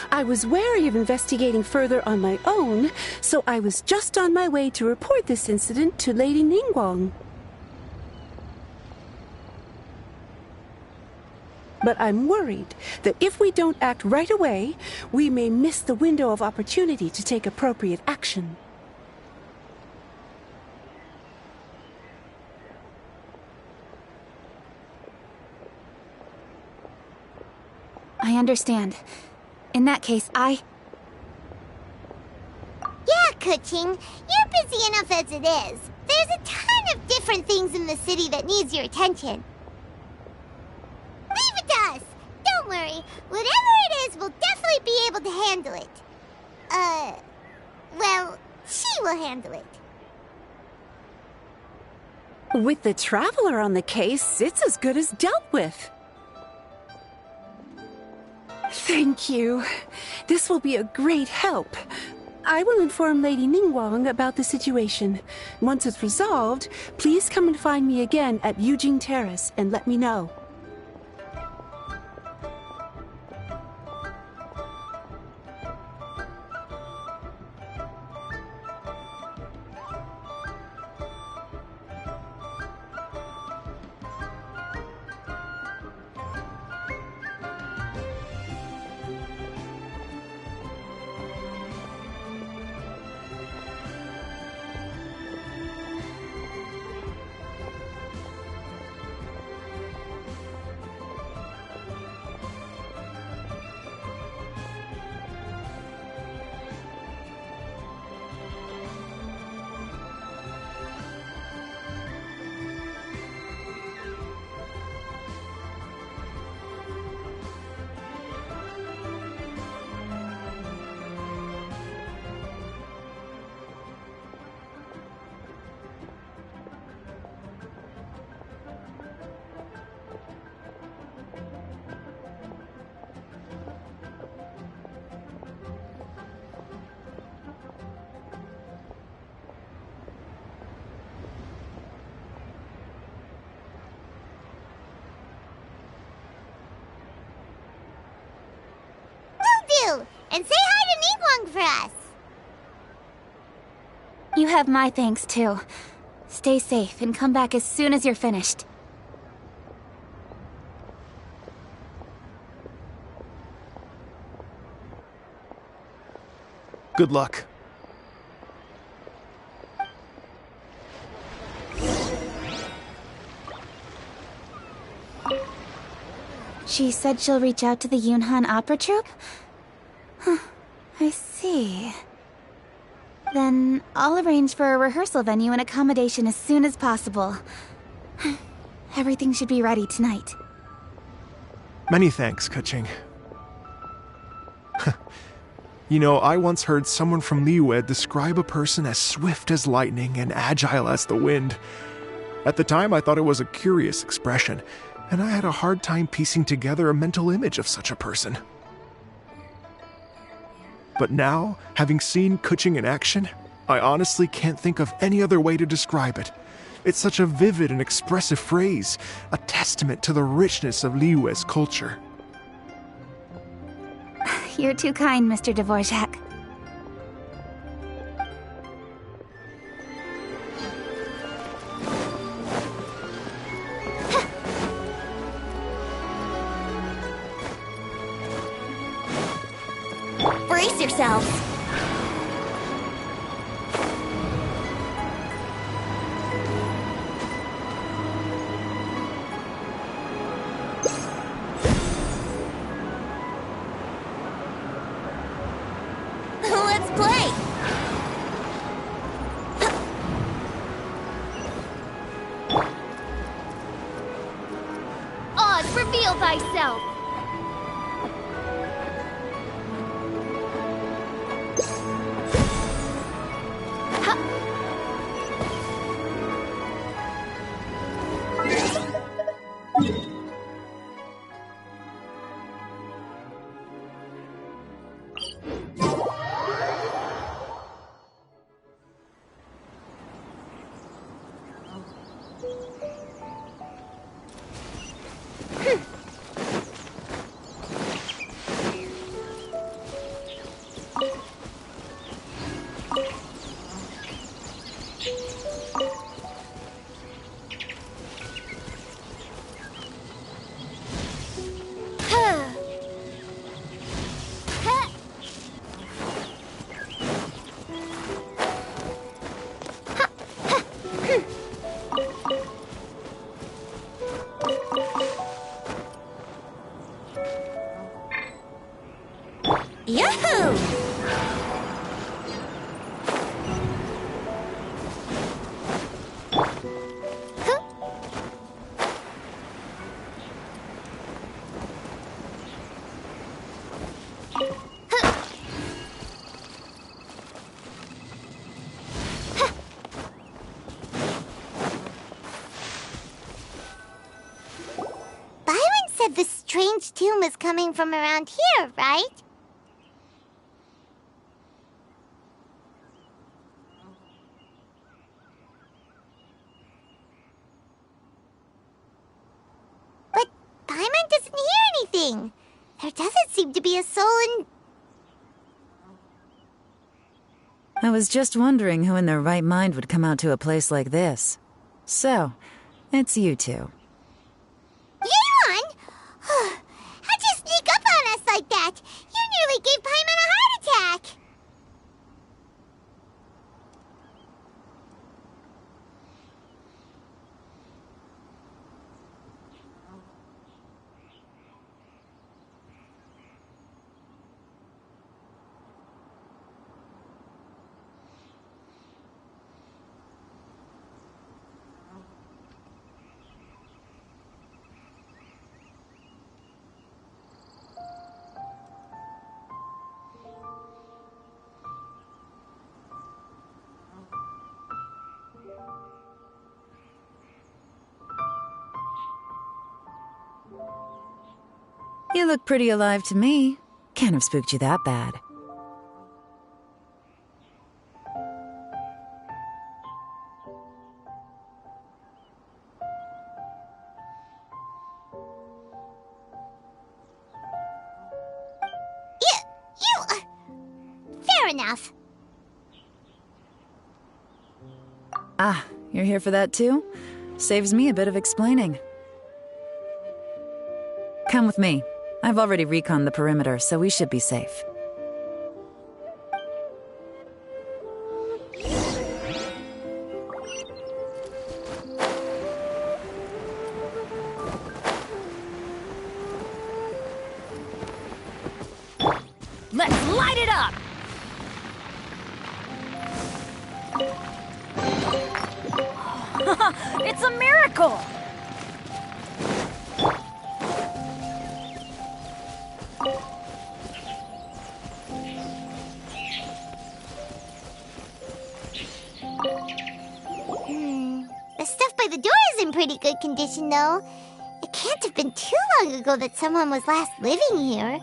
I was wary of investigating further on my own, so I was just on my way to report this incident to Lady Ningguang. But I'm worried that if we don't act right away, we may miss the window of opportunity to take appropriate action. I understand. In that case, Yeah, Kuching, you're busy enough as it is. There's a ton of different things in the city that needs your attention. Leave it to us. Don't worry. Whatever it is, we'll definitely be able to handle it. Well, she will handle it. With the Traveler on the case, it's as good as dealt with. Thank you. This will be a great help. I will inform Lady Ningguang about the situation. Once it's resolved, please come and find me again at Yujing Terrace and let me know. And say hi to Ningguang for us. You have my thanks, too. Stay safe and come back as soon as you're finished. Good luck. She said she'll reach out to the Yunhan Opera Troupe? Huh, I see. Then I'll arrange for a rehearsal venue and accommodation as soon as possible. Everything should be ready tonight. Many thanks, Keqing. You know, I once heard someone from Liyue describe a person as swift as lightning and agile as the wind. At the time, I thought it was a curious expression, and I had a hard time piecing together a mental image of such a person. But now, having seen Keqing in action, I honestly can't think of any other way to describe it. It's such a vivid and expressive phrase, a testament to the richness of Liyue's culture. You're too kind, Mr. Dvorak. Brace yourselves. Let's play. Oz, reveal thyself! Yahoo! Byron said the strange tune was coming from around here, right? But Paimon doesn't hear anything. There doesn't seem to be a soul in... I was just wondering who in their right mind would come out to a place like this. So, it's you two. Yeon! How'd you sneak up on us like that? You nearly gave Paimon a heart attack! You look pretty alive to me. Can't have spooked you that bad. Fair enough. Ah, you're here for that too? Saves me a bit of explaining. Come with me. I've already reconned the perimeter, so we should be safe. Let's light it up! It's a miracle! The stuff by the door is in pretty good condition, though. It can't have been too long ago that someone was last living here.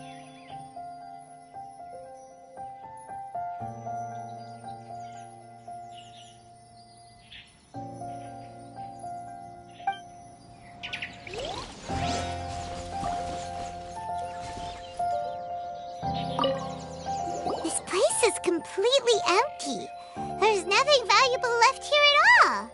This place is completely empty. There's nothing valuable left here at all.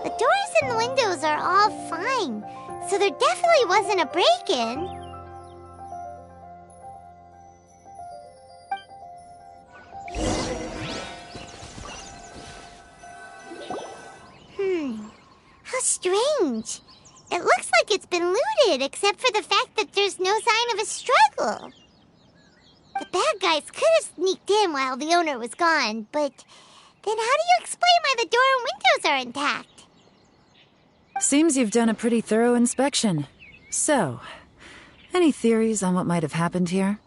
The doors and the windows are all fine, so there definitely wasn't a break-in. How strange. It looks like it's been looted, except for the fact that there's no sign of a struggle. The bad guys could have sneaked in while the owner was gone, but then how do you explain why the door and windows are intact? Seems you've done a pretty thorough inspection. So, any theories on what might have happened here?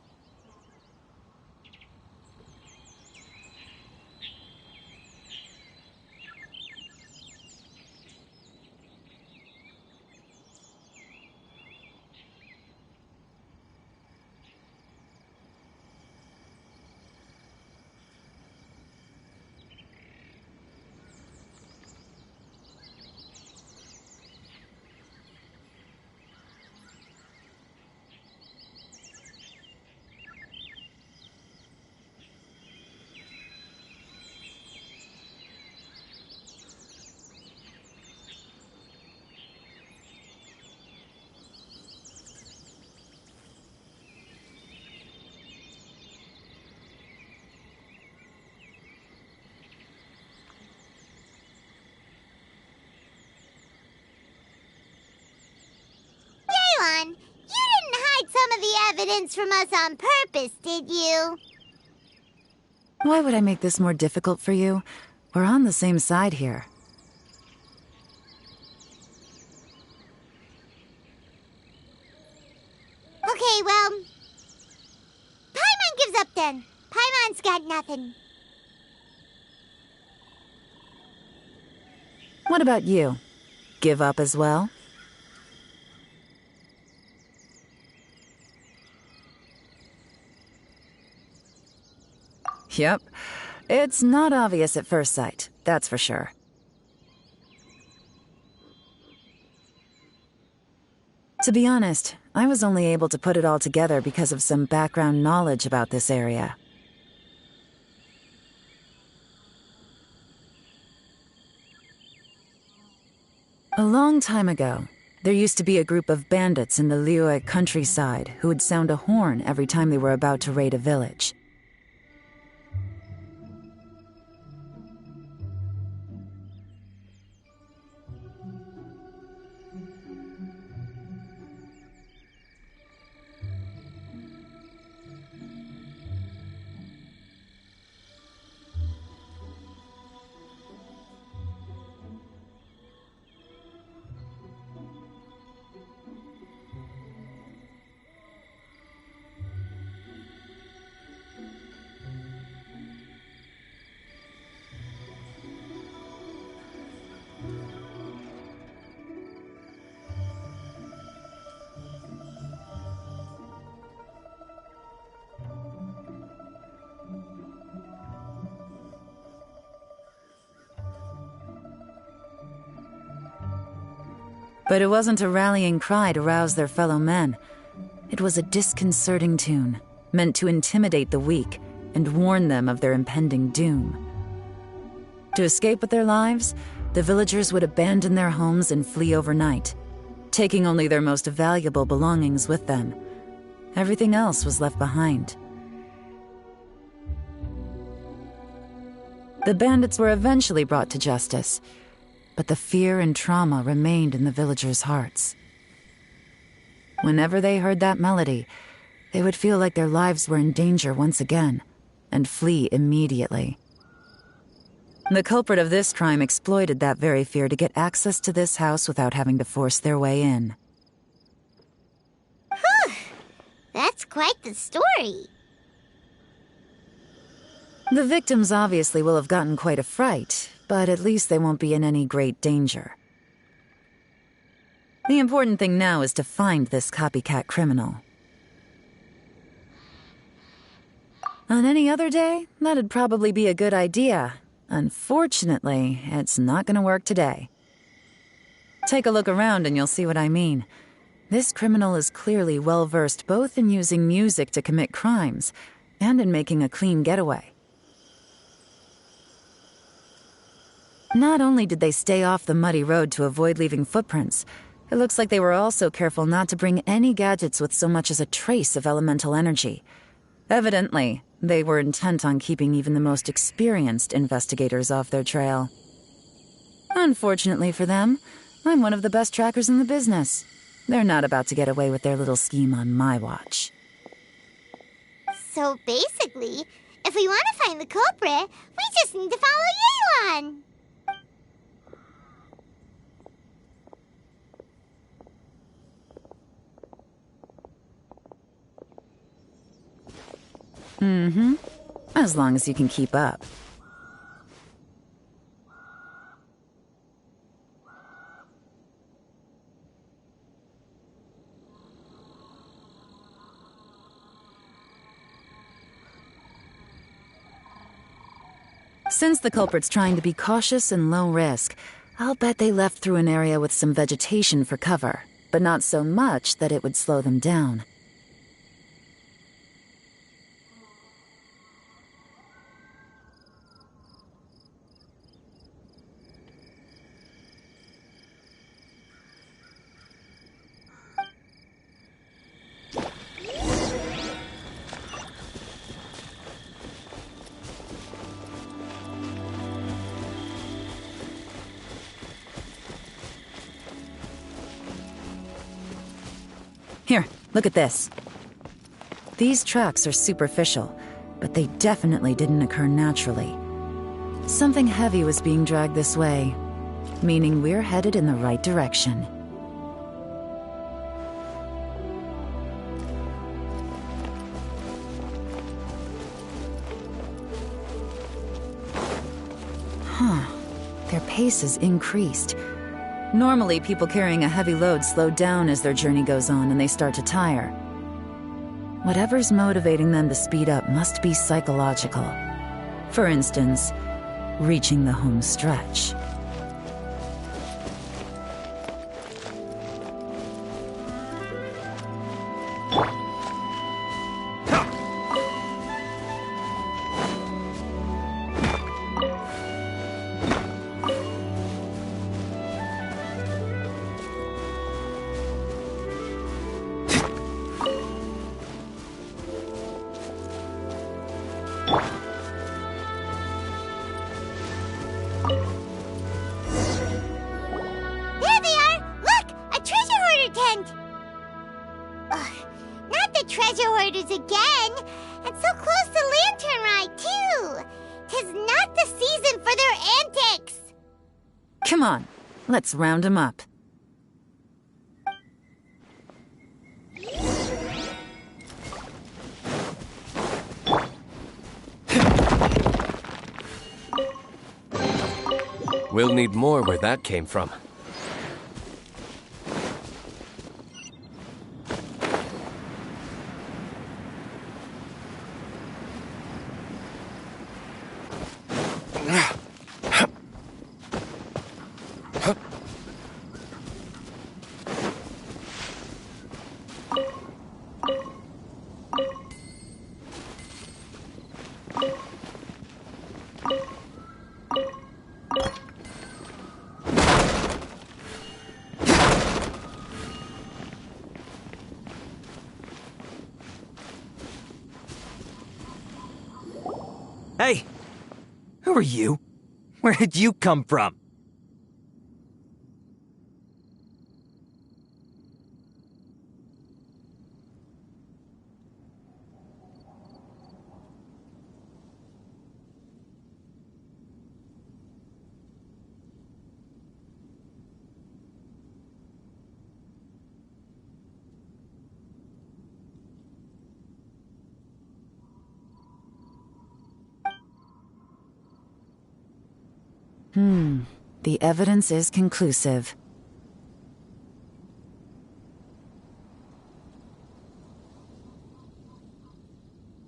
Yaylon, you didn't hide some of the evidence from us on purpose, did you? Why would I make this more difficult for you? We're on the same side here. Okay, well, Paimon gives up then. Paimon's got nothing. What about you? Give up as well? Yep. It's not obvious at first sight, that's for sure. To be honest, I was only able to put it all together because of some background knowledge about this area. A long time ago, there used to be a group of bandits in the Liyue countryside who would sound a horn every time they were about to raid a village. But it wasn't a rallying cry to rouse their fellow men. It was a disconcerting tune, meant to intimidate the weak and warn them of their impending doom. To escape with their lives, the villagers would abandon their homes and flee overnight, taking only their most valuable belongings with them. Everything else was left behind. The bandits were eventually brought to justice, but the fear and trauma remained in the villagers' hearts. Whenever they heard that melody, they would feel like their lives were in danger once again, and flee immediately. The culprit of this crime exploited that very fear to get access to this house without having to force their way in. Whew! That's quite the story. The victims obviously will have gotten quite a fright, but at least they won't be in any great danger. The important thing now is to find this copycat criminal. On any other day, that'd probably be a good idea. Unfortunately, it's not going to work today. Take a look around and you'll see what I mean. This criminal is clearly well-versed both in using music to commit crimes and in making a clean getaway. Not only did they stay off the muddy road to avoid leaving footprints, it looks like they were also careful not to bring any gadgets with so much as a trace of elemental energy. Evidently, they were intent on keeping even the most experienced investigators off their trail. Unfortunately for them, I'm one of the best trackers in the business. They're not about to get away with their little scheme on my watch. So basically, if we want to find the culprit, we just need to follow Yelan. Mm-hmm. As long as you can keep up. Since the culprit's trying to be cautious and low risk, I'll bet they left through an area with some vegetation for cover, but not so much that it would slow them down. Here, look at this. These tracks are superficial, but they definitely didn't occur naturally. Something heavy was being dragged this way, meaning we're headed in the right direction. Huh. Their pace has increased. Normally, people carrying a heavy load slow down as their journey goes on and they start to tire. Whatever's motivating them to speed up must be psychological. For instance, reaching the home stretch. Come on, let's round them up. We'll need more where that came from. Hey! Who are you? Where did you come from? The evidence is conclusive.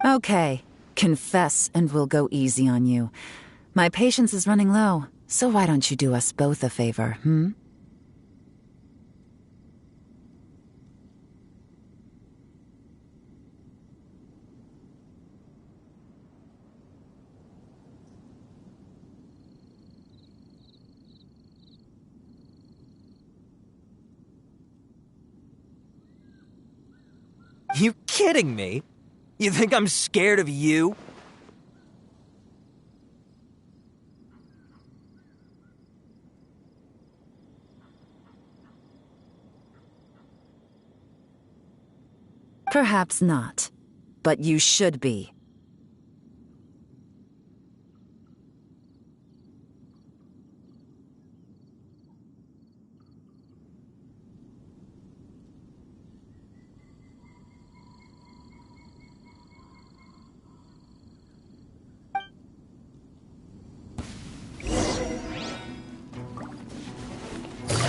Okay, confess and we'll go easy on you. My patience is running low, so why don't you do us both a favor, You kidding me? You think I'm scared of you? Perhaps not, but you should be.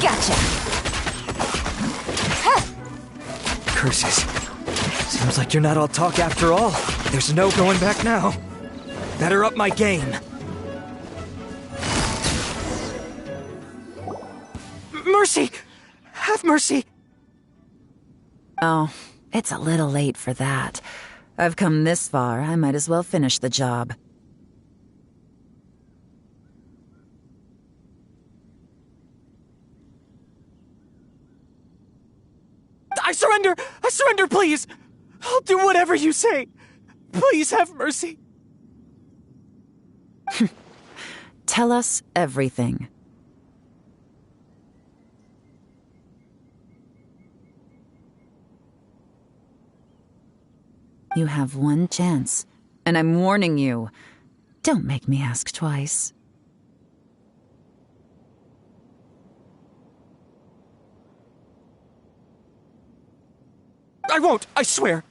Gotcha! Curses. Seems like you're not all talk after all. There's no going back now. Better up my game. Mercy! Have mercy! Oh, it's a little late for that. I've come this far, I might as well finish the job. I surrender! I surrender, please! I'll do whatever you say! Please have mercy! Tell us everything. You have one chance, and I'm warning you. Don't make me ask twice. I won't, I swear!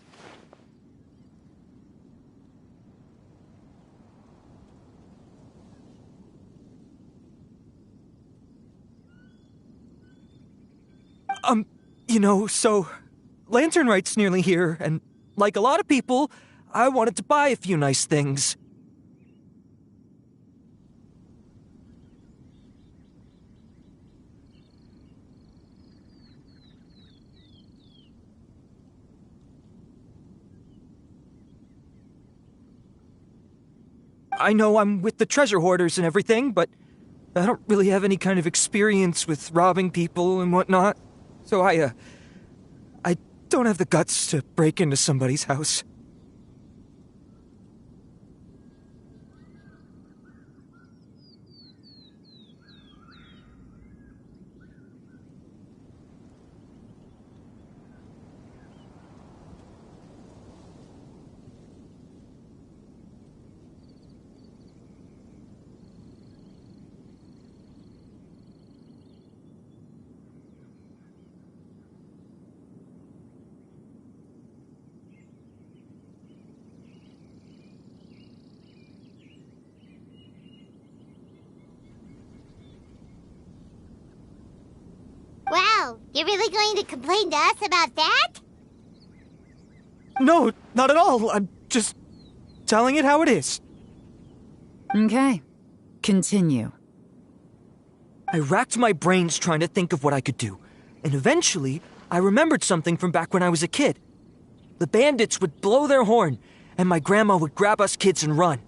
So, Lantern Right's nearly here, and like a lot of people, I wanted to buy a few nice things. I know I'm with the treasure hoarders and everything, but I don't really have any kind of experience with robbing people and whatnot. So I don't have the guts to break into somebody's house. Wow, you're really going to complain to us about that? No, not at all. I'm just telling it how it is. Okay, continue. I racked my brains trying to think of what I could do, and eventually I remembered something from back when I was a kid. The bandits would blow their horn, and my grandma would grab us kids and run.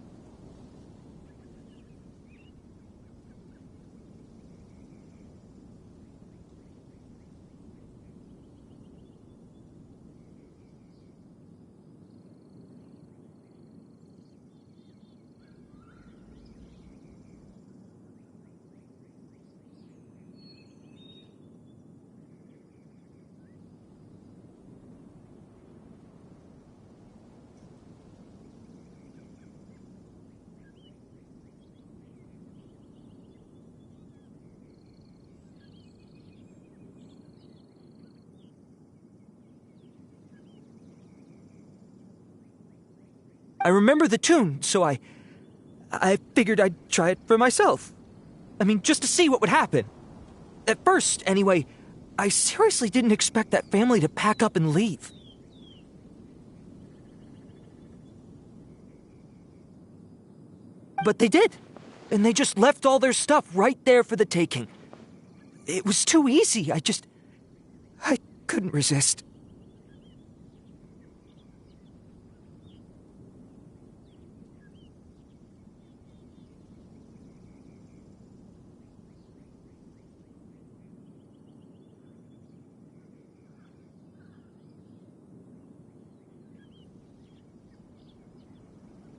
I remember the tune, so I figured I'd try it for myself. I mean, just to see what would happen. At first, anyway, I seriously didn't expect that family to pack up and leave. But they did. And they just left all their stuff right there for the taking. It was too easy. I couldn't resist.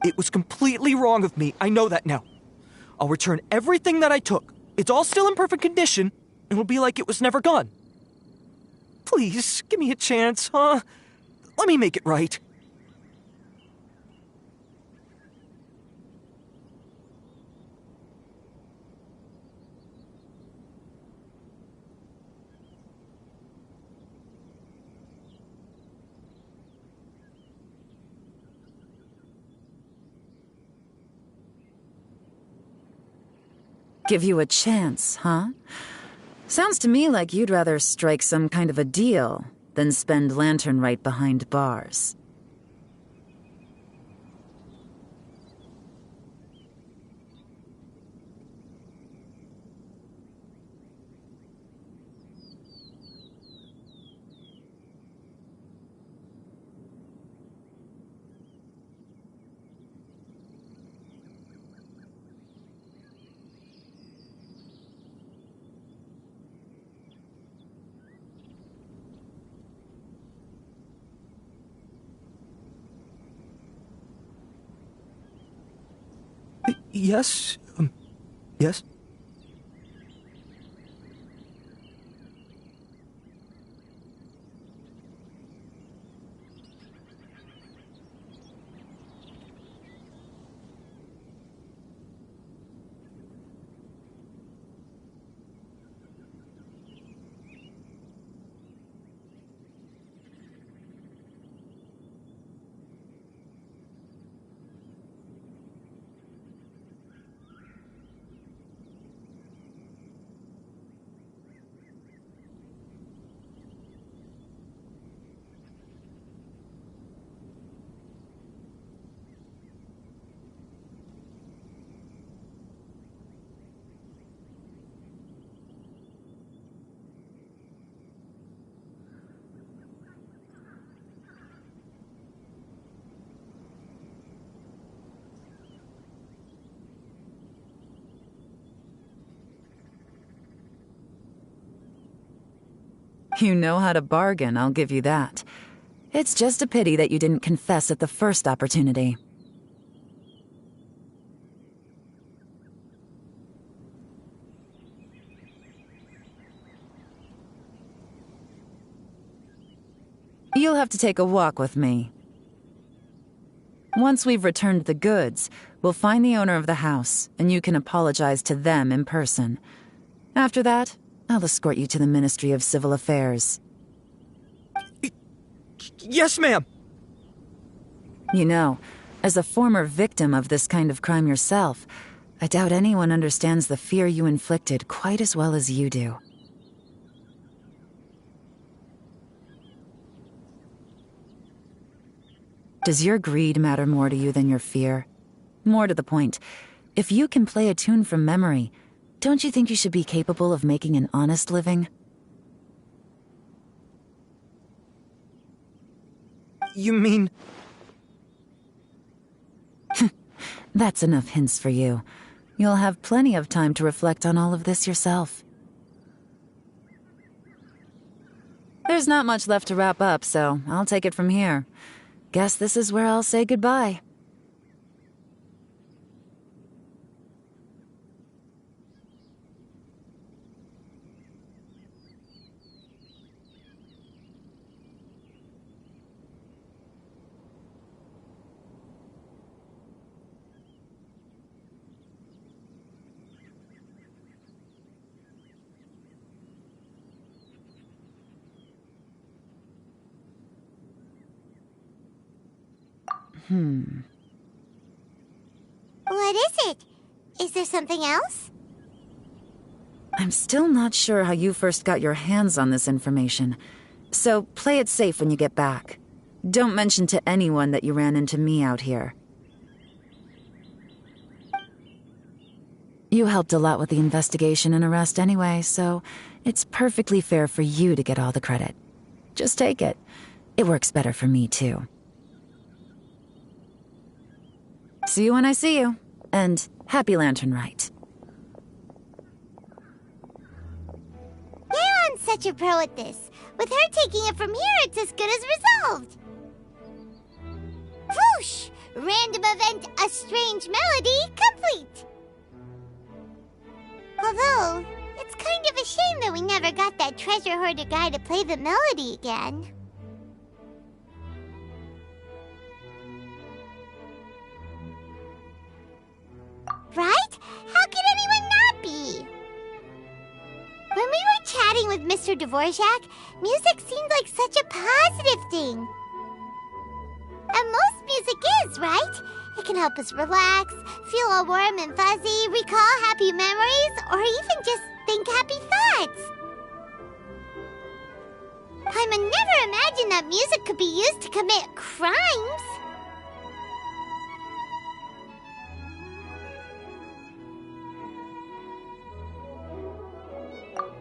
It was completely wrong of me. I know that now. I'll return everything that I took. It's all still in perfect condition, and it'll be like it was never gone. Please, give me a chance, huh? Let me make it right. Give you a chance, huh? Sounds to me like you'd rather strike some kind of a deal than spend lantern right behind bars. Yes? Yes? You know how to bargain, I'll give you that. It's just a pity that you didn't confess at the first opportunity. You'll have to take a walk with me. Once we've returned the goods, we'll find the owner of the house, and you can apologize to them in person. After that, I'll escort you to the Ministry of Civil Affairs. Yes, ma'am! You know, as a former victim of this kind of crime yourself, I doubt anyone understands the fear you inflicted quite as well as you do. Does your greed matter more to you than your fear? More to the point, if you can play a tune from memory, don't you think you should be capable of making an honest living? You mean... That's enough hints for you. You'll have plenty of time to reflect on all of this yourself. There's not much left to wrap up, so I'll take it from here. Guess this is where I'll say goodbye. What is it? Is there something else? I'm still not sure how you first got your hands on this information, so play it safe when you get back. Don't mention to anyone that you ran into me out here. You helped a lot with the investigation and arrest anyway, so it's perfectly fair for you to get all the credit. Just take it. It works better for me, too. See you when I see you, and happy Lantern Rite. Yeon's such a pro at this. With her taking it from here, it's as good as resolved. Whoosh! Random event, a strange melody, complete! Although, it's kind of a shame that we never got that treasure hoarder guy to play the melody again. Right? How could anyone not be? When we were chatting with Mr. Dvorak, music seemed like such a positive thing. And most music is, right? It can help us relax, feel all warm and fuzzy, recall happy memories, or even just think happy thoughts. I would never imagine that music could be used to commit crimes.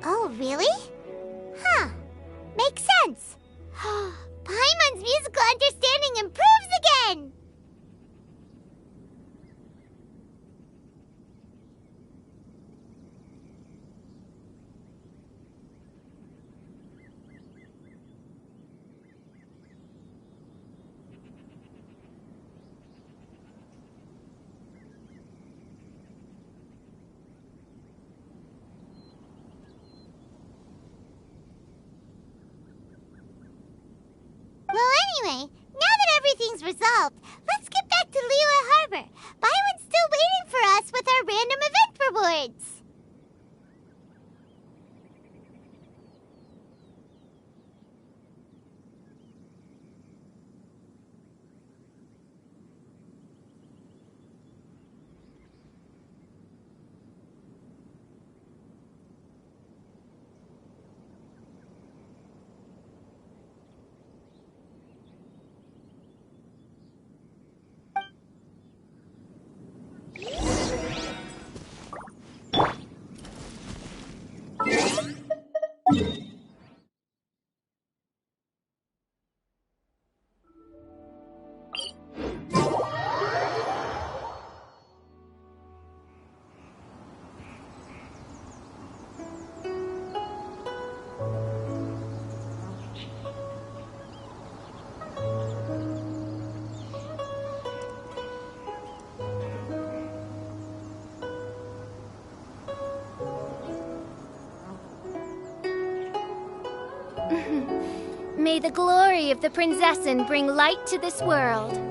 Oh, really? Huh. Makes sense. Paimon's musical understanding improves again! Anyway, now that everything's resolved, let's get back to Liyue Harbor. Byron's still waiting for us with our random event rewards. May the glory of the Prinzessin bring light to this world.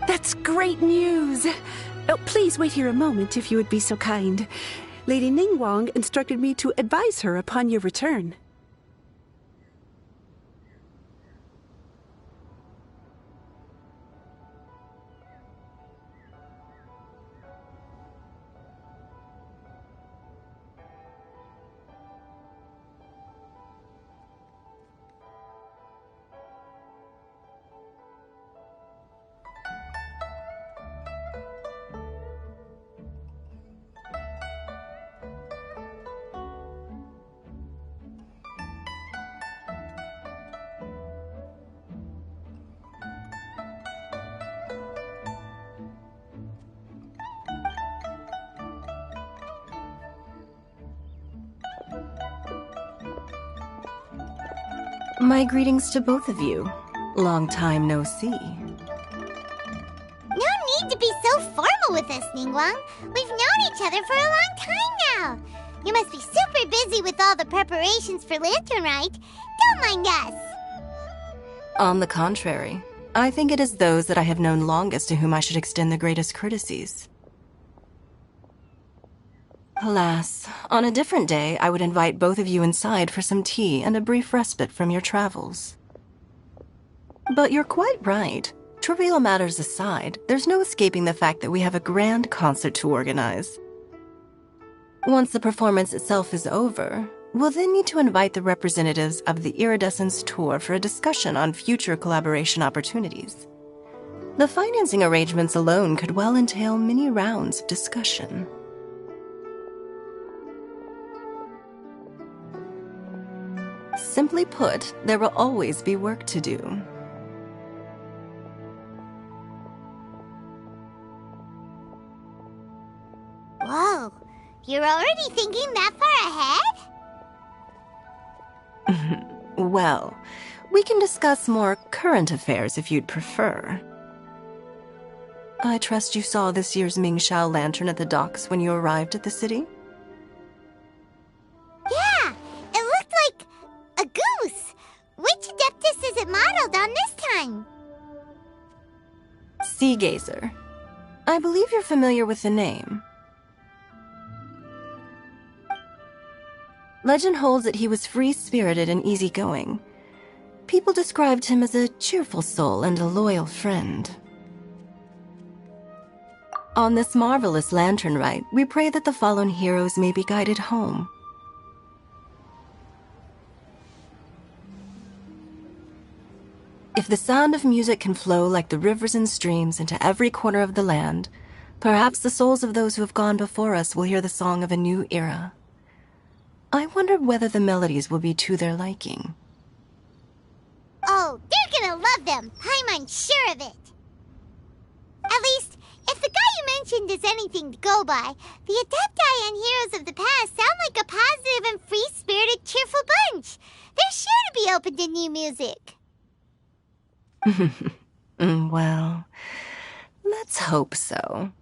That's great news! Oh, please wait here a moment, if you would be so kind. Lady Ningguang instructed me to advise her upon your return. My greetings to both of you. Long time no see. No need to be so formal with us, Ningguang. We've known each other for a long time now. You must be super busy with all the preparations for Lantern Rite. Don't mind us. On the contrary, I think it is those that I have known longest to whom I should extend the greatest courtesies. Alas, on a different day, I would invite both of you inside for some tea and a brief respite from your travels. But you're quite right. Trivial matters aside, there's no escaping the fact that we have a grand concert to organize. Once the performance itself is over, we'll then need to invite the representatives of the Iridescence Tour for a discussion on future collaboration opportunities. The financing arrangements alone could well entail many rounds of discussion. Simply put, there will always be work to do. Whoa, you're already thinking that far ahead? Well, we can discuss more current affairs if you'd prefer. I trust you saw this year's Mingxiao lantern at the docks when you arrived at the city? Yeah, it looked like a goose. Which Adeptus is it modeled on this time? Sea Gazer. I believe you're familiar with the name. Legend holds that he was free-spirited and easygoing. People described him as a cheerful soul and a loyal friend. On this marvelous lantern rite, we pray that the fallen heroes may be guided home. If the sound of music can flow like the rivers and streams into every corner of the land, perhaps the souls of those who have gone before us will hear the song of a new era. I wondered whether the melodies will be to their liking. Oh, they're gonna love them. I'm sure of it. At least, if the guy you mentioned is anything to go by, the Adepti and heroes of the past sound like a positive and free-spirited, cheerful bunch. They're sure to be open to new music. Well, let's hope so.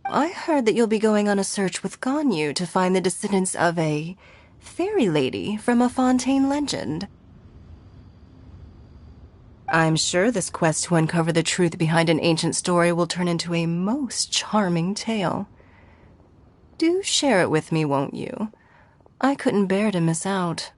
I heard that you'll be going on a search with Ganyu to find the descendants of a fairy lady from a Fontaine legend. I'm sure this quest to uncover the truth behind an ancient story will turn into a most charming tale. Do share it with me, won't you? I couldn't bear to miss out.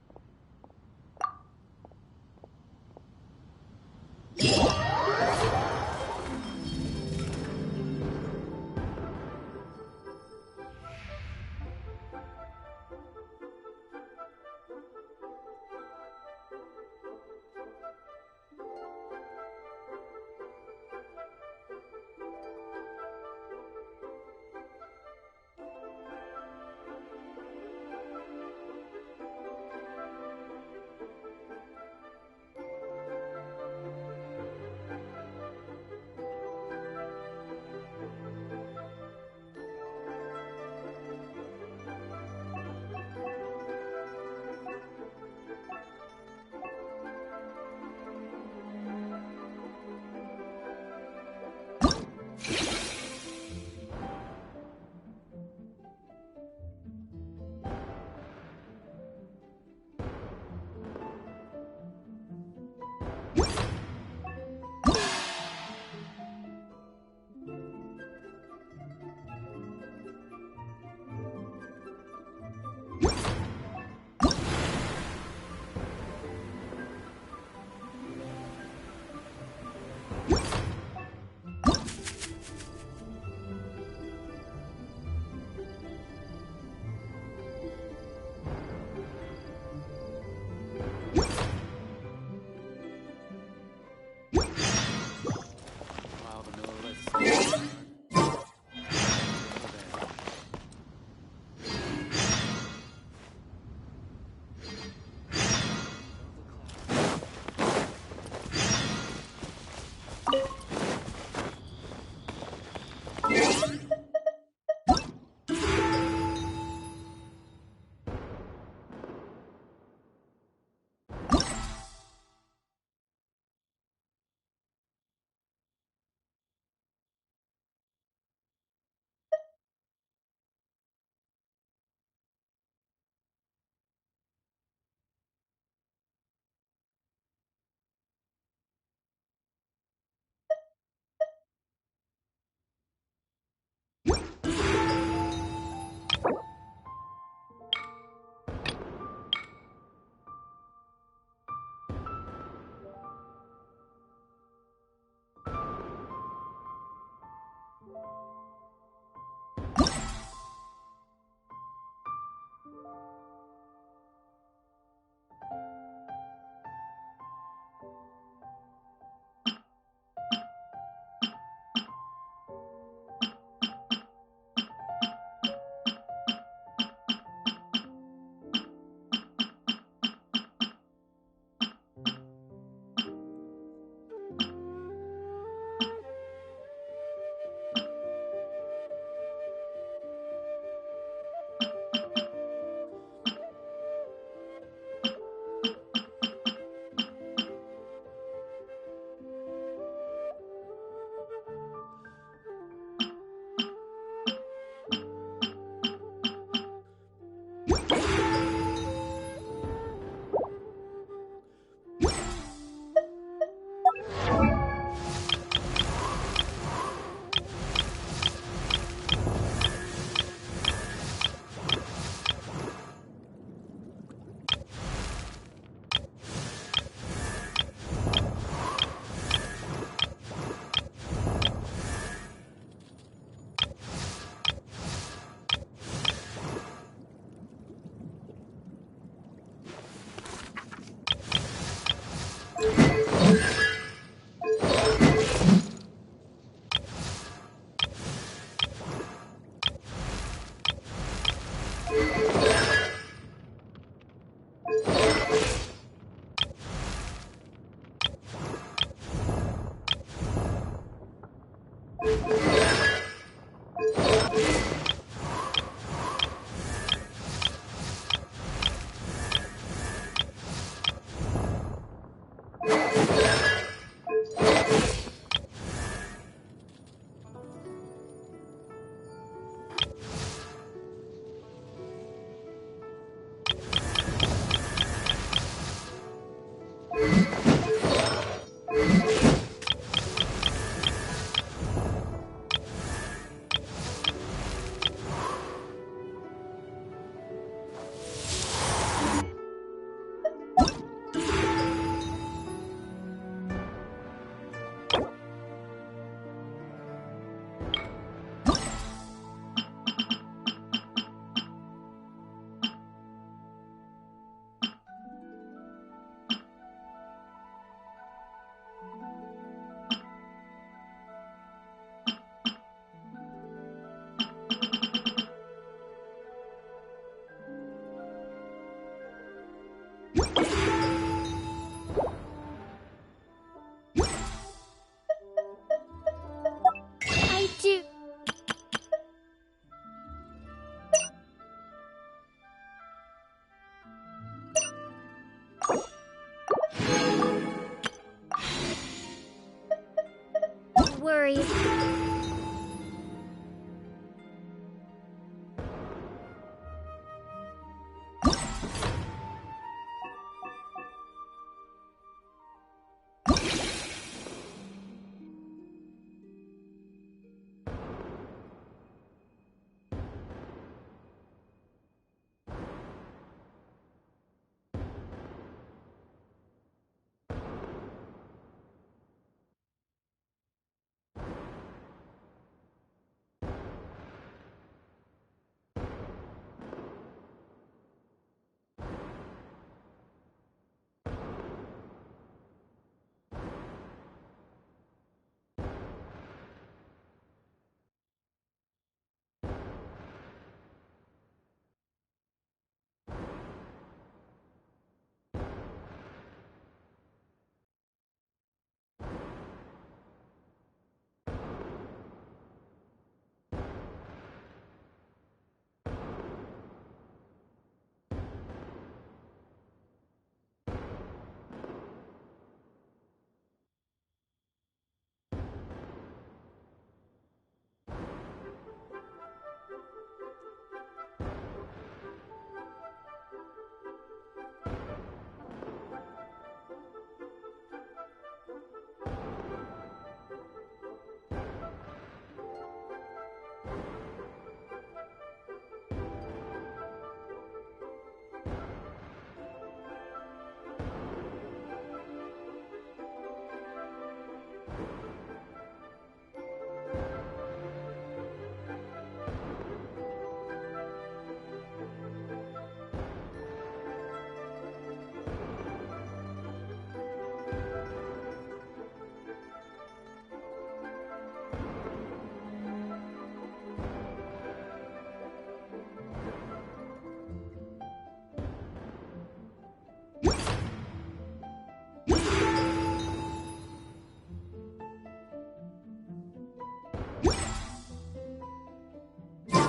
worry.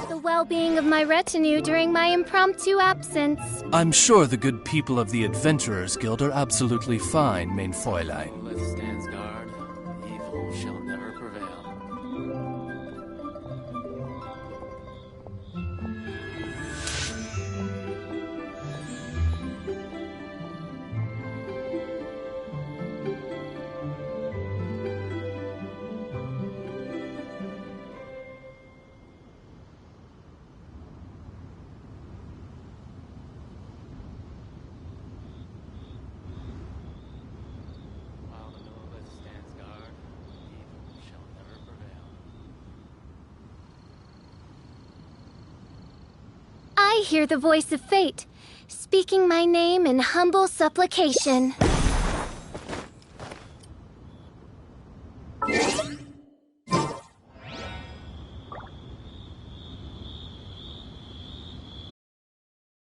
The well-being of my retinue during my impromptu absence. I'm sure the good people of the Adventurers Guild are absolutely fine, mein Fräulein. Stands guard. Evil shall never prevail. I hear the voice of fate, speaking my name in humble supplication.